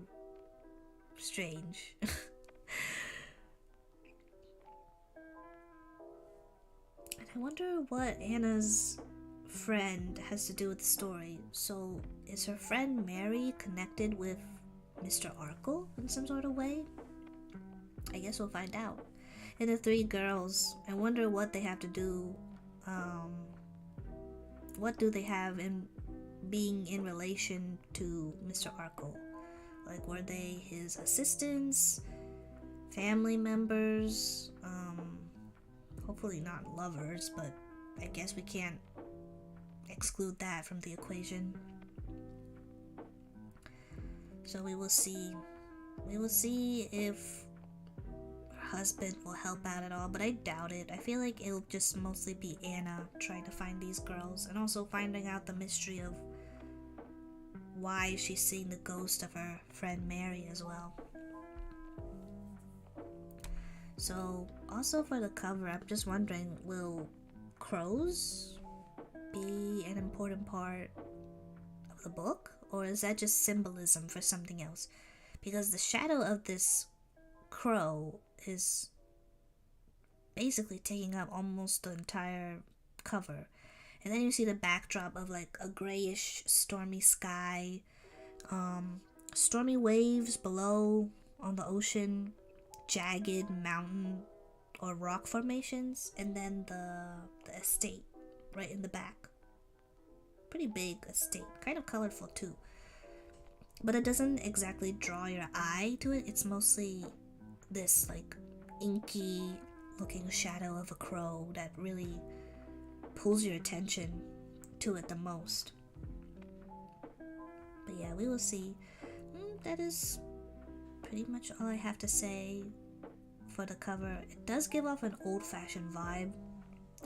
strange. And I wonder what Anna's friend has to do with the story. So is her friend Mary connected with Mr. Arkell in some sort of way? I guess we'll find out. And the 3 girls, I wonder what they have to do. What do they have in being in relation to Mr. Arkell? Like, were they his assistants, family members? Hopefully not lovers, but I guess we can't exclude that from the equation. So we will see. We will see if her husband will help out at all, but I doubt it. I feel like it'll just mostly be Anna trying to find these girls, and also finding out the mystery of why she's seeing the ghost of her friend Mary as well. So, also for the cover, I'm just wondering, will crows be an important part of the book? Or is that just symbolism for something else? Because the shadow of this crow is basically taking up almost the entire cover. And then you see the backdrop of like a grayish stormy sky, stormy waves below on the ocean, jagged mountain or rock formations, and then the estate right in the back. Pretty big estate, kind of colorful too. But it doesn't exactly draw your eye to it. It's mostly this like inky looking shadow of a crow that really pulls your attention to it the most. But yeah, we will see. That is pretty much all I have to say for the cover. It does give off an old-fashioned vibe.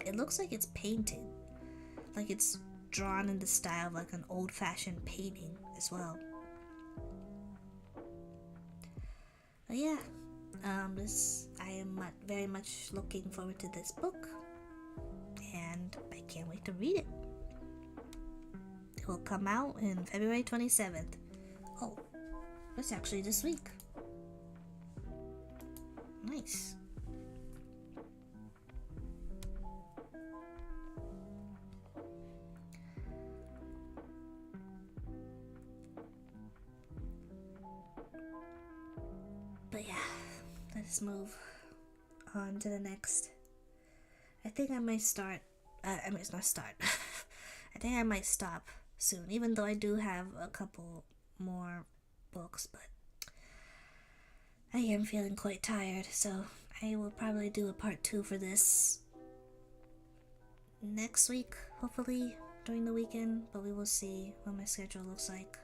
It looks like it's painted, like it's drawn in the style of like an old-fashioned painting as well. But yeah, I am very much looking forward to this book, and I can't wait to read it. It will come out in February 27th. Oh, that's actually this week. Nice. But yeah, let's move on to the next. I think I might start. It's not start. I think I might stop soon, even though I do have a couple more books, but I am feeling quite tired, so I will probably do a part 2 for this next week, hopefully during the weekend, but we will see what my schedule looks like.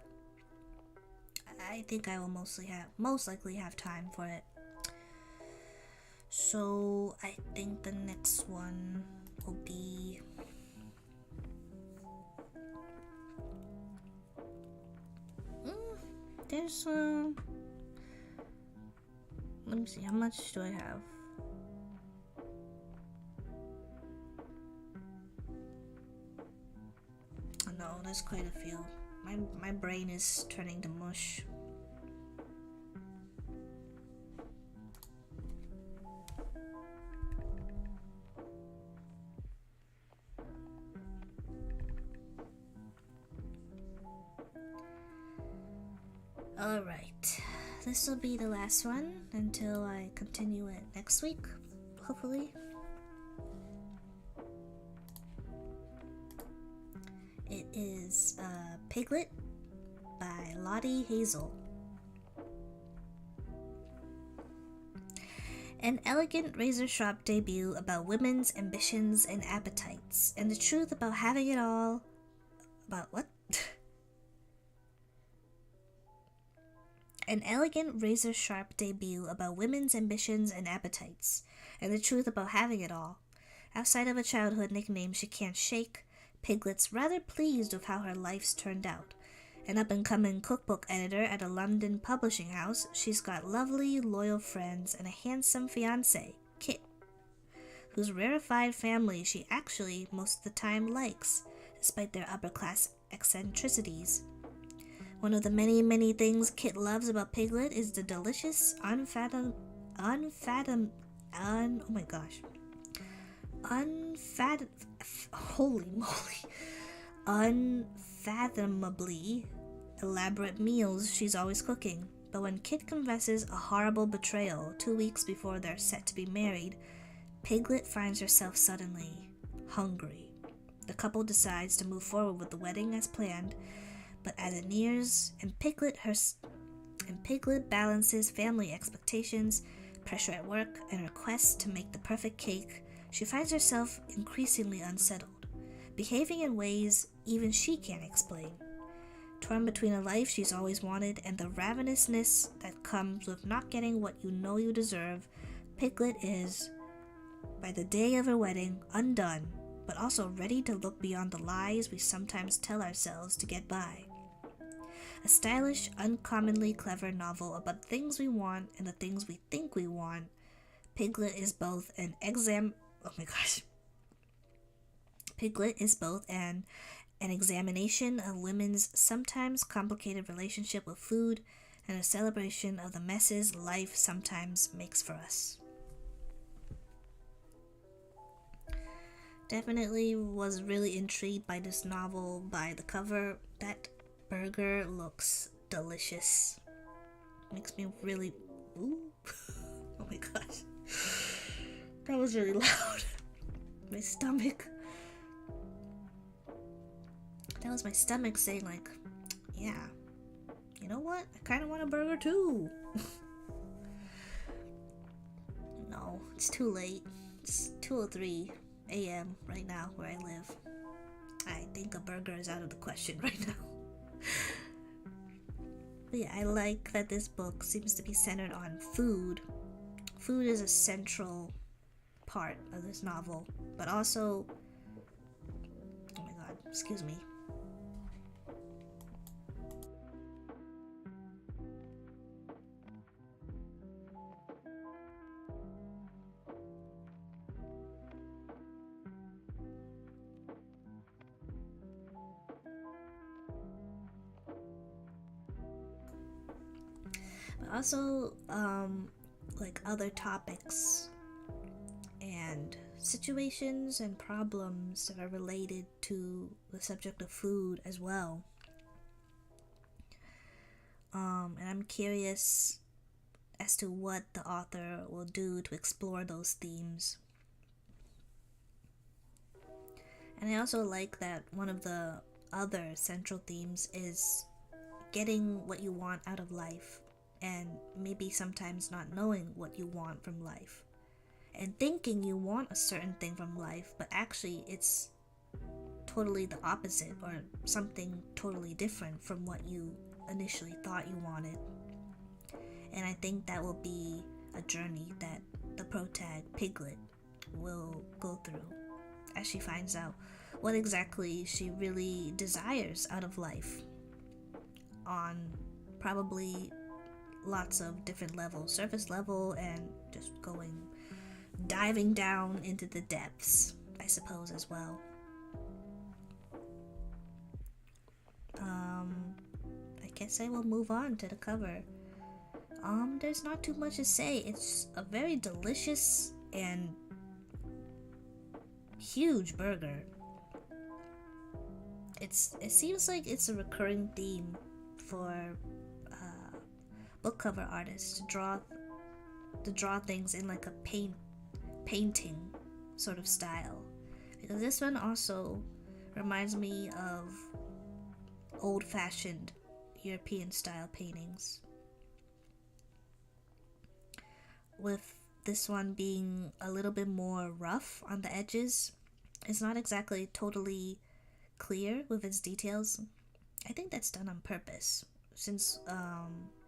I think I will most likely have time for it. So I think the next one will be there's let me see, how much do I have? Oh, no, there's quite a few. My brain is turning to mush. Alright, this will be the last one until I continue it next week, hopefully. It is Piglet by Lottie Hazel. An elegant razor-sharp debut about women's ambitions and appetites, and the truth about having it all. About what? An elegant razor-sharp debut about women's ambitions and appetites, and the truth about having it all. Outside of a childhood nickname she can't shake, Piglet's rather pleased with how her life's turned out. An up-and-coming cookbook editor at a London publishing house, she's got lovely, loyal friends and a handsome fiancé, Kit, whose rarefied family she actually most of the time likes, despite their upper-class eccentricities. One of the many, many things Kit loves about Piglet is the delicious, unfathomably elaborate meals she's always cooking. But when Kit confesses a horrible betrayal 2 weeks before they're set to be married, Piglet finds herself suddenly hungry. The couple decides to move forward with the wedding as planned, but as it nears, and Piglet balances family expectations, pressure at work, and her quest to make the perfect cake, she finds herself increasingly unsettled, behaving in ways even she can't explain. Torn between a life she's always wanted and the ravenousness that comes with not getting what you know you deserve, Piglet is, by the day of her wedding, undone, but also ready to look beyond the lies we sometimes tell ourselves to get by. A stylish, uncommonly clever novel about the things we want and the things we think we want. Piglet is both an examination of women's sometimes complicated relationship with food and a celebration of the messes life sometimes makes for us. Definitely was really intrigued by this novel by the cover. That burger looks delicious. Makes me really... Ooh. Oh my gosh. That was really loud. My stomach. That was my stomach saying like, yeah, you know what? I kind of want a burger too. No, it's too late. It's 2:03 a.m. right now where I live. I think a burger is out of the question right now. But yeah, I like that this book seems to be centered on food. Food is a central part of this novel, but also, oh my god, excuse me. But also, like other topics and situations and problems that are related to the subject of food as well. And I'm curious as to what the author will do to explore those themes. And I also like that one of the other central themes is getting what you want out of life, and maybe sometimes not knowing what you want from life, and thinking you want a certain thing from life, but actually it's totally the opposite or something totally different from what you initially thought you wanted. And I think that will be a journey that the protag Piglet will go through as she finds out what exactly she really desires out of life on probably lots of different levels, surface level and just diving down into the depths, I suppose, as well. I guess I will move on to the cover. There's not too much to say. It's a very delicious and huge burger. It seems like it's a recurring theme for book cover artists to draw things in like a painting sort of style, because this one also reminds me of old-fashioned European style paintings, with this one being a little bit more rough on the edges. It's not exactly totally clear with its details. I think that's done on purpose, since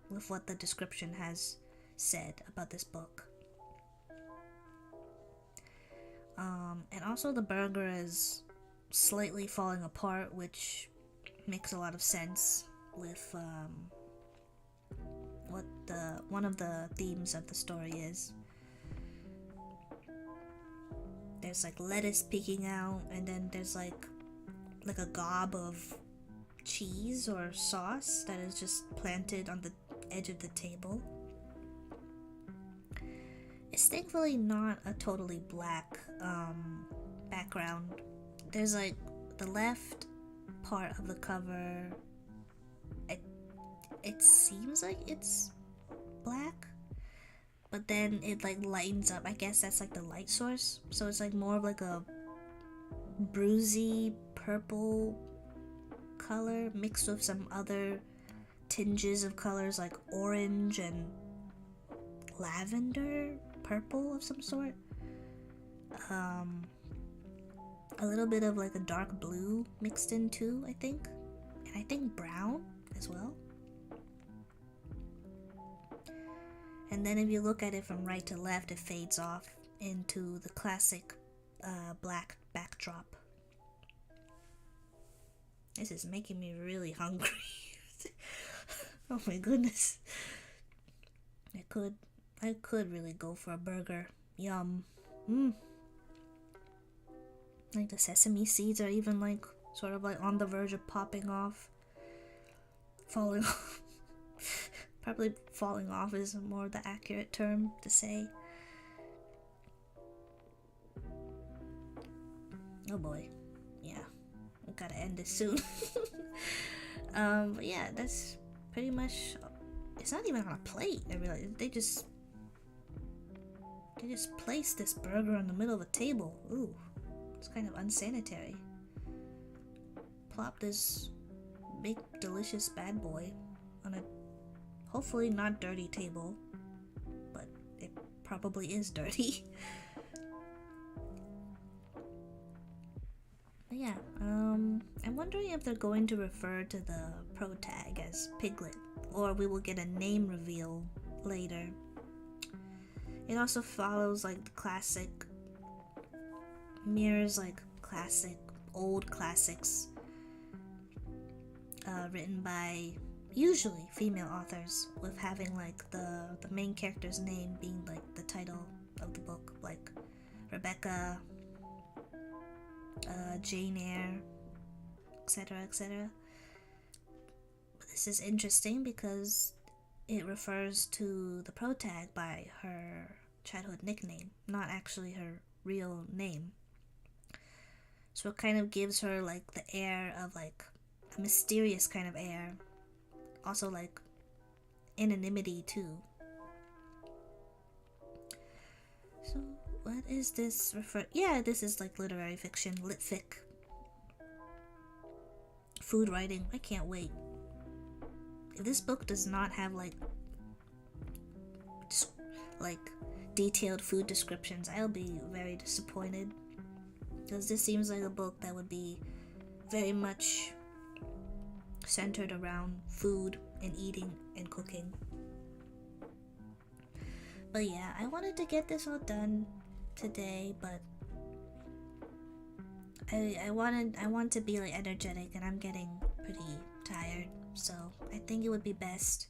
with what the description has said about this book. And also the burger is slightly falling apart, which makes a lot of sense with what one of the themes of the story is. There's like lettuce peeking out, and then there's like a gob of cheese or sauce that is just planted on the edge of the table. It's thankfully not a totally black background. There's like the left part of the cover, it seems like it's black, but then it like lightens up. I guess that's like the light source, so it's like more of like a bruisey purple color mixed with some other tinges of colors like orange and lavender, purple of some sort. A little bit of like a dark blue mixed in too, I think. And I think brown as well. And then if you look at it from right to left, it fades off into the classic black backdrop. This is making me really hungry. Oh my goodness. I could really go for a burger. Yum. Like the sesame seeds are even like sort of like on the verge of popping off. Falling off. Probably falling off is more the accurate term to say. Oh boy. Yeah. We gotta end this soon. But yeah, that's pretty much. It's not even on a plate. I realize they just placed this burger in the middle of a table. Ooh, it's kind of unsanitary. Plop this big delicious bad boy on a hopefully not dirty table, but it probably is dirty. But yeah, I'm wondering if they're going to refer to the pro tag as Piglet, or we will get a name reveal later. It also follows like the classic, mirrors like classic, old classics written by usually female authors, with having like the main character's name being like the title of the book, like Rebecca, Jane Eyre, etc., etc. This is interesting because it refers to the pro tag by her childhood nickname, not actually her real name. So it kind of gives her like the air of like a mysterious kind of air. Also like anonymity too. So what is this Yeah, this is like literary fiction, litfic. Food writing, I can't wait. If this book does not have like detailed food descriptions, I'll be very disappointed, because this seems like a book that would be very much centered around food and eating and cooking. But yeah, I wanted to get this all done today, but I want to be like energetic, and I'm getting pretty tired, so I think it would be best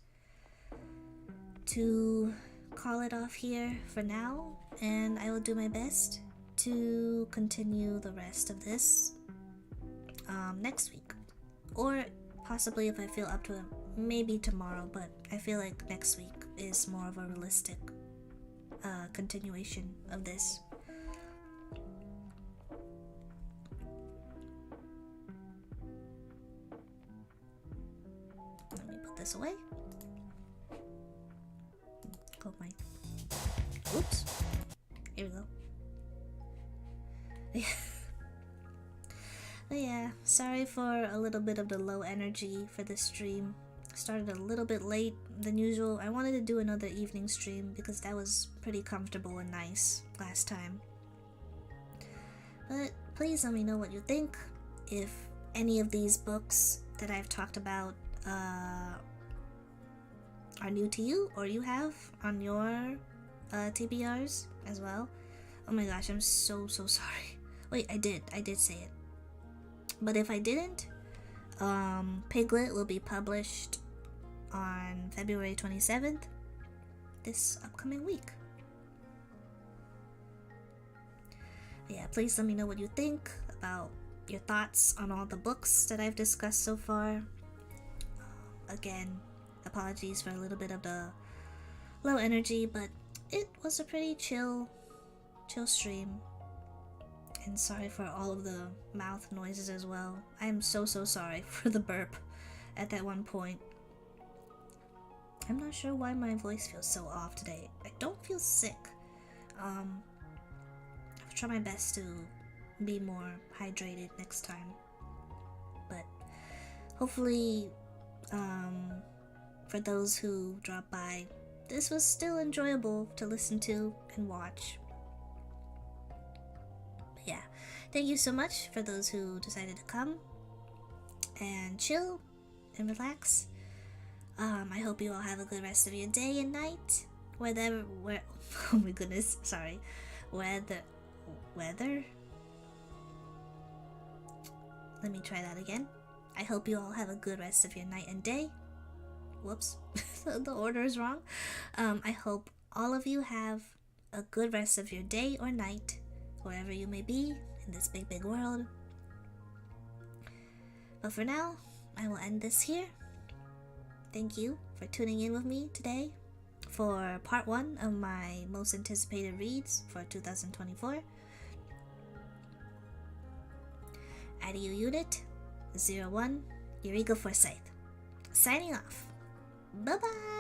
to call it off here for now, and I will do my best to continue the rest of this next week, or possibly, if I feel up to it, maybe tomorrow, but I feel like next week is more of a realistic continuation of this. Let me put this away. Oh my. Oops. Here we go. But yeah, sorry for a little bit of the low energy for this stream. Started a little bit late than usual. I wanted to do another evening stream because that was pretty comfortable and nice last time. But please let me know what you think. If any of these books that I've talked about are new to you, or you have on your TBRs as well. Oh my gosh, I'm so sorry. Wait, I did say it. But if I didn't, Piglet will be published on February 27th, this upcoming week. Yeah, please let me know what you think about your thoughts on all the books that I've discussed so far. Again, apologies for a little bit of the low energy, but it was a pretty chill stream. And sorry for all of the mouth noises as well. I am so sorry for the burp at that one point. I'm not sure why my voice feels so off today. I don't feel sick. I'll try my best to be more hydrated next time. But hopefully, for those who drop by, this was still enjoyable to listen to and watch. But yeah, thank you so much for those who decided to come and chill and relax. I hope you all have a good rest of your day and night. Oh my goodness, sorry. Weather? Let me try that again. I hope you all have a good rest of your night and day, Whoops, the order is wrong. I hope all of you have a good rest of your day or night, wherever you may be in this big, big world. But for now, I will end this here. Thank you for tuning in with me today for part 1 of my most anticipated reads for 2024. IDU Unit 01, Eureka Forsyth. Signing off. Bye-bye!